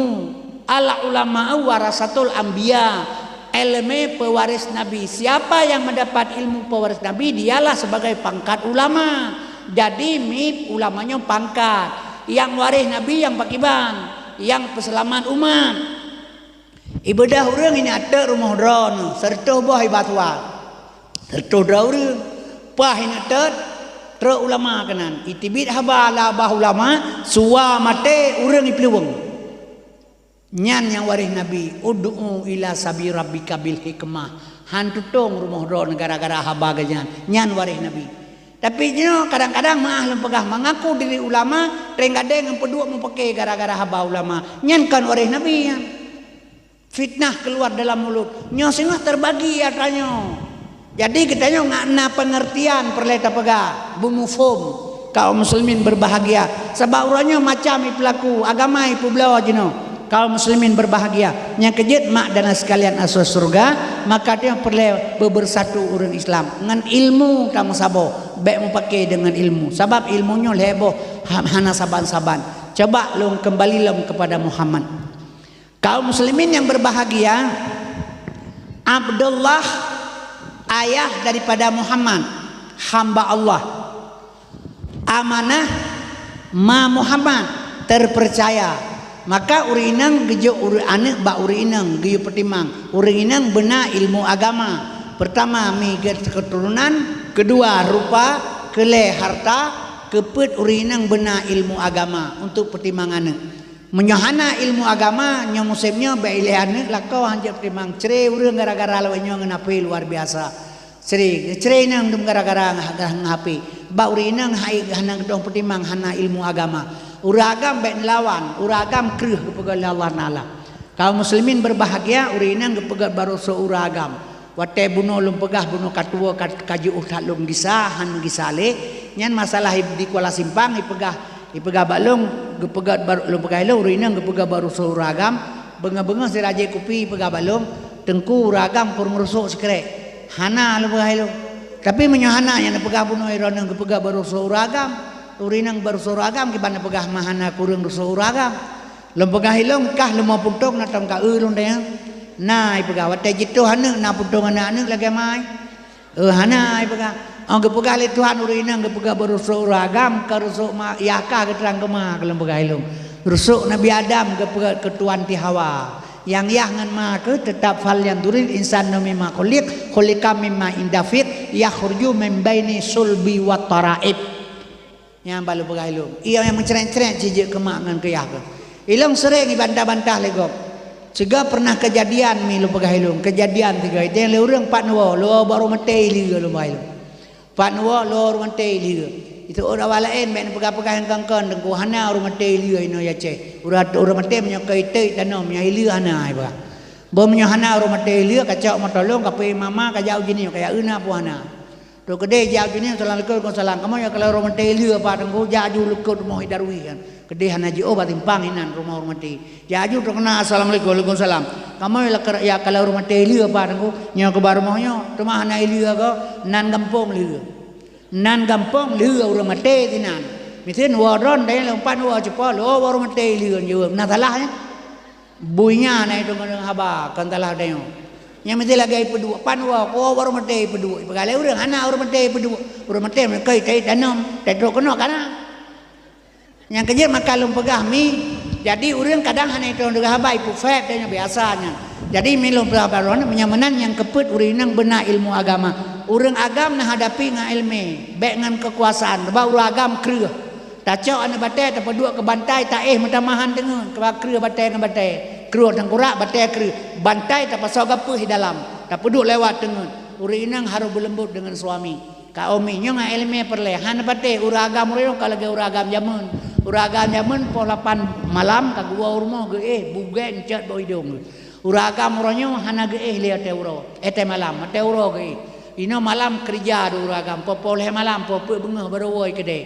ala ulama warasatul anbiya ilmu pewaris nabi siapa yang mendapat ilmu pewaris nabi dialah sebagai pangkat ulama jadi mit ulamanya pangkat yang waris nabi yang pakiban yang peselamat umat ibadah urang ini ada rumah drone serta bah ibatwa serta drone pah ini ada tra ulama kanan itibit habala bah ulama suwa mate urang ipeluang nyan yang waris nabi ud'u ila sabi rabbika bil hikmah hantu tong rumah drone gara-gara haba ganyan nyan waris nabi tapi kadang-kadang maah lem pegah mengaku diri ulama tenggadeng empedua mau pakai gara-gara haba ulama nyan kan waris nabi ya. Fitnah keluar dalam mulut nyo singah terbagi atanya jadi kitanya ngana pengertian perleta pegah bumufum kaum muslimin berbahagia sebab urangnya macam pelaku agama ipu belawa jino kaum muslimin berbahagia yang kejut mak dan sekalian asal surga maka dia perlu bersatu urang Islam dengan ilmu kamu sabo baik mau pakai dengan ilmu sebab ilmunya leboh hana saban-saban coba long kembali long kepada Muhammad kaum muslimin yang berbahagia Abdullah ayah daripada Muhammad hamba Allah amanah ma Muhammad terpercaya maka uri inang gejo uri anak ba uri inang gejo pertimang uri inang benar ilmu agama pertama migat keturunan kedua rupa kele harta kepet uri inang benar ilmu agama untuk pertimbangan menyohana ilmu agama nya musimnya baileh anak lakau hanja pertimang cerai urang gara-gara lawanya ngenapi luar biasa cerai nang dum gara-gara ngapi ba uri inang hai hanang dong pertimang hana ilmu agama uragam baik lawan uragam kreuh kepegal Allah Taala kaum muslimin berbahagia urinang kepegal baru seuragam wate bunuh lum pegah bunuh katua kaji utat lum gisahan gisale nyan masalah di Kuala Simpang ipegah balung gepegat baru lum pegah lo urinang gepegal baru seuragam benga-benga si raja kopi pegah balung tengku ragam pur merusuk sekrek hana lu pegah lu tapi menyohana yang pegah bunuh ironang ke pegah berusuk ragam urinang berusuk ragam ke bana pegah mahana kurang rusuk ragam lom pegah hilong kah lu mau puntong na tam ka ulun deh nah pegah wate jitu hana na puntong anak lagi mai hana pegah ang pegah le Tuhan urinang ke pegah berusuk ragam ke rusuk yakah ke terang kemah lom pegah hilong rusuk Nabi Adam ke tuan ti Hawa yang ngan maka tetap fal yang duril insan mimma khuliqa mimma indafit yakhruju min baini sulbi wa taraib yang balu pegailu ia yang menceret-ceret jijik kemak ngan keyah ke ilong sering bantah-bantah lego cega pernah kejadian mi lu pegailu kejadian tiga itu yang leurang pak nuwa lu baru mate liga lu pegailu pak nuwa lu mate liga itu orang walain main pegah-pegah yang kangkon dengku hana orang mati liu ino ya ce orang mati menyokai tei tanam nya liu hana ai ba bom nya hana orang mati liu kacau matolong kape mama kajau gini kayak euna pu hana to gede jau gini salam lekor ko salam kamu ya kalau orang mati liu apa dengku jaju lekor mau hidarwi kan gede hana ji obat timpang inan rumah orang mati jaju to kena assalamualaikum waalaikumsalam kamu ya kalau orang mati liu apa dengku nya ke baru mohnya to mah hana liu ko nan kampung liu nan gampang liu orang mati tinan misalnya waron dah yang pan wah cepat lo orang mati liu je nak talahnya buinya naik tu dengan haba kan talah dah yang mesti lagi pedua pan wah ko orang mati pedua pegale orang anak orang mati pedua orang mati mereka kai tanam tetro kena kana yang kerja makan lum pegah mi jadi orang kadang hanya itu dengan haba ipu fat dah biasanya jadi milum pelajaran menyamanan yang keput urinang benar ilmu agama orang agam nak hadapi dengan ilmu baik dengan kekuasaan sebab orang agam kera tak cak anak batai tak pedua ke bantai tak mentamahan dengan kera batai dengan batai kera tengkurak batai kera bantai tak pasal apa di dalam tak pedua lewat dengan orang inang harus berlembut dengan suami kauminya dengan ilmu perlehan batai orang agam orang kalau lagi orang agam zaman pukul 8 malam ke gua rumah ke bugen cat bau hidung orang agam orangnya hana ke lihat te malam te ke ino malam kerja do uragam popol he malam popol bengah berowoi kede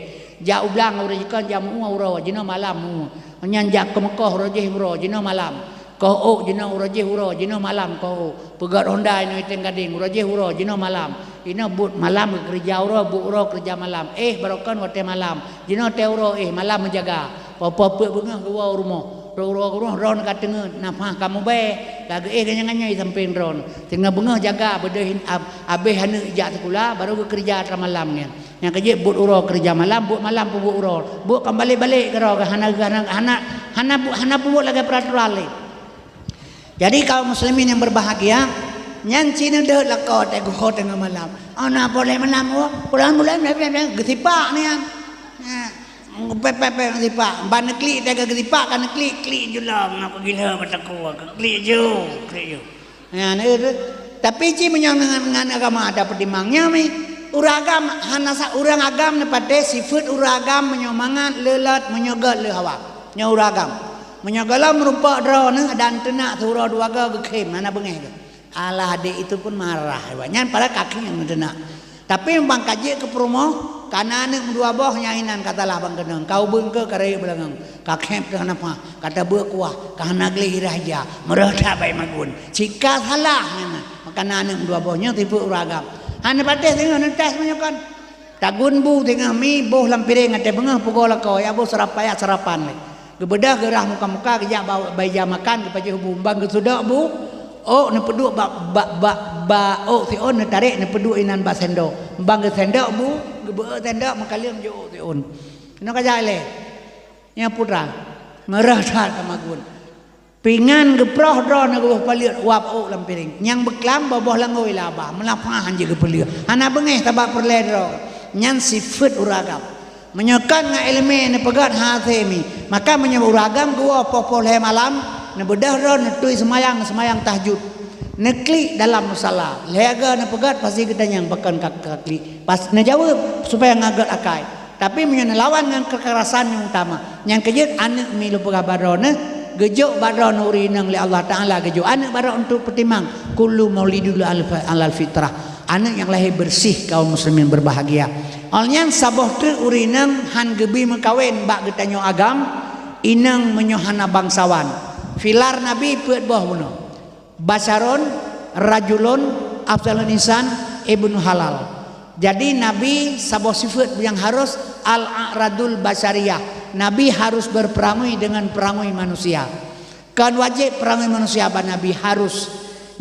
ja ublang ura jikan jam ura jino malam nyanjak ke Mekah rojeh ura jino malam ko jino rojeh ura jino malam ko pegat Honda ino iteng gading rojeh ura jino malam ino but malam kerja ura bu ura kerja malam barokan wate malam jino te ura malam menjaga popol bengah gua rumah ro ron katengeun napah kamu bae lagi ganyang-ganyang sampein ron tinggal bengah jaga bedehin abeh hana ijak sekolah baru ke kerja tra malam ni yang kerja but uro kerja malam but malam pu but uro but kembali balik ke ro hana pu lagi peraturan le jadi kaum muslimin yang berbahagia nyan cina deh lakot go tengah malam ana boleh malam bulan getipak ni pepe getipak ban klik daga getipak kan klik julang apa gila bataku klik jo ya tapi ci menyang agama ada pertimbangannya mi uragam hanasa urang agam nepate sifat uragam menyomangan lelat menyogat le hawa nya uragam menyogala merupa drone dan tenak surah dua ga gekem mana bengeh alah adik itu pun marah banyak pada kaki yang tenak tapi bang kaji ke promo karena anak dua boh nyainan katalah bang kenang kau bengke karei belangang kakek kenapa kata berkuah karena geli raja mereda baik magun jika salah makana anak dua bohnya tipu uragam hanya pada tengah nentes menyokan tagun bu tengah mi boh lampiring ate bengah pukul kau ya boh sarapan le gebedah gerah muka-muka kejak bayi jam makan kepaje hubung bang sudah bu ne peduk si on ne tarik ne peduk inan ba sendok bang sendok bu gebe sendok makaliam jo si on no kajai le nya putra merah tat kamagun pingan geproh dron go paliat wap lampiring nyang beklam boboh langoi labah melapahan je gepeliu ana bengeh tabak perledro nyan sifat uragam menyokan nga elemen ne pegat hasemi maka menyebut uragam gua popol he malam ne bedah ron ne tui semayang tahajud ne klik dalam musala lega ne pegat pasti kita yang bakan klik pas ne jawab supaya ngagat akai tapi menyana lawan dengan kekerasan yang utama yang kejut anak milu pegah badrone gejuk badron urinang li Allah taala gejuk anak badron untuk pertimang kullu maulidul alal fitrah anak yang lahir bersih kaum muslimin berbahagia alnyan saboh tu urinang han gebi mekawin bak getanyo agam inang menyohana bangsawan Filar Nabi peut boh bunuh. Basyaron rajulun afdalun insan ibnu halal. Jadi Nabi sabah sifat yang harus al-a'radul basyariyah. Nabi harus berperangai dengan perangai manusia. Kan wajib perangai manusia apa Nabi harus.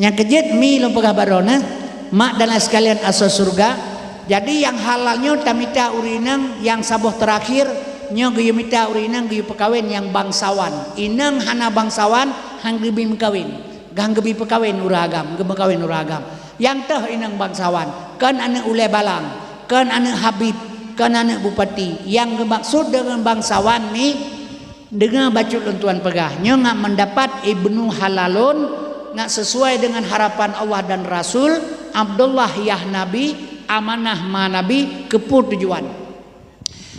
Yang kejut mi lompegah barona mak dan sekalian asal surga. Jadi yang halalnya tamita urinang yang sabah terakhir nyo geus mita urinang geus pekawin yang bangsawan. Inang hana bangsawan hang gebi mekawin. Gang gebi pekawin uragam, gebi mekawin uragam. Yang teh inang bangsawan, kan anak ule balang, kan anak habib, kan anak bupati. Yang bermaksud dengan bangsawan ni dengan bacut lentuan pegah. Nyo ngak mendapat ibnu halalun ngak sesuai dengan harapan Allah dan Rasul. Abdullah yah Nabi, amanah ma Nabi, kepur tujuan.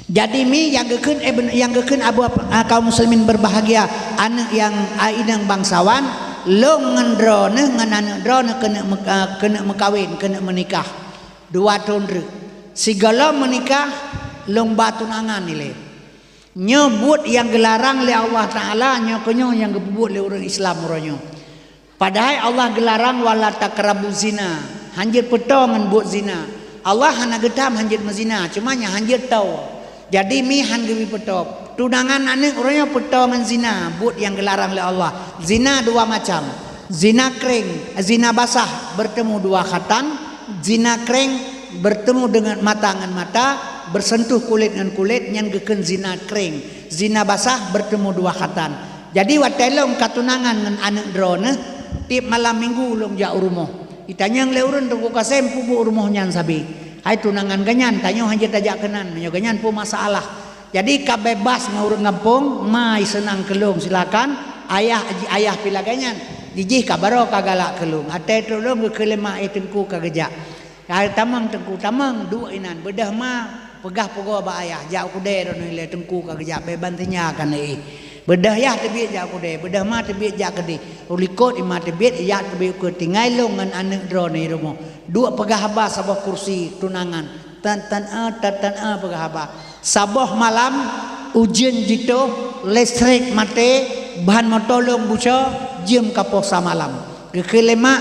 Jadi mi yang gekeun abu kaum muslimin berbahagia anak yang inang bangsawan lo ngendrone ngan drone kena mekawin kena menikah 2 tahun re sigala menikah lomba tunangan nilai nyebut yang gelarang oleh Allah Ta'ala nyokonyo yang gebut oleh orang Islam oranyo padahal Allah gelarang wala takrabu zina hanjir petongan buat zina Allah hana gedam hanjir mezina cuma nya hanjir tau jadi mi han gebi petop tunangan anak orangnya petongan zina buat yang gelarang oleh Allah. Zina 2 macam. Zina kering, zina basah bertemu 2 khatan, zina kering bertemu dengan mata dengan mata, bersentuh kulit dengan kulit yang gekeun zina kering. Zina basah bertemu 2 khatan. Jadi watelong katunangan dengan anak drone tiap malam minggu ulung ja urumoh. Itanya yang leurun tunggu kasem pubu urumohnya sabi. Hai tunangan ganyan tanyo hanje tajak kenan, menyo ganyan pu masalah. Jadi kabebas ngurut ngepung, mai senang kelung silakan. Ayah pilaganyan. Dijih kabaro kagalak kelung. Ate tolong kelema tengku kagejak. Tamang tengku tamang 2 inan. Bedah ma pegah pogo ba ayah. Jak kude ron ile tengku kagejak bebantinya kan Bedah ya tebiat jak kude. Bedah ma tebiat jak kedi. Ulikot ima tebiat ya tebiat ke tingai long ngan anak drone rumah. 2 pegah haba sabah kursi tunangan. Tan pegah haba. Sabah malam ujian jito listrik mati bahan motolong buca jam kaposa malam kekelema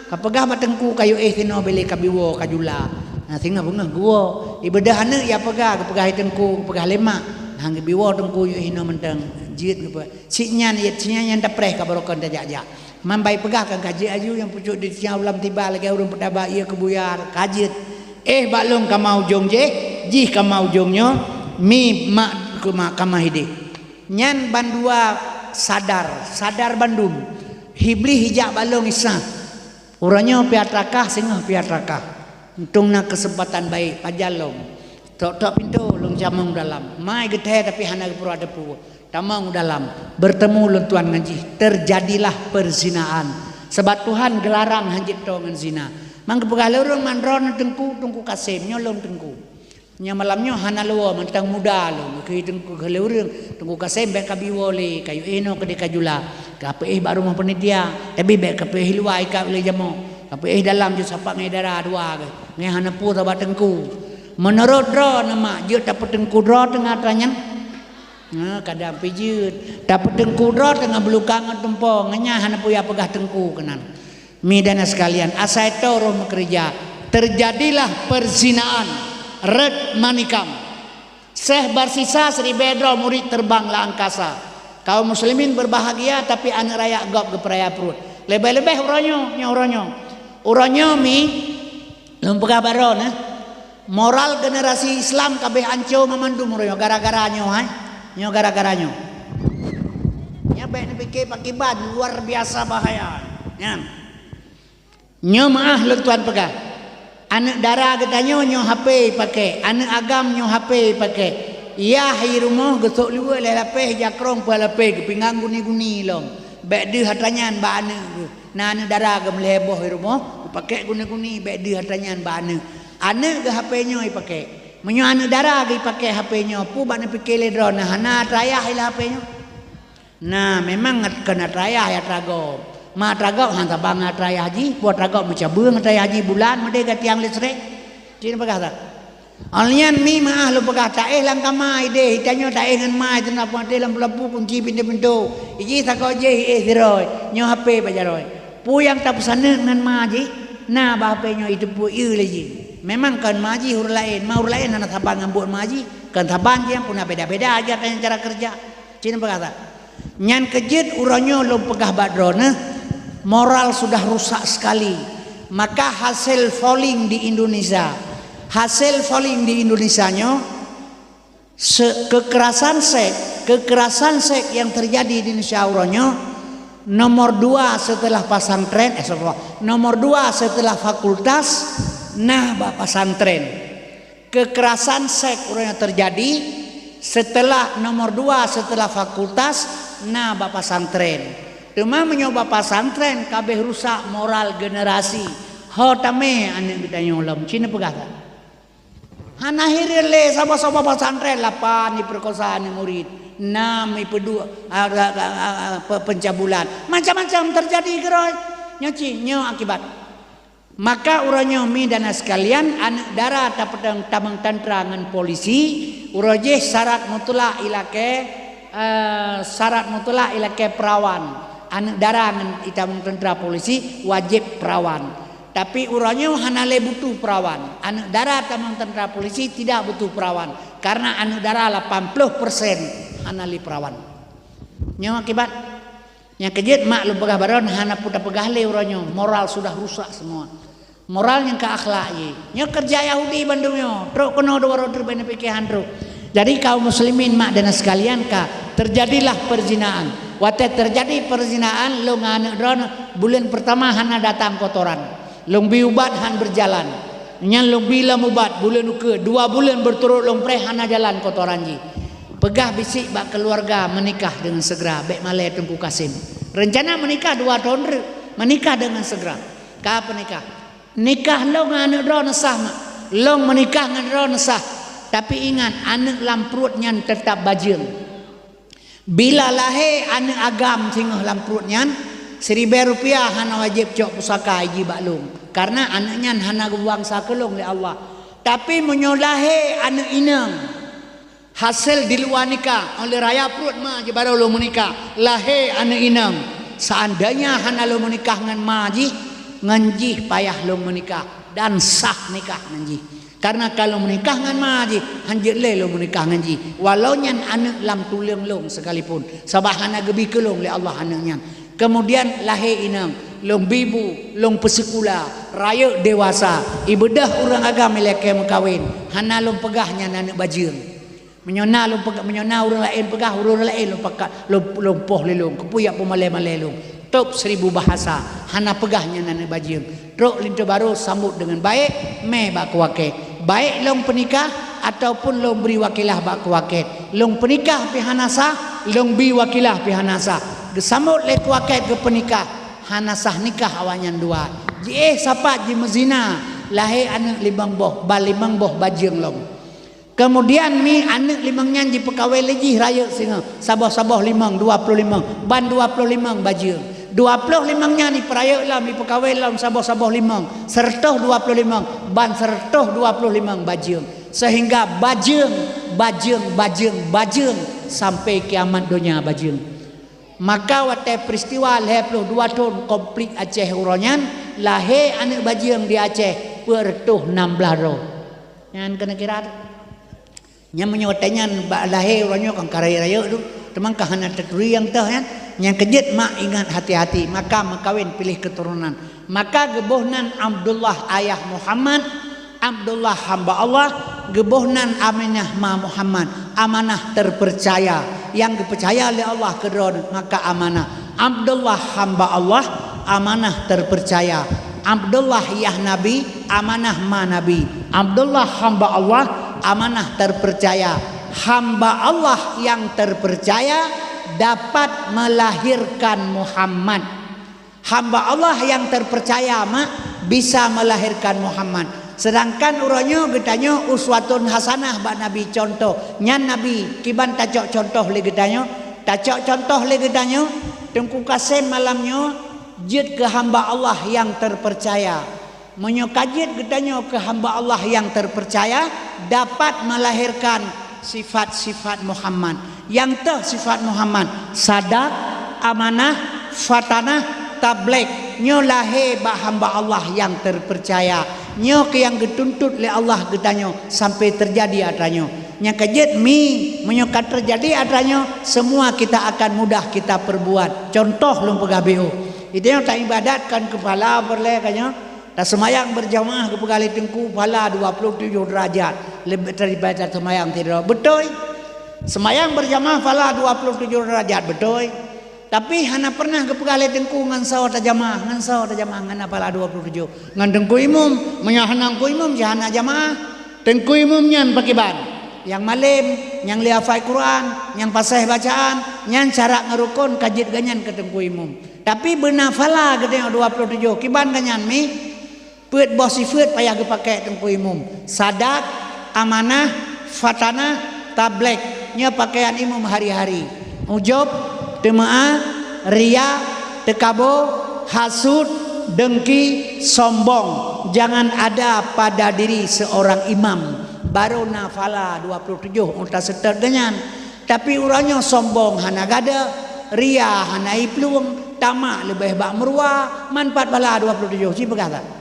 kapegah batengku kayu tino beli kabiwo kajula nah tinggal bunga guo ibadah anak ya pegah tengku pegah lema hang biwo tengku yu hino menteng jit apa sinyan yang dapreh kabarokan tajak mambai pegah kan kaji aju yang pucuk di tiang ulam tiba lagi urang pedaba ia kebuyar kajit balong kamau jongje jih kamau jongnya mi mak kamahide nyan bandua sadar bandum hibli hijak balong isa urangnya piatrakah singah piatrakah untungna kesempatan baik pajalong tok pintu long jamang dalam mai geteh tapi hana pura depu tamang dalam bertemu lentuan ngaji terjadilah perzinaan sebab Tuhan gelarang hanjit tongan zina mangke pegala urang mandron tengku kasem nyolong tengku nya malamnya hana luwa mentang muda lo ke tengku keleurang tengku kasem bek kabiwole kayu eno ke dekajula kape baru mah penitia tapi bek kape hilwa ika le jamo kape dalam je sapak ngai darah 2 ke ngai hana pu tabat tengku menurut dro nama je dapat tengku dro tengah tanyan kadang pijut dapat tengku dro tengah belukang tempong nya hana pu ya pegah tengku kenan midana sekalian asai toro bekerja terjadilah perzinaan red manikam Syekh Barsisa Sri Bedro murid terbang la angkasa kaum muslimin berbahagia tapi anak raya gop ke peraya perut lebih-lebih uronyo mi lumpega baron moral generasi Islam kabeh anco mamandum uronyo gara-garanyo nyo gara-garanyo nya baik nepike pakiban luar biasa bahaya nyo maah lentuan pegah anak darah katanya nyo HP pakai anak agam nyo HP pakai ya hai rumah gesok luar le lapeh jakrong pa lapeh pinggang guni-guni long bek de hatanyan ba anak na anak darah ke meleboh rumah pakai guni-guni bek de hatanyan ba anak ke HP nyo pakai menyo anak darah ke pakai HP nyo pu ba ne pikir le drone hana rayah ila HP nyo nah memang kena rayah ya trago ma tragok hang tabang atraya haji buat tragok macam beung atraya haji bulan mede ka tiang listrik cina pegah tak Alian mi maah lu pegah taeh lang kamai deh hitanyo taeh ngan mai tena puan dalam lampu kunci pintu-pintu. Iji sako je diroi nyo HP bajaroi. Pu yang tak pesana ngan maji na ba HP nyo itu pu ieu lagi. Memang kan maji hur lain, mau lain anak taban ngambut maji, kan taban je pun beda-beda aja kan cara kerja. Cina berkata, nyan kejut uranyo lu pegah badrona, moral sudah rusak sekali. Maka hasil falling di Indonesia nyo kekerasan seks yang terjadi di Indonesia uranyo nomor 2 setelah pesantren nomor 2 setelah fakultas nah bapak pesantren. Kekerasan seks uranyo terjadi setelah nomor 2 setelah fakultas nah bapak pesantren. Cuma menyoba pesantren kabeh rusak moral generasi. Ho tame ane ditanya ulam Cina pegata. Hana hirle sama-sama pesantren 8 diperkosaan murid, 6 pedua pencabulan. Macam-macam terjadi geroy. Nyo akibat. Maka uranyo mi dan sekalian anak dara tapedang tamang tantrangan polisi uraje syarat mutlak ilake perawan. Anak dara ngan itamang tentara polisi wajib perawan. Tapi uranyo hanale butuh perawan. Anak dara tamang tentara polisi tidak butuh perawan karena anak dara 80% hanali perawan. Nyo akibat yang kejut mak lu pegah baron hana puta pegah le uranyo moral sudah rusak semua. Moral yang ke akhlak ye. Nyo kerja Yahudi Bandung nyo. Truk kono do waro terbene pikiran truk. Jadi kaum muslimin mak dan sekalian terjadilah perzinaan. Wate terjadi perzinaan lu nganek dron bulan pertama hana datang kotoran. Long biubat han berjalan. Nyan long bila mubat bulan ke 2 bulan berturut long pre hana jalan kotoran ji. Pegah bisik bak keluarga menikah dengan segera. Bek malai Tengku Kasim. Rencana menikah 2 tahun menikah dengan segera. Ka nikah? Nikah long anak dro nesah mak. Long menikah ngan dro nesah. Tapi ingat anak lamprut nyan tetap bajing. Bila lahir anak agam tinggal lamprut nyan Rp1,000 hana wajib cok pusaka iji baklung karena anaknya hana bangsa kelung oleh Allah. Tapi menyolahe anak inang hasil di luar nikah oleh raya perut ma je baru lo menikah lahir anak inang seandainya hana lo menikah ngan maji nganji payah lo menikah dan sah nikah nganji karena kalau menikah ngan maji hanjit le lo menikah nganji walau nyan anak lam tulang long sekalipun sabah hana gebi kelung oleh Allah anaknya. Kemudian lahir inang, long bibu, long pesekula, raya dewasa, ibadah orang agama lelaki mengkawin, hana long pegahnya anak bajing. Menyona long pegah, menyona orang lain pegah, orang lain long pakat, long poh lelong, kepuyak pemalai-malai long. Top 1000 bahasa, hana pegahnya anak bajing. Truk lintu baru sambut dengan baik, bak kuaket. Baik long penikah ataupun long beri wakilah bak kuaket. Long penikah pihanasa, long beri wakilah pihanasa. Gesambut lek wakai ke penikah hana sah nikah awanyan 2 je sapa je mezina lahir anak 5 boh balimang boh bajing long. Kemudian mi anak 5 nyan je pekawai lagi raya singa sabah-sabah 5 25 ban 25 bajing 25 nyan ni peraya lah mi pekawai long sabah-sabah 5 sertoh 25 ban sertoh 25 bajing sehingga bajing sampai kiamat dunia bajing. Maka waktu peristiwa lahir 2 tahun komplit Aceh uronyan lahir anak bajing di Aceh pertuh 16 roh. Yang kena kira yang menyewatanya lahir uronyo kan karaya tu teman kahana terturi yang teh yang kejut mak ingat hati-hati maka makawin pilih keturunan maka gebohnan Abdullah ayah Muhammad Abdullah hamba Allah gebohnan Aminah ma Muhammad amanah terpercaya yang dipercaya oleh Allah kedron maka amanah Abdullah hamba Allah amanah terpercaya Abdullah yah Nabi amanah ma Nabi Abdullah hamba Allah amanah terpercaya hamba Allah yang terpercaya dapat melahirkan Muhammad hamba Allah yang terpercaya mak bisa melahirkan Muhammad. Sedangkan uronyo getanyo uswatun hasanah bak Nabi contoh nyan Nabi kiban tacok contoh le getanyo tacok contoh le getanyo Tengku Kasim malamnyo jid ke hamba Allah yang terpercaya menyokajit gedanya ke hamba Allah yang terpercaya dapat melahirkan sifat-sifat Muhammad. Yang sifat Muhammad sadak, amanah, fatanah, tabligh. Nyo lahir ba hamba Allah yang terpercaya. Nyo ke yang dituntut oleh Allah gedanya sampai terjadi adanya. Nya kajit mi menyokat terjadi adanya semua kita akan mudah kita perbuat. Contoh lum pegabiu. Itu yang tak ibadatkan kepala berle kanya. Dan semayang berjamaah ke Pegali Tengku pahala 27 derajat lebih daripada semayang tidak. Betul. Semayang berjamaah pahala 27 derajat betul. Tapi hana pernah ke Pegali Tengku ngan saw ta jamaah ngan pahala 27. Ngan Tengku imum menyahanang ku imum jahana jamaah. Tengku imum nyan pakai ban. Yang malim, yang lihafai Quran, yang pasah bacaan, yang cara ngerukun kajit ganyan ke Tengku imum. Tapi benar pahala gede 27. Kiban ganyan mi Put bos sifat payah dipakai Tengku imum. Sadak, amanah, fatanah, tabligh. Nya pakaian imum hari-hari. Ujub, temaah, ria, tekabo, hasud, dengki, sombong. Jangan ada pada diri seorang imam. Baru nafala 27 unta seter dengan. Tapi urangnya sombong hana gada, ria hana ipluang, tamak lebih bak meruah, manfaat bala 27. Si berkata.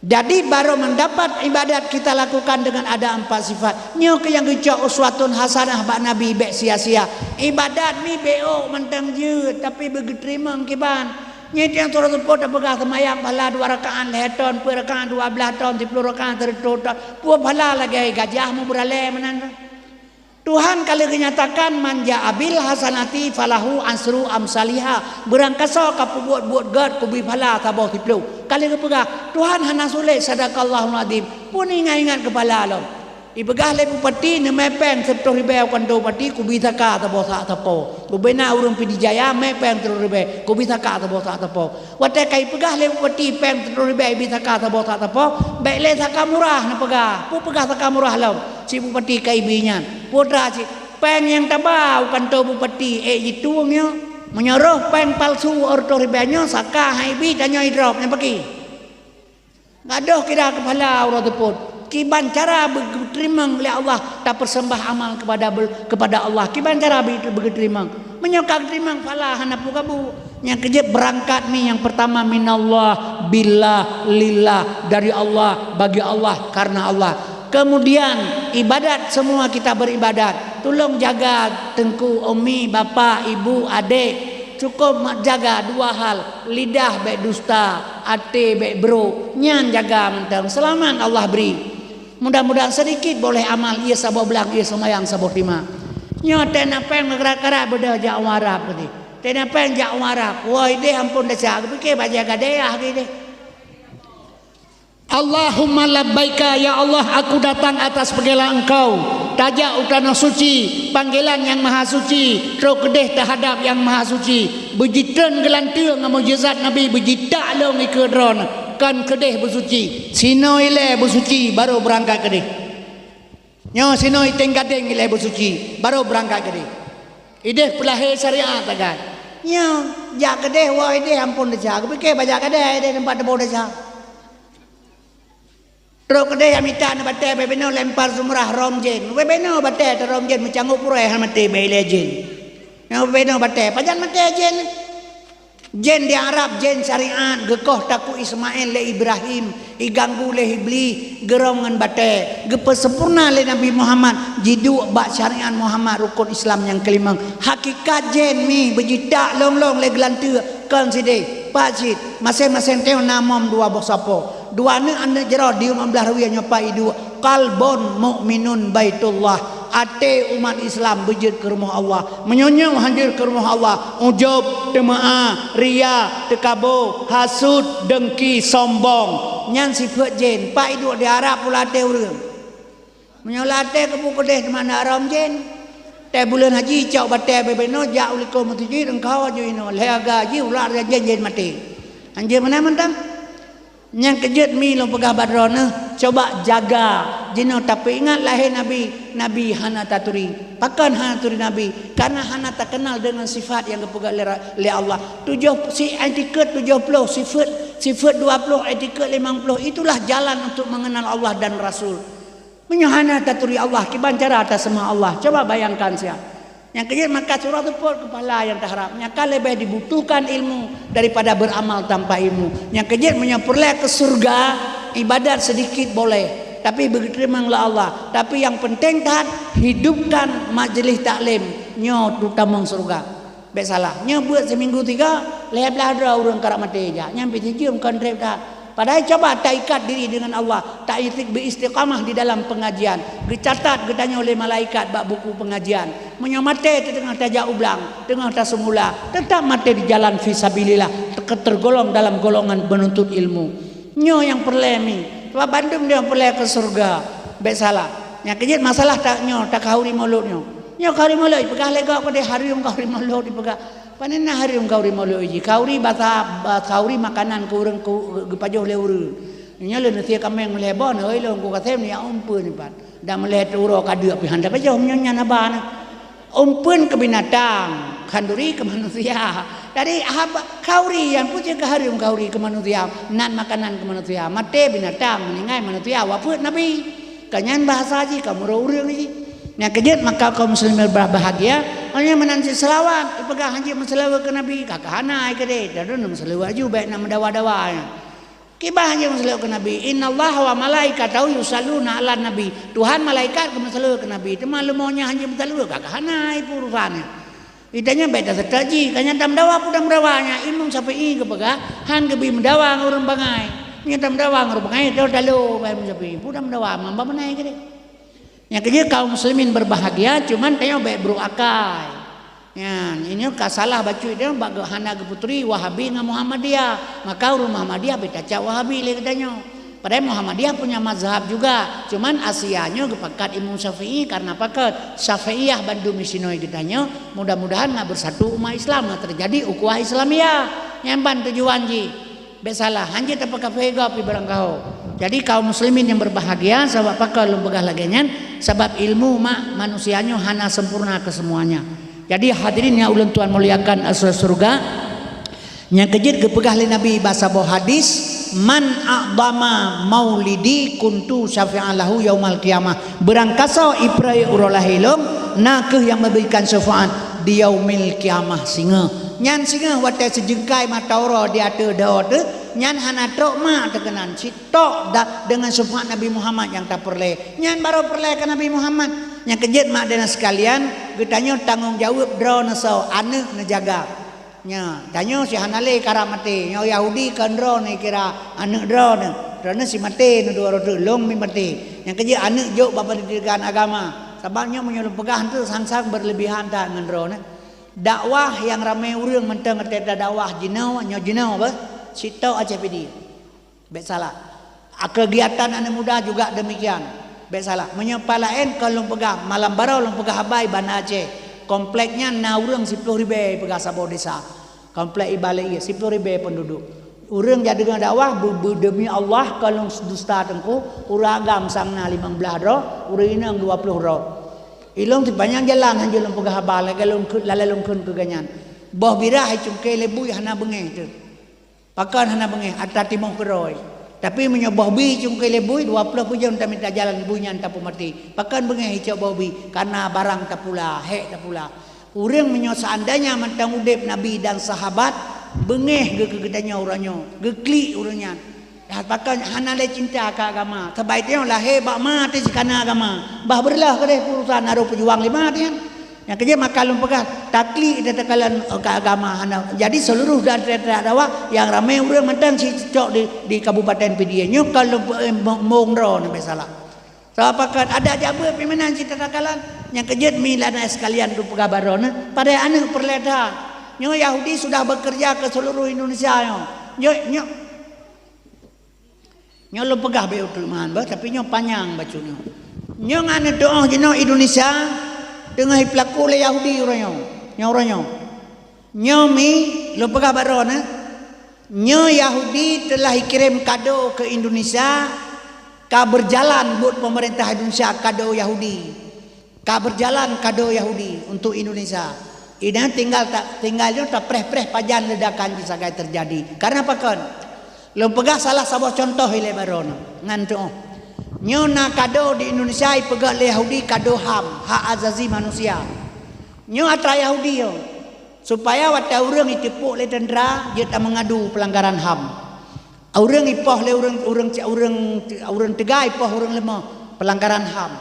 Jadi baru mendapat ibadat kita lakukan dengan ada 4 sifat. Nyo ke yang dicok uswatun hasanah bak Nabi bek sia-sia. Ibadat ni beo mentang je tapi begeterima kiban. Nyo yang turut pun tak pegah semayang bala 2 rakaat leheton, 2 rakaat 12 tahun, 10 rakaat tertotal. Puan bala lagi gajahmu berale menang. Tuhan kalau kenyatakan manja abil hasanati falahu ansru amsaliha. Berangkasa ka buat gad kubi pala tabau tiplu. Kali kepegah Tuhan hana sulit sadaqallahul azim. Pun ingat kepala lo. Ibegah le bupati ne mepeng 10 ribu kanto pati kubi taka tabau sa tapo. Bubena urung pidi jaya mepeng 10 ribu kubi taka tabau sa tapo. Wate kai pegah le bupati peng 10 ribu bi taka tabau sa tapo. Baik le taka murah ne pegah. Pu pegah taka murah lo. Si bupati kai binyan putra si peng yang tabau kantor bupati jituangnya menyuruh peng palsu orto ribanyo saka haibi danyo hidrop yang pergi ngadoh kira kepala orang teput kiban cara berterima oleh Allah tak persembah amal kepada Allah kiban cara berterima menyokak terima pala hanapu kabu yang kejep berangkat ni yang pertama minallah billah lillah dari Allah bagi Allah karena Allah. Kemudian ibadat semua kita beribadat. Tolong jaga Tengku, umi, bapa, ibu, adik. Cukup jaga 2 hal. Lidah baik dusta, hati baik bro. Nyan jaga mentang. Selamat Allah beri. Mudah-mudahan sedikit boleh amal. Ia sabok belang, ia semayang sabok 5. Nyo tena peng gerak-gerak beda jak warap tadi. Tena peng jak warap. Woi deh ampun dah cak. Fikir baca gadayah gitu. Allahumma labbaika ya Allah aku datang atas panggilan engkau tajak utana suci panggilan yang maha suci teruk kedeh terhadap yang maha suci bejitan gelantiang mujizat Nabi bejitak long ikedron kan kedeh bersuci sinoi le bersuci baru berangkat kedeh nyo sinoi tenggadeng le bersuci baru berangkat kedeh ideh pelahir syariat tagat nyo jak kedeh wa ideh ampun dah fikir baca kedeh ideh tempat debau dah Rok kedai amita na bate bebeno lempar sumrah romjen. Bebeno bate ta romjen mencangup pureh mate bele jen. Ya bebeno bate pajan mate jen. Jen di Arab jen syariat gekoh taku Ismail le Ibrahim iganggu le Hibli gerongan bate gepe sempurna le Nabi Muhammad jidu bak syariat Muhammad rukun Islam yang kelima. Hakikat jen mi bejidak long-long le gelantu kan side. Pacit masing-masing teo namom 2 bosapo. 2 ni anda jero di 15 rawi nyopa idu qalbun mukminun baitullah ate umat Islam bejit ke rumah Allah menyonyong hadir ke rumah Allah ujub temaah ria tekabo hasud dengki sombong nyan sifat jen pak idu di Arab pula te urang menyolate ke buku deh mana aram jen te bulan haji cau bate bebeno ja uliko mutiji engkau aju ino leaga ji ular jen mati anjir mana mentang yang kejut mi lo pegah badrona coba jaga jino tapi ingat lahir Nabi hana taturi. Pakan hana turi Nabi karena hana tak kenal dengan sifat yang dipegang oleh Allah. 70 etiket 70 sifat 20 etiket 50 itulah jalan untuk mengenal Allah dan Rasul. Menyahana taturi Allah kiban cara atas semua Allah. Coba bayangkan siapa. Yang kecil maka surah itu pun kepala yang terharap. Yang lebih dibutuhkan ilmu daripada beramal tanpa ilmu. Yang kecil menyempurna ke surga ibadat sedikit boleh. Tapi begitu memanglah Allah. Tapi yang penting kan hidupkan majlis taklim nyo utama surga. Baik salah. Nyo buat seminggu 3 lebih ada orang karak mati aja. Nyampe cium kontrep dah. Padahal coba tak ikat diri dengan Allah, tak beristiqamah di dalam pengajian. Dicatat ditanya oleh malaikat bab buku pengajian. Menyamate tengah tajak ublang, tengah tak semula, tetap mati di jalan fisabilillah, tergolong dalam golongan penuntut ilmu. Nyo yang perlemi, sebab Bandung dia perle ke surga. Baik salah. Yang kejut masalah tak nyo, tak kauri mulut nyo. Nyo kauri mulut, pegah lega pada hari yang kauri mulut dipegah. Panenna hari kauri molo uji kauri bata kauri makanan ku urang ku pajoh le urang nya le nanti kameng melebon euy le ku katem ni umpeun pan da melihat uro ka deuk pi handa pajoh nya nabana umpeun ke binatang kanduri ke manusia dari kauri yang punya ke hari kauri ke manusia nan makanan ke manusia mate binatang meningai manusia waput nabi kanyan bahasa ji kamu urang ji. Yang kejut maka kaum muslimin berbahagia hanya menanti selawat dipegang haji selawat ke Nabi kakak hanai ke dia dan nama selawat juga baik nama dawa-dawa kibah haji selawat ke Nabi innallaha wa malaikatahu yusalluna ala nabi Tuhan malaikat ke selawat ke Nabi itu malu maunya haji selawat kakak hanai urusannya idanya baik tak setaji kanya tam dawa pudam dawanya imam Syafi'i ke pegang han ke bi mendawa ngurung bangai nyetam dawa ngurung bangai itu dalu baik Syafi'i pudam dawa mamba menai ke dia. Yang ketiga kaum muslimin berbahagia cuman tengok baik beruakai. Ya, ini kasalah baca dia bagi hana ke putri Wahabi dengan Muhammadiyah. Maka urut Muhammadiyah beda cak Wahabi le katanya. Padahal Muhammadiyah punya mazhab juga. Cuman asianya kepakat Imam Syafi'i karena pakat Syafi'iyah Bandung Misinoi katanya. Mudah-mudahan nak bersatu umat Islam terjadi ukhuwah Islamiyah. Yang ban tujuan ji. Besalah hanya tak pakai fega pi barang kau. Jadi kaum muslimin yang berbahagia sebab pakal lembagah lagian sebab ilmu mak manusianya hana sempurna ke semuanya. Jadi hadirin yang ulun tuan muliakan asal surga yang kejid kepegah li Nabi bahasa bawah hadis man a'dama maulidi kuntu syafi'an lahu yaumal qiyamah berangkasa iprai urolahilung nakeh yang memberikan syafaat di yaumil qiyamah singa nyan singa watai sejengkai matauro di ada daud nyan hana tok ma tekenan si tok dengan syafaat Nabi Muhammad yang tak perle nyan baru perle ke Nabi Muhammad yang kejid mak dan sekalian ditanya tanggung jawab draw nasau anak nejaga nya tanya si hanale karamate nya Yahudi kan draw ni kira anak draw ne karena si mate nu dua rotu long mi mate yang kejid anak jok bapa didikan agama sebabnya menyuruh pegahan tu sang-sang berlebihan tak dengan draw ne dakwah yang ramai urang mentang ngeteda dakwah jinau nya jinau apa sitau ACPD baik salah kegiatan anak muda juga demikian baik salah menyepalain kalau pegang malam barau long pegang habai Banda Aceh kompleknya na urang 10.000 pegang sabau desa komplek ibalai 10.000 penduduk urang jadi dengan dakwah demi Allah kalau dusta tengku urang agam sangna 15 ro urang inang 20 ro ilong ti banyak jalan han jalan pegang habai lalung kun ke ganyan boh birah cungke lebu hana bengeh tu pakan hana bengeh atas timong keroi tapi menyobah bi cungke lebui 20 pujang tak minta jalan bunyan tak mati pakan bengeh hijau bobi karena barang tak pula hek tak pula urang menyo seandainya mentang udip nabi dan sahabat bengeh ge kegedanya orangnya geklik orangnya pakan hana le cinta ke agama sebaiknya lahir bak mati karena agama bah berlah ke urusan aru pejuang lima dia yang kerja maka lum pegang takli datakalan ke agama hana jadi seluruh daerah dakwah yang ramai urang mentang si cok di kabupaten PDA nyo kalau mongro ne salah sapakan ada jabe pimpinan si datakalan yang kerja milana sekalian du pegabaron pada anak perleda nyo Yahudi sudah bekerja ke seluruh Indonesia nyo lum pegah be utman bah tapi nyo panjang bacunyo nyo ngane doa jeno Indonesia dengan pelaku le Yahudi orangnya nyomi lo pegah barona nyo Yahudi telah kirim kado ke Indonesia ka berjalan buat pemerintah Indonesia kado Yahudi. Ka berjalan kado Yahudi untuk Indonesia. Ini tinggalnya tak preh-preh pajan ledakan bisa gaya terjadi. Karena apa kan? Lo pegah salah sebuah contoh ile baron ngantu. Nyona kado di Indonesia pegah le Yahudi kado HAM, hak azazi manusia. Nyo atra Yahudi yo. Supaya wata urang itipuk le tentera dia tak mengadu pelanggaran HAM. Urang ipoh le urang tegai ipoh urang lemah pelanggaran HAM.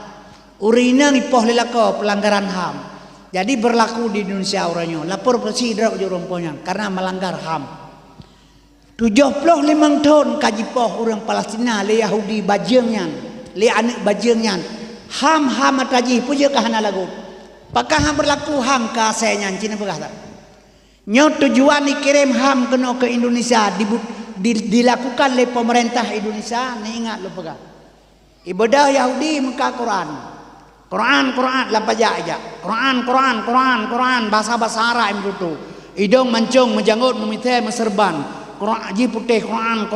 Urinang ipoh le lako pelanggaran HAM. Jadi berlaku di Indonesia orangnya. Lapor polisi drop je romponya karena melanggar HAM. 75 tahun kajipoh orang Palestina le Yahudi bajengnya, le anak bajengnya. HAM ataji puja kahana lagu. Pakah HAM berlaku HAM ka asenya Cina berkata. Nyo tujuan dikirim HAM kena ke Indonesia dilakukan oleh pemerintah Indonesia. Ni ingat lo pegang. Ibadah Yahudi muka Quran lapar aja. Quran bahasa Arab itu. Hidung mancung menjanggut memitai meserban. Quran ji putih Quran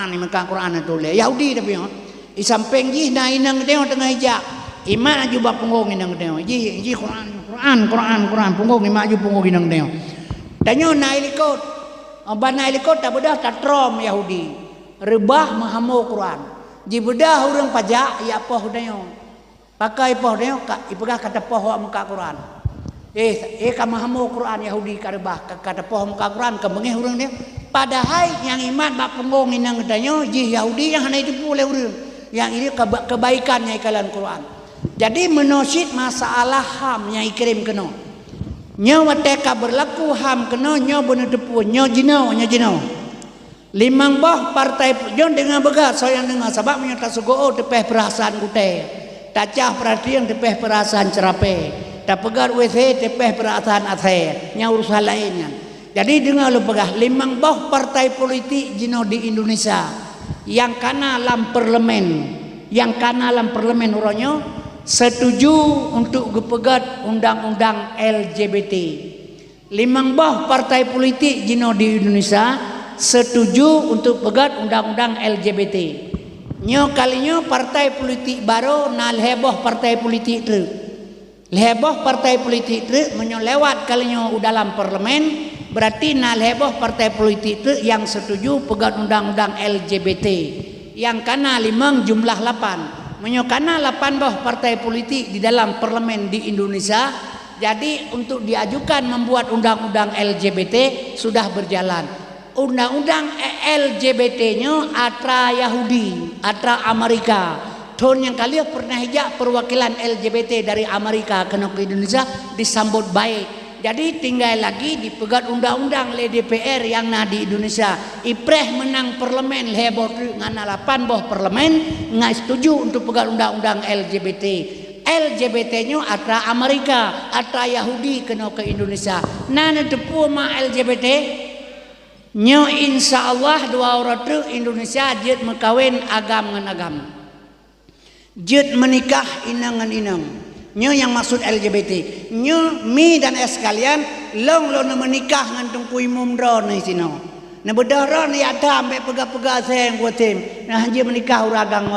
ni muka Quran itu le. Yahudi tapi i samping ji na inang tengok tengah hijak. Iman aju bab punggung inang tengok. Ji Quran punggung iman aju punggung inang tengok. Tanyo na ilikot. Bana ilikot tak bedah tak trom Yahudi. Rebah mahamu Quran. Ji bedah urang pajak ya apa hudayo. Pakai poh dia ipegah kata poh muka Quran. Ka mahamu Quran Yahudi karebah kata poh muka Quran kembengeh urang dia. Padahal yang iman bab punggung inang katanya ji Yahudi yang hana itu boleh urang. Yang ini kebaikannya ikalan Quran. Jadi menosit masalah HAM yang ikirim kena. Nya wateka berlaku HAM kena nya bener depu nya jinau. Limang bah partai jon dengan begat saya dengar sebab menyata sugo tepeh perasaan kute. Tacah perhatian tepeh perasaan cerape. Tak pegar WC tepeh perasaan ather. Nya urusan lainnya. Jadi dengar lu pegah limang bah partai politik jino di Indonesia yang kana dalam parlemen uronyo setuju untuk gepegat undang-undang LGBT. Limang bah partai politik jino di Indonesia setuju untuk pegat undang-undang LGBT. Nyo kalinya partai politik baru na heboh partai politik tu. Heboh partai politik tu menyolewat kalinya dalam parlemen berarti na heboh partai politik tu yang setuju pegat undang-undang LGBT. Yang kana limang jumlah 8. Menyokana 8 bah partai politik di dalam parlemen di Indonesia. Jadi untuk diajukan membuat undang-undang LGBT sudah berjalan. Undang-undang LGBT-nya atra Yahudi, atra Amerika. Tahun yang kali pernah hijak perwakilan LGBT dari Amerika kena ke Indonesia disambut baik. Jadi tinggal lagi dipegat undang-undang le DPR yang na di Indonesia. Ipreh menang parlemen heboh ngana 8 boh parlemen ngai setuju untuk pegat undang-undang LGBT. LGBT-nya atra Amerika, atra Yahudi kena ke Indonesia. Nana tepu ma LGBT nyo insyaallah dua orang tu Indonesia jid mekawin agam ngan agam. Jid menikah inang ngan inang. Nyo yang maksud LGBT. Nyo mi dan es kalian long lo menikah ngan tungku imum dron ni sino. Na bedara ni ada ambek pega-pega saya yang buatim. Nah hanje menikah uragang.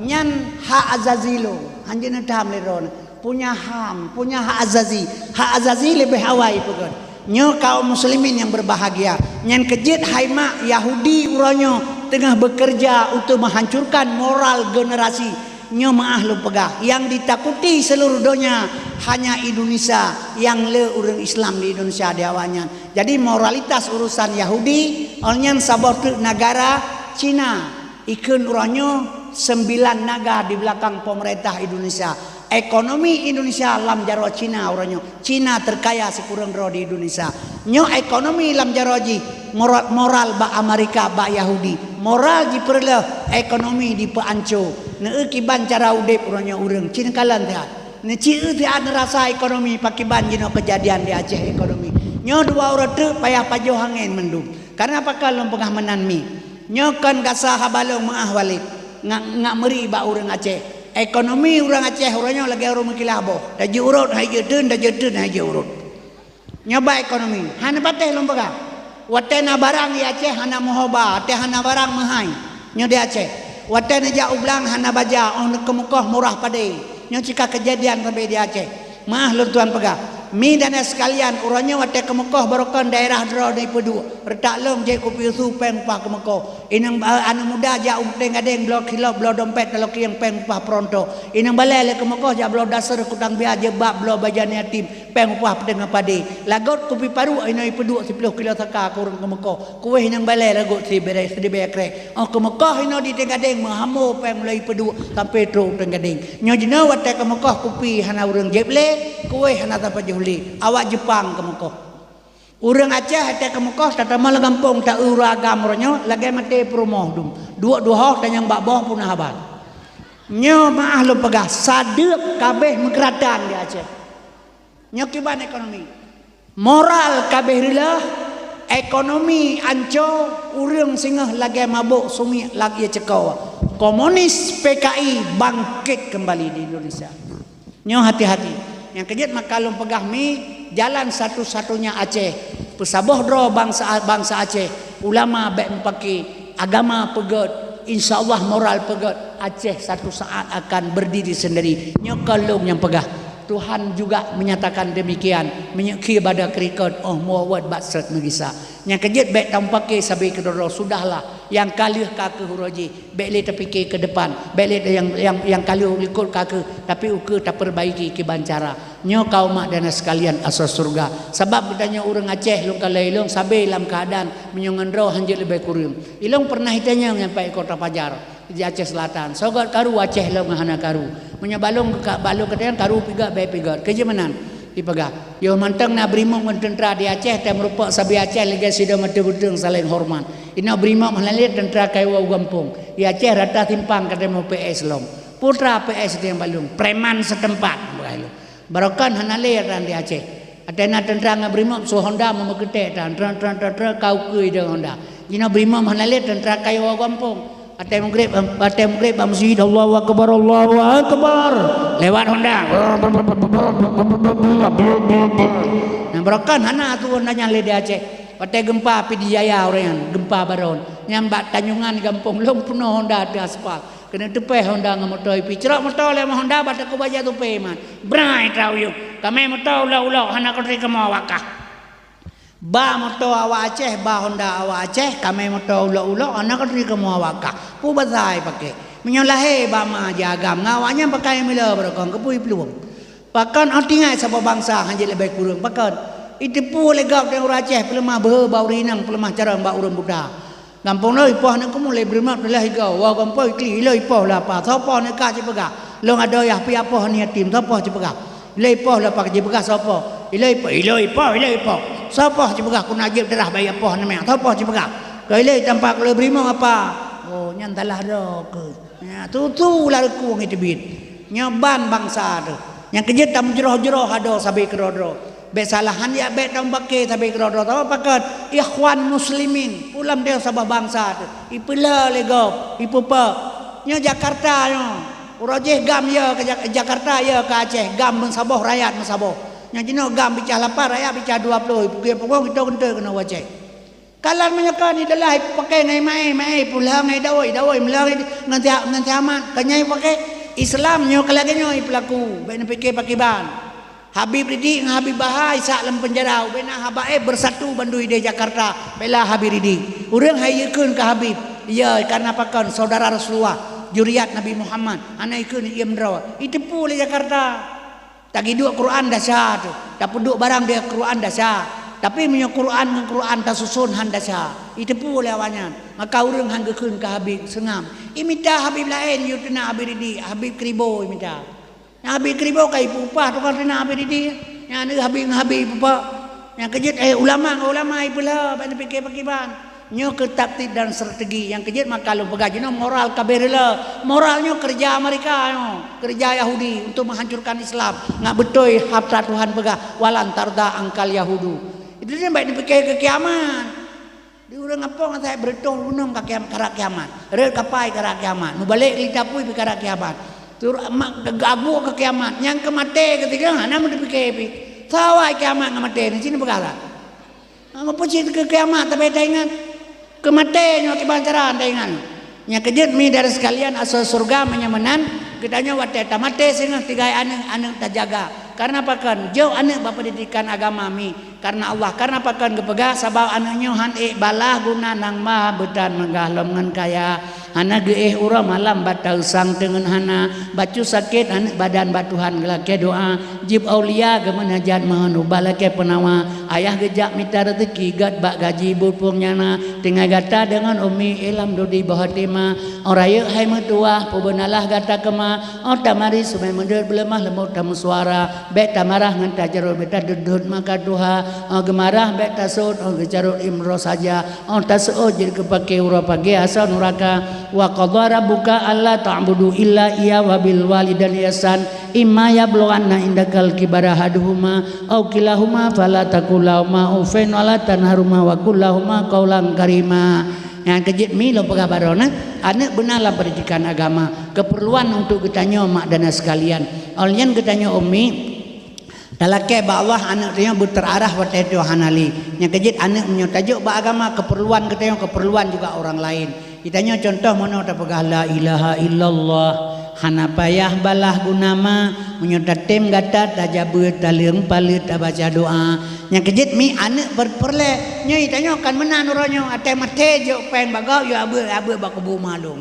Nyan hak azazilo. Hanje na dam le ron. Punya HAM, punya hak azazi. Hak azazi lebih awai pegan. Nyo kaum muslimin yang berbahagia. Nyan kejit haima Yahudi uronyo tengah bekerja untuk menghancurkan moral generasi. Nyo maah lu pegah. Yang ditakuti seluruh dunia hanya Indonesia yang le orang Islam di Indonesia diawanya. Jadi moralitas urusan Yahudi olnyan sabot negara Cina. Ikun uronyo 9 naga di belakang pemerintah Indonesia. Ekonomi Indonesia lam jaro Cina orangnya. Cina terkaya sekurang ro di Indonesia. Nyo ekonomi lam jaro ji moral ba Amerika ba Yahudi. Moral ji perle ekonomi di peanco. Ne kiban cara udep orangnya urang Cina kalan teh. Ne ci teh ada rasa ekonomi pakiban jino kejadian di Aceh ekonomi. Nyo dua orang tu payah pajo hangen mendung. Karena apa kalau pengah menanmi. Nyo kan kasah habalong maah walid. Ngak meri ba urang Aceh. Ekonomi orang Aceh orangnya lagi orang mekilah boh. Dah urut haja dun haja urut. Nyoba ekonomi. Hana pateh lomba ka. Watena barang di Aceh hana mohoba, teh hana barang mahai. Nyo di Aceh. Watan aja ublang hana baja on ke Mekah murah padai. Nya jika kejadian sampai di Aceh. Maah lur tuan pegah. Mi dan sekalian urangnya wate ke Mekah barokan daerah dro di pedu retak lom je kopi su peng pah ke Mekah inang anu muda ja teng gadeng blok kilo blok dompet kalau yang peng pah pronto inang balai ke Mekah ja blok dasar kutang biar je bab blok bajan yatim peng pah pedeng padi lagot kopi paru inai pedu 10 kilo saka kurang ke Mekah kueh inang balai lagot si berai sedi bekre oh ke Mekah ino di teng gadeng mahamo peng mulai pedu sampai tro teng gadeng nyo jena wate ke Mekah kopi hana urang jeble kueh hana tapa awak Jepang ke Mekah. Urang Aceh hati ke Mekah tata malah gampung tak uragam ronyo lagi mati perumoh dum. Dua dan yang bawah pun habat. Nyo maah lu pegah sadek kabeh megeratan di Aceh. Nyo kiban ekonomi. Moral kabeh rilah ekonomi anco urang singah lagi mabuk sumi lagi cekau. Komunis PKI bangkit kembali di Indonesia. Nyo hati-hati. Yang kejut makalung pegah mi jalan satu-satunya Aceh pesaboh dro bangsa Aceh ulama baik mempaki agama pegat insyaallah moral pegat Aceh satu saat akan berdiri sendiri nyokalung yang pegah Tuhan juga menyatakan demikian menyeki pada krikot oh muawad baksat megisa yang kejut baik tampake sabi kedoro sudahlah yang kalih kake huroji baik le terfikir ke depan baik le yang kalih likut kake tapi uke tak perbaiki kebancara nyo kaum mak dan sekalian asal surga sebab ditanya orang Aceh long kalai long sabe dalam keadaan menyongendro hanjil lebih kurang ilong pernah hitanya sampai kota Pajar di Aceh Selatan sogat karu Aceh long hana karu menyabalong ke balong ketean karu piga baik piga kejemanan dipegah yo mantang na brimong tentera di Aceh tem rupa sabi Aceh lega sida mate budeng saling hormat ina brimong melalit tentera kaiwa gampung di Aceh rata timpang kademo PS long putra PS yang balung preman setempat barokan hanale ran di Aceh atena tentera ngabrimo so Honda memegete dan tran kau ke de Honda jina brimo hanale tentera kaiwa gampung ate maghrib masjid Allahu akbar lewat Honda nah barokan hana tu nanya le di Aceh ate gempa pidijaya orang gempa baron nyambat Tanjungan gampung long penuh Honda di aspal kena tepe Honda ngamoto ipi cerok moto le Honda bata ko baja tepe man brai tau yuk kami moto ulau hana ko tri kemo wakah ba moto awa Aceh ba Honda awa Aceh kami moto ulau hana ko tri kemo wakah pu bazai pake menyolahe ba ma jagam ngawanya pakai mila berkong kepui peluang pakan artinya sebab bangsa hanjil lebih kurang pakan itu pu legap dengan orang Aceh pelemah bau rinang pelemah cara mbak urang budak gampang lah ipah nak kamu lebih bermak lah higau wah gampang ikli lah ipah lah apa siapa nak kasih pegah long ada ya pi apa ni tim siapa je pegah lah ipah lah pak je pegah siapa ila ipah siapa je pegah ku najib darah bayi apa namanya siapa je pegah kau ila tampak lebih bermak apa oh nyantalah dah ke ya tu lah ku ngit bit nyaban bangsa tu yang kejut tam jeroh ada sabi kerodro besalahan ya bet dong pakai tapi kerodro tahu pakat ikhwan muslimin ulam dia sabah bangsa ipela lego ipupa nya Jakarta nya urajeh gam ya ke Jakarta ya ke Aceh gam mensabah rakyat mensabah nya jino gam bicah lapar rakyat bicah 20 ipu pokok kita kena kena Aceh kalan menyakan adalah pakai ngai mai pulang ngai dawai melang nanti aman kanyai pakai Islam nyo kelagi nyo pelaku ben fikir pakai ban Habib Ridi dengan Habib Bahai sak dalam penjara bena habaib bersatu bandui di Jakarta bela Habib Ridi urang hayekeun ke Habib ya karena pakan saudara Rasulullah juriat Nabi Muhammad anak ikeun ieu mendra itu pu di Jakarta tak hidup Quran dahsyat tak peduk barang dia Quran dahsyat tapi menyo Quran dengan Quran tak susun han dahsyat itu pu lawannya maka urang hanggekeun ke Habib sengam imita Habib lain yu tena Habib Ridi Habib Kribo imita Habib kribo kai pupah tu kan kena habis di yang ni habis pupah yang kejut ulama ipulah ban fikir pakiban nyo ketaktik dan strategi yang kejut maka lu pegajino moral kaberela moralnya kerja Amerika kerja Yahudi untuk menghancurkan Islam ngak betul hafta Tuhan pegah walan tarda angkal Yahudu itu dia baik dipikir ke kiamat di urang apa saya bertong gunung ke kiamat rel kapai ke kiamat nu balik litapui ke kiamat tur gagu ke kiamat yang kemate ketika mana mau dipikir sawai kiamat kemate di sini berkala apa sih ke kiamat tapi tak ingat kemate nyo kebancaran tak ingat nya kejut mi dari sekalian asal surga menyamanan kitanya wate tamate sehingga tiga anak tak jaga karena pakan jauh anak berpendidikan agama mi karena Allah karena pakan gepegah sabab anaknya han balah guna nang ma bedan menggah lom ngan kaya anak geeh urang malam batal sang dengan hana bacu sakit anak badan batuhan gelake doa jib aulia gemenajat mahanu balake penawa ayah gejak minta rezeki gat bak gaji burpungnya na tinggal gata dengan umi ilam dodi bahatima oraya hai metuah pubenalah gata kema tamari sumai mendur belemah lemut tamu suara bet tamarah ngan tajarul beta dudut maka duha gemarah bet tasud gejarul imro saja tasud jadi kepake ura pagi asal nuraka wa qadara rabbuka alla ta'budu illa iya wa bil walidayni ihsan imma yablughanna indakal kibara haduhuma aw kilahuma fala taqul lahuma uffin wa la tanharhuma wa qul lahuma qawlan karima. Yang kejit mi lo pagabarona anak benarlah pendidikan agama keperluan untuk kitanya mak dan sekalian olehnya kitanya umi dalake ba Allah anak dia berterarah wa tadu hanali yang kejit anak menyotajuk ba agama keperluan kitanya keperluan juga orang lain kitanya contoh mana ta pegah la ilaha illallah hana payah balah gunama menyotatem gata tajabut taliung palit baca doa yang kejit mi anak berperle nya itanya akan menan uronyo ate mate jo pen bagau yo abu bakubu malu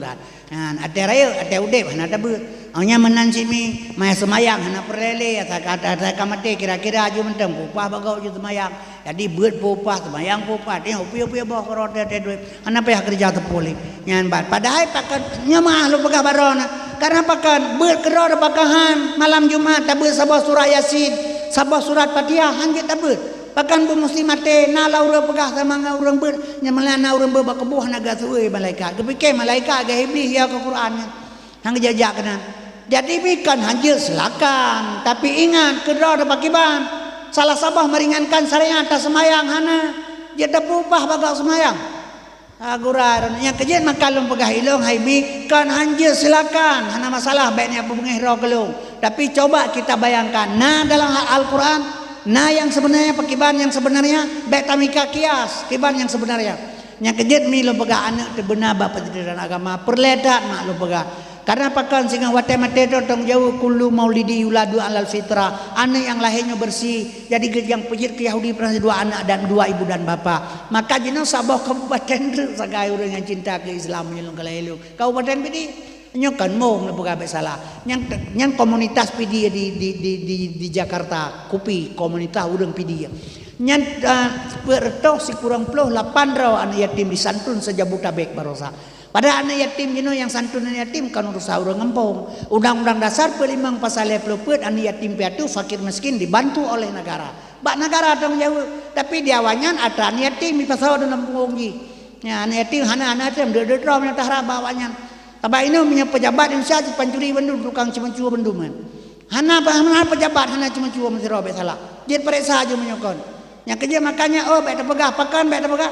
kan ate raya ate udep hana tabu nya menan simi maya semayang hana perlele kata kamate kira-kira aju menteng pupah bagau ju semayang jadi beut pupah semayang pupah dia upi-upi bah korode te duit hana payah kerja tepuli nyan bat padahal pakan nya mah lu pegah barona karena pakan beut keror pakahan malam Jumat tabu sabah surah Yasin sabah surat Fatihah hanjit tabu pakan bu mesti mate nala urang pegah samanga urang ber nya melana urang ber bakebuh naga suwe malaikat kepike malaikat ga iblis ya ke Quran hang jajak kana jadi bikan hanjil silakan tapi ingat kedra ada pakiban salah sabah meringankan syariat atas semayang hana jeda pupah bagak semayang agurar yang kejadian makalung pegah ilung haibi kan hanjil silakan hana masalah baiknya bungeh roh gelung tapi coba kita bayangkan nah dalam Al-Quran nah yang sebenarnya pakiban yang sebenarnya baik tamika kias kiban yang sebenarnya yang kejadian mi lo pegah anak tebenar bapak pendidikan agama perledat mak lo pegah karena pakan sehingga wate mate tong jauh kullu maulidi yuladu alal fitrah anak yang lahirnya bersih jadi yang pejit ke Yahudi pernah dua anak dan dua ibu dan bapa maka jenau sabah kabupaten sagai orang yang cinta ke Islam nyelung kelailu kabupaten pidi nyokan mong lebuka salah yang komunitas pidi di Jakarta kupi komunitas udang pidi nyan pertoh si kurang puluh 8 raw anak yatim disantun saja buta baik barosa pada anak yatim gino yang santun anak yatim kan urus urang ngempong undang-undang dasar pelimang pasal 24 anak yatim piatu fakir miskin dibantu oleh negara bak negara dong jauh tapi di awalnya ada anak yatim di pasal dalam punggi ya anak yatim hana anak yatim de rom yang tahra bawanya tabak ini punya pejabat yang saja pancuri bendum tukang cimancu bendum hana pejabat hana cimancu mesti robe salah dia periksa aja menyokon yang kerja makanya oh baik pegah pakan baik pegah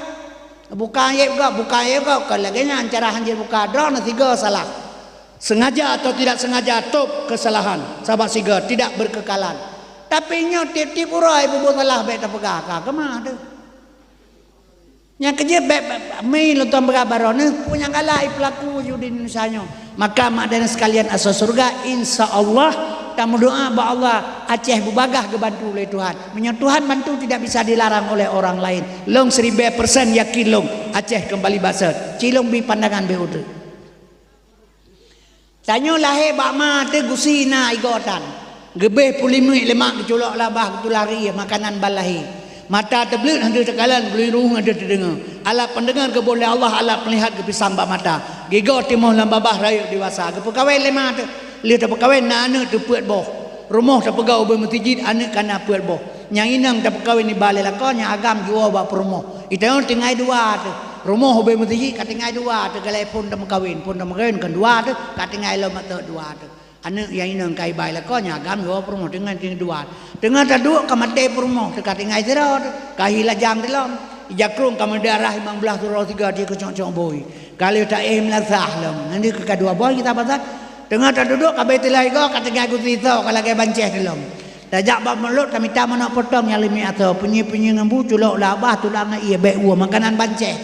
buka ye juga kalau lagi antara hanjir buka drone tiga salah sengaja atau tidak sengaja top kesalahan sahabat siga tidak berkekalan tapi nyo tip urai ibu salah baik pegah ka kemana tu yang kerja baik mai lonton berbarone punya galai pelaku judi Indonesia nyo maka mak dan sekalian asal surga insyaallah tamu doa ba Allah Aceh bubagah kebantu oleh Tuhan menyang Tuhan bantu tidak bisa dilarang oleh orang lain long 1000% yakin long Aceh kembali basat cilong bi pandangan be utu tanyo lahir bak ma te gusina igotan gebeh pulimui lemak kecolok labah tu lari makanan balahi mata terbelut hendak tekalan beliruh ada terdengar alat pendengar ke boleh Allah alat melihat ke pisang bak mata gigo timoh lambabah rayu dewasa ke pegawai lemah tu lihat tak pegawai anak tu puat boh rumah tak pegawai bermasjid anak kana puat boh yang inang tak pegawai ni balai lakonnya agam jual bak rumah itu yang tinggal dua tu rumah bermasjid kat tinggal dua tu kalau pun tak kawin kan dua tu kat tinggal lo mata dua tu anak yang inang kai balai lakonnya agam jual rumah tinggal dua tengah tak dua kamate rumah tu kat tinggal zero tu kahilah jam telom jakrung kamar darah 15 surau 3 dia kecong-cong boy kalau tak melazah lom nanti ke kedua boy kita pasal tengah tak duduk kabai tilai go kata gagu tito kalau gay banceh kelom tajak bab melut kami tak mana potong yang limi atau penyi ngembu culok labah tulang ia baik makanan banceh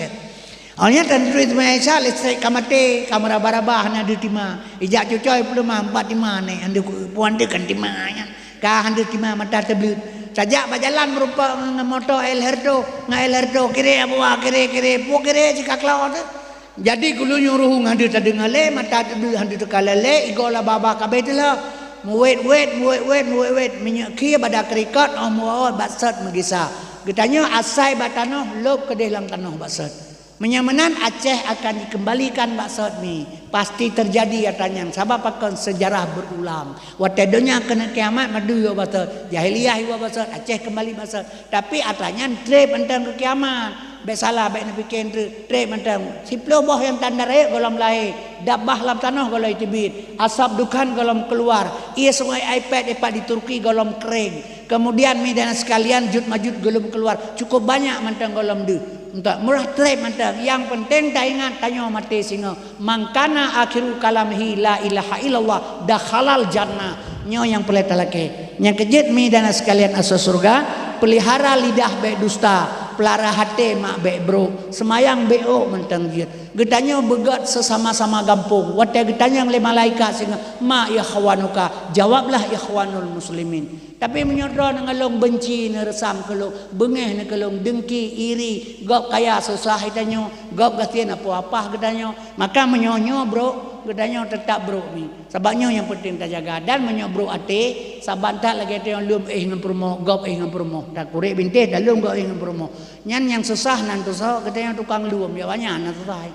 Awalnya tentu itu Aisyah listrik kamate kamera barabah na di tima. Ijak cucoy puluh empat tima ni anda puan dia kan timanya. Kah anda tima mata terbeli. Sajak berjalan berupa motor El Herdo, El Herdo kiri apa kiri jika kelau tu. Jadi gulu nyuruh ngadu tadi ngale mata terbeli anda tu kalale igola baba kabe tu lah. Wait minyak kia pada krikat muawat batsat magisa. Getanya asai batano lob ke dalam tanah batsat. Menyamanan Aceh akan dikembalikan baksud ni pasti terjadi katanya sebab akan sejarah berulang watadonya kena kiamat madu yo baksud jahiliyah yo baksud Aceh kembali baksud tapi atanya trip tentang ke kiamat besalah baik nak fikir trip tentang siplo boh yang tanda raya golom lahir dabah lam tanah goloi tibit asap dukan golom keluar ia semua iPad dapat di Turki golom kering kemudian medan sekalian jut majut golom keluar cukup banyak mentang golom du untuk murah trip mantap yang penting tak ingat tanya mati singa mangkana akhiru kalamihi la ilaha illallah dakhalal jannah nyo yang pelita laki yang kejit mi dan sekalian asal surga pelihara lidah baik dusta pelara hati mak baik bro semayang beo mentang jit getanya begat sesama-sama gampung wata getanya le malaikat singa ma ya khawanuka jawablah ikhwanul muslimin tapi menyodor ngalong benci neresam kelong bengeh ne kelong dengki iri gop kaya susah itanyo gop gatian apa-apa gedanyo maka menyonyo bro gedanyo tetap bro ni sebabnya yang penting tak jaga dan menyobro ate sabantak lagi ate yang lum ngampromo gop ngampromo tak kurek bintih dalum gop ngampromo nyan yang susah nan susah gedanyo tukang lum ya banyak nan susah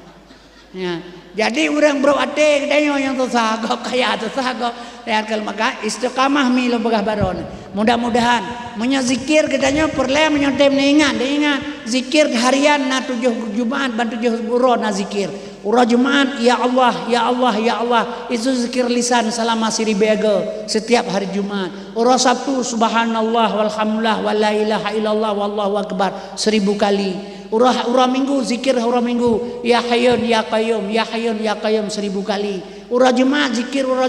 ya jadi orang bro ate gedanyo yang susah gop kaya susah gop ya kalau maka istiqamah mi lo begah baron mudah-mudahan menyazikir katanya perle menyotem ingat zikir harian na 7 Jumaat ban 7 uro na zikir uro Jumaat ya Allah ya Allah ya Allah itu zikir lisan selama 1000 setiap hari Jumaat uro Sabtu subhanallah walhamdulillah wala ilaha illallah wallahu akbar 1000 kali uro Minggu zikir uro Minggu ya hayyun ya qayyum ya hayyun ya qayyum 1000 kali ura Jumaat zikir ura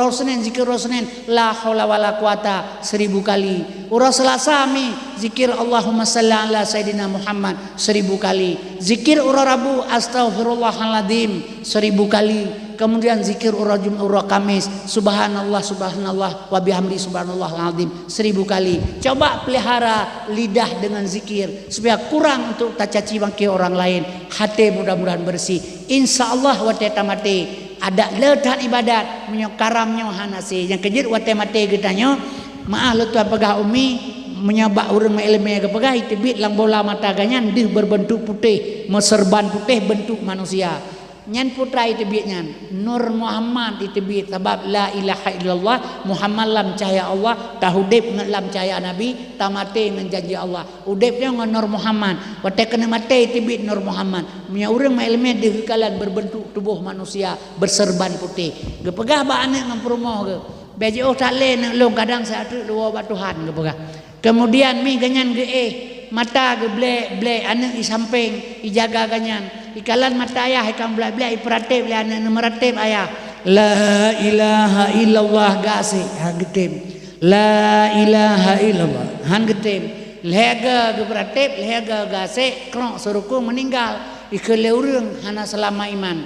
Senin zikir ura Senin la haula wala quwata 1000 kali ura Selasa mi zikir Allahumma salli ala sayidina Muhammad 1000 kali zikir ura Rabu astaghfirullahaladzim 1000 kali kemudian zikir ura Kamis subhanallah subhanallah wa bihamdi subhanallahal-azim 1000 kali coba pelihara lidah dengan zikir supaya kurang untuk tak caci maki orang lain hati mudah-mudahan bersih insyaallah wa tatamati ada letak ibadat menyokaramnya hanasi yang kejut wate mate getanyo maah letu pegah umi menyabak urang ilmu ke pegah itibit lang bola mata ganyan dih berbentuk putih meserban putih bentuk manusia nyan putra itibitnya Nur Muhammad itibit sebab la ilaha illallah Muhammad lam cahaya Allah tahudib lam cahaya Nabi tamate dengan janji Allah udibnya dengan Nur Muhammad wate kena mate itibit Nur Muhammad punya urang ilmu dih kalan berbentuk tubuh manusia berserban putih ge pegah ba anak ngam perumoh ge beji oh tak le nak long kadang satu dua bat Tuhan ge pegah kemudian mi ganyan ge mata ge ble anak di samping dijaga ganyan ikalan mata ayah ikam belai ipratip le anak meratip ayah la ilaha illallah gasi han getim la ilaha illallah han getim lega gebratip lega gasi krok suruku meninggal ikele urang hana selama iman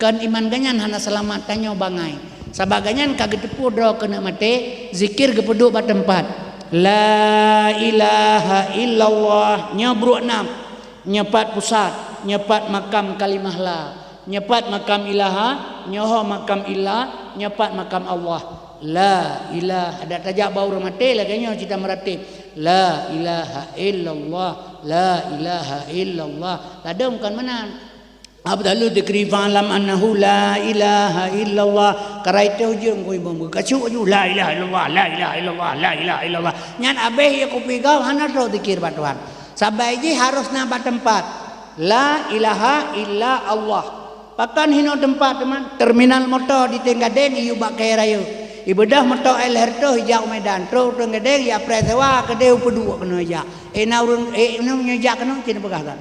kan iman ganyan hana selamat tanyo bangai sabaganyan kagetepu dro kena mate zikir gepeduk ba tempat la ilaha illallah nyobruk 6 nyepat pusat nyepat makam kalimah la nyepat makam ilaha nyoho makam ilah nyepat makam Allah la ilaha ada tajak bau mate lagi nyo cita meratib la ilaha illallah la ilaha illallah ladam kan menan abdalu dikri fa'lam annahu la ilaha illallah karai teh ujung koi bang kacu aju la ilaha illallah la ilaha illallah la ilaha illallah nyan abeh ya kopi gau hana do dikir batuan sabai ji harus na ba tempat la ilaha illa Allah pakan hino tempat teman terminal motor di Tenggadeng iu bak kaya rayu ibedah motor El Herto hijau Medan tro Tenggadeng ya presewa kedeu pedua kena ja na urang na nyejak kena cina pegah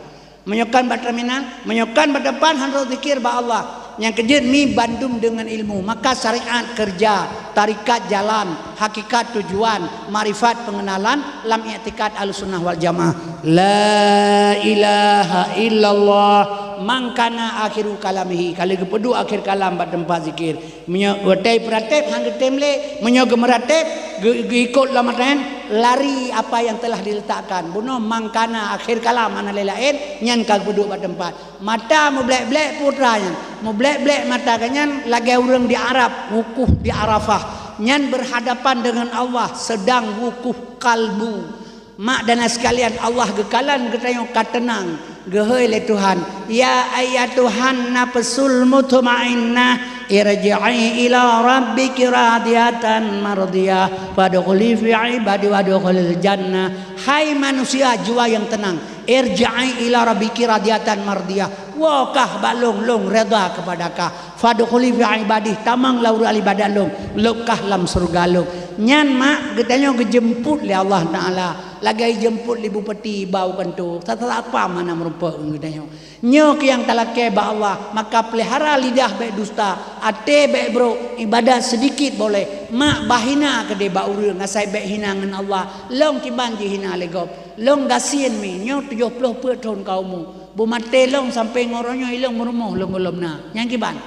menyokan bat terminal menyokan bat depan harus zikir ba Allah yang kejut mi bandum dengan ilmu maka syariat kerja tarikat jalan hakikat tujuan marifat pengenalan lam i'tikad Ahlussunnah wal Jamaah la ilaha illallah mangkana akhiru kalamihi kalau kepedu akhir kalam pada tempat zikir menyo watai peratip hang getemle menyo gemeratip ikut lamatan lari apa yang telah diletakkan buno mangkana akhir kalam mana lain nyan kag kepedu pada tempat mata mu blek-blek putranya mu blek-blek mata kanyan lagi urang di Arab wukuf di Arafah nyan berhadapan dengan Allah sedang wukuf kalbu mak dan sekalian Allah gekalan getayong katenang gehoi le Tuhan ya ayat Tuhan nafsul mutmainnah irji'i ila rabbiki radiyatan mardiyah fadkhuli fi ibadi wadkhulil jannah hai manusia jiwa yang tenang irji'i ila rabbiki radiyatan mardiyah wakah balong reda kepadakah fadkhuli fi ibadi tamang laur ibadah long lokah lam surga long nyan mak getanya gejemput le Allah Taala lagi jemput li bupati bau kantu tak apa mana merupa getanya nyok yang talake ba Allah maka pelihara lidah baik dusta ate baik bro ibadah sedikit boleh mak bahina ke de ba urang ngasai baik hina ngan Allah long kiban ji hina legop long gasien mi nyok 70 pe tahun kaumu bu mate long sampai ngoronyo ilong merumoh long golomna yang kiban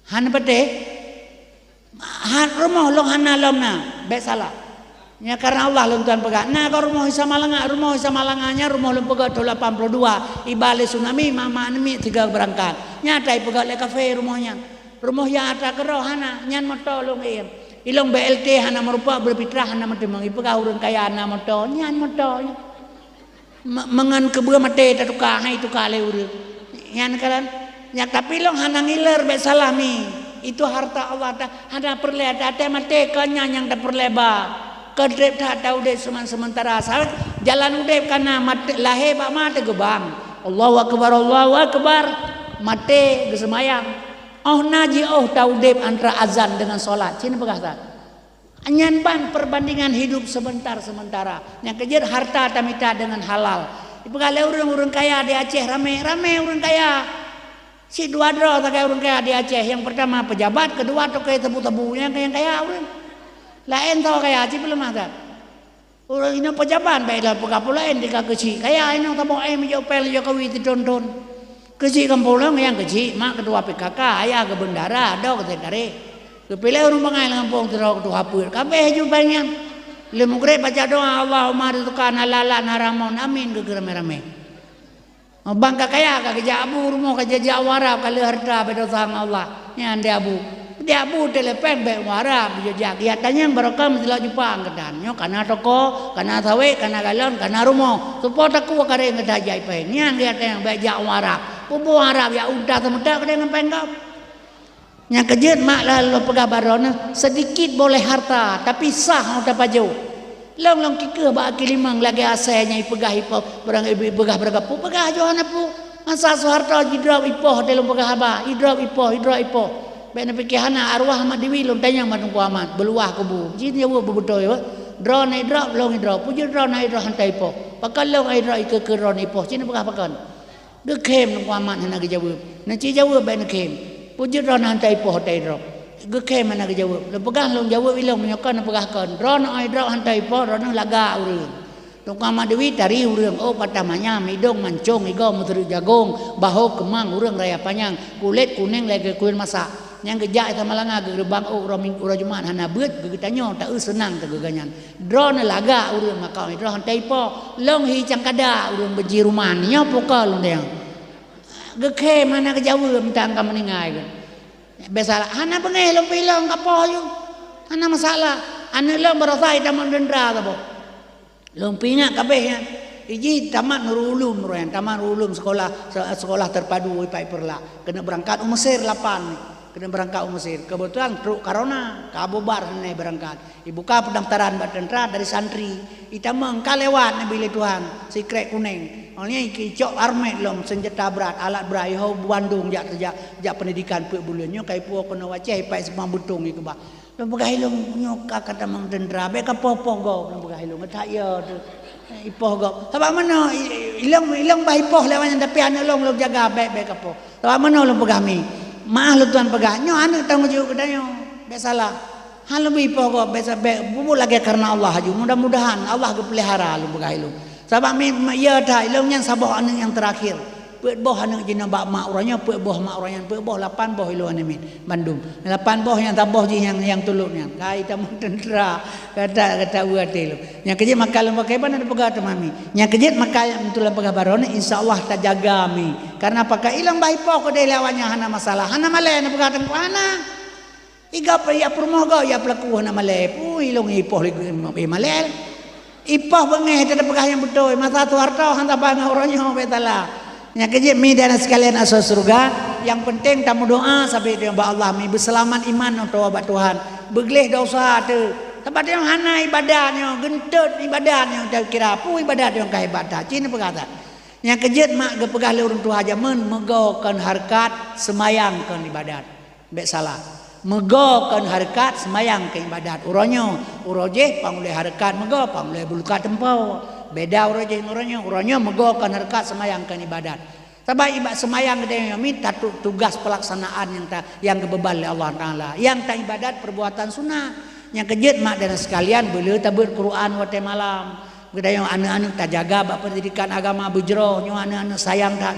han pete han rumah long hana lomna baik salah ya karena Allah lung tuan pegat nah kau rumah sama langanya rumah lung pegat 82 ibale tsunami mama nemi 3 berangkat nyatai pegat le kafe rumahnya rumah yang ada kerohana nyan moto lung ilong BLT hana merupa berfitrah hana mati mangi pegat urang kaya hana moto nyan moto mengan kebua mate tatuka hai tu kale urang nyan kalan ya tapi long hana ngiler be salami itu harta Allah hana perle ada mate kanya yang da perleba kedrep tak tahu deh sementara asal jalan udep karena mati lahir bak mati gebang Allahu akbar mati gesemayang naji tahu dep antara azan dengan solat cina berkata anyan ban perbandingan hidup sementara yang kejar harta tamita dengan halal ipegale urang kaya di Aceh rame urang kaya si dua dro tak kaya urang kaya di Aceh yang pertama pejabat kedua tokai tebu-tebu yang kaya urang lain tahu kaya aja belum ada. Orang ini pejabat baiklah pegapul lain di kecil. Kaya ini tamu menjauh pel Jokowi itu don. Kecil kampung yang kecil mak ketua PKK ayah ke bendara ada ke TKR. Kepilih orang bangai kampung terus ketua apa? Kabeh jumpanya. Lemugre baca doa Allahumma rizqana lalan haramun amin ke rame-rame. Bangka kaya kerja abu rumah kerja jawara kali harta pada sang Allah. Yang dia abu. Dia abu telepon baik warap dijak dia tanya barokah mesti Jepang kedannya karena toko karena sawe karena galon karena rumah support aku kare ngedajai pe nyan dia tanya baik jak warap pupu harap ya udah temudak dengan penggap nya kejet mak lalu pegabarona sedikit boleh harta tapi sah udah paju long kike ba kilimang lagi asanya ipegah ipo barang ibegah beragapu pegah johana pu asa harta jidrap ipoh dalam pegah ba hidrap ipoh bena pikihana arwah mak dewi lom tanya mak tungku amat beluah kubu jin ya bebetul ya drone drop long drop puju drone ai drop hantai po pakal long ai drop ke drone po cina pakan de kem tungku amat hana ke jawab na ci jawab bena kem puju drone hantai po hantai drop ge kem hana ke jawab le pegang long jawab ilong menyokan pegahkan drone ai drop hantai po drone laga urang tungku amat dewi tari urang oh patamanya midong mancong igo muteri jagung baho kemang urang raya panjang kulit kuning lagi kuil masak yang kejak itu malanga gerbang ura Jumat hana beut gegetanyo tak senang tak geganyan drone laga urang makau drone hantai po long hi cangkada urang beji rumah nya poka long dia geke mana ke Jawa mentang ka meningai kan biasa hana bengeh long pilong kapo yo hana masalah ane long berasai taman dendra ta bo long pinya kabeh nya iji tamat Nurul Ulum taman Nurul Ulum sekolah terpadu Ipai Perla kena berangkat Mesir 8 kena berangkat Mesir kebetulan truk corona kabobar nih berangkat dibuka pendaftaran batendra dari santri itamang kalewat nabi Tuhan si krek kuning olehnya kicok armet long senjata berat alat berat yo Bandung jak pendidikan pe bulannya kai puo kena waceh pai semang butung iku ba long pegahilung nyoka kata mang dendra be ka popo go long pegahilung tak ya ipoh go sabak mana ilong bah ipoh lewat tapi anak long jaga baik ka po sabak mana long pegami mah lu tuan pegahnya anu tanggung jawab kedanyo biasalah hal lebih pokok biasa bubu lagi karena Allah haju mudah-mudahan Allah ke pelihara lu pegah lu sabab ya dah ilmu yang sabah anu yang terakhir Pek boh anak jina bak mak orangnya, pek boh mak orangnya, pek boh 8 boh ilu anemin Bandung. 8 boh yang tambah je yang tuluknya. Kai tamu tentera kata buat lu. Yang kejit makal pakai ban ada pegah mami. Yang kejit makal betul pegah barone insyaallah tak jaga mi. Karena pakai ilang bahi po ko dai lawannya hana masalah. Hana male na pegah teng ana. Iga pa ya permoga ya pelaku hana male. Pu ilong ipoh malel. Ipoh bengeh tak pegah yang betul. Masa tu harta hanta bangah orangnya betala. Yang kejip mi dan sekalian asal surga. Yang penting tamu doa sampai dia ba Allah mi berselamat iman untuk obat Tuhan. Begleh dosa tu. Tempat yang hana ibadahnya, gentut ibadahnya tak kira pu ibadah yang kehebatan. Cina berkata. Yang kejip mak ge pegah le urang tua jaman megokan harkat semayangkan ibadat. Bek salah. Megokan harkat semayang ke ibadat. Uronyo, uroje pangulai harkat mego pangulai buluka tempau. Beda orangnya megokan harkat semayangkan ibadat. Sebab ibadat semayang gede yang minta tugas pelaksanaan yang kebebal oleh Allah Taala. Yang tak ibadat perbuatan sunnah. Yang kejut mak dan sekalian boleh tabur Quran waktu malam. Gede yang anak-anak tak jaga bab pendidikan agama bujro, yang anak-anak sayang tak.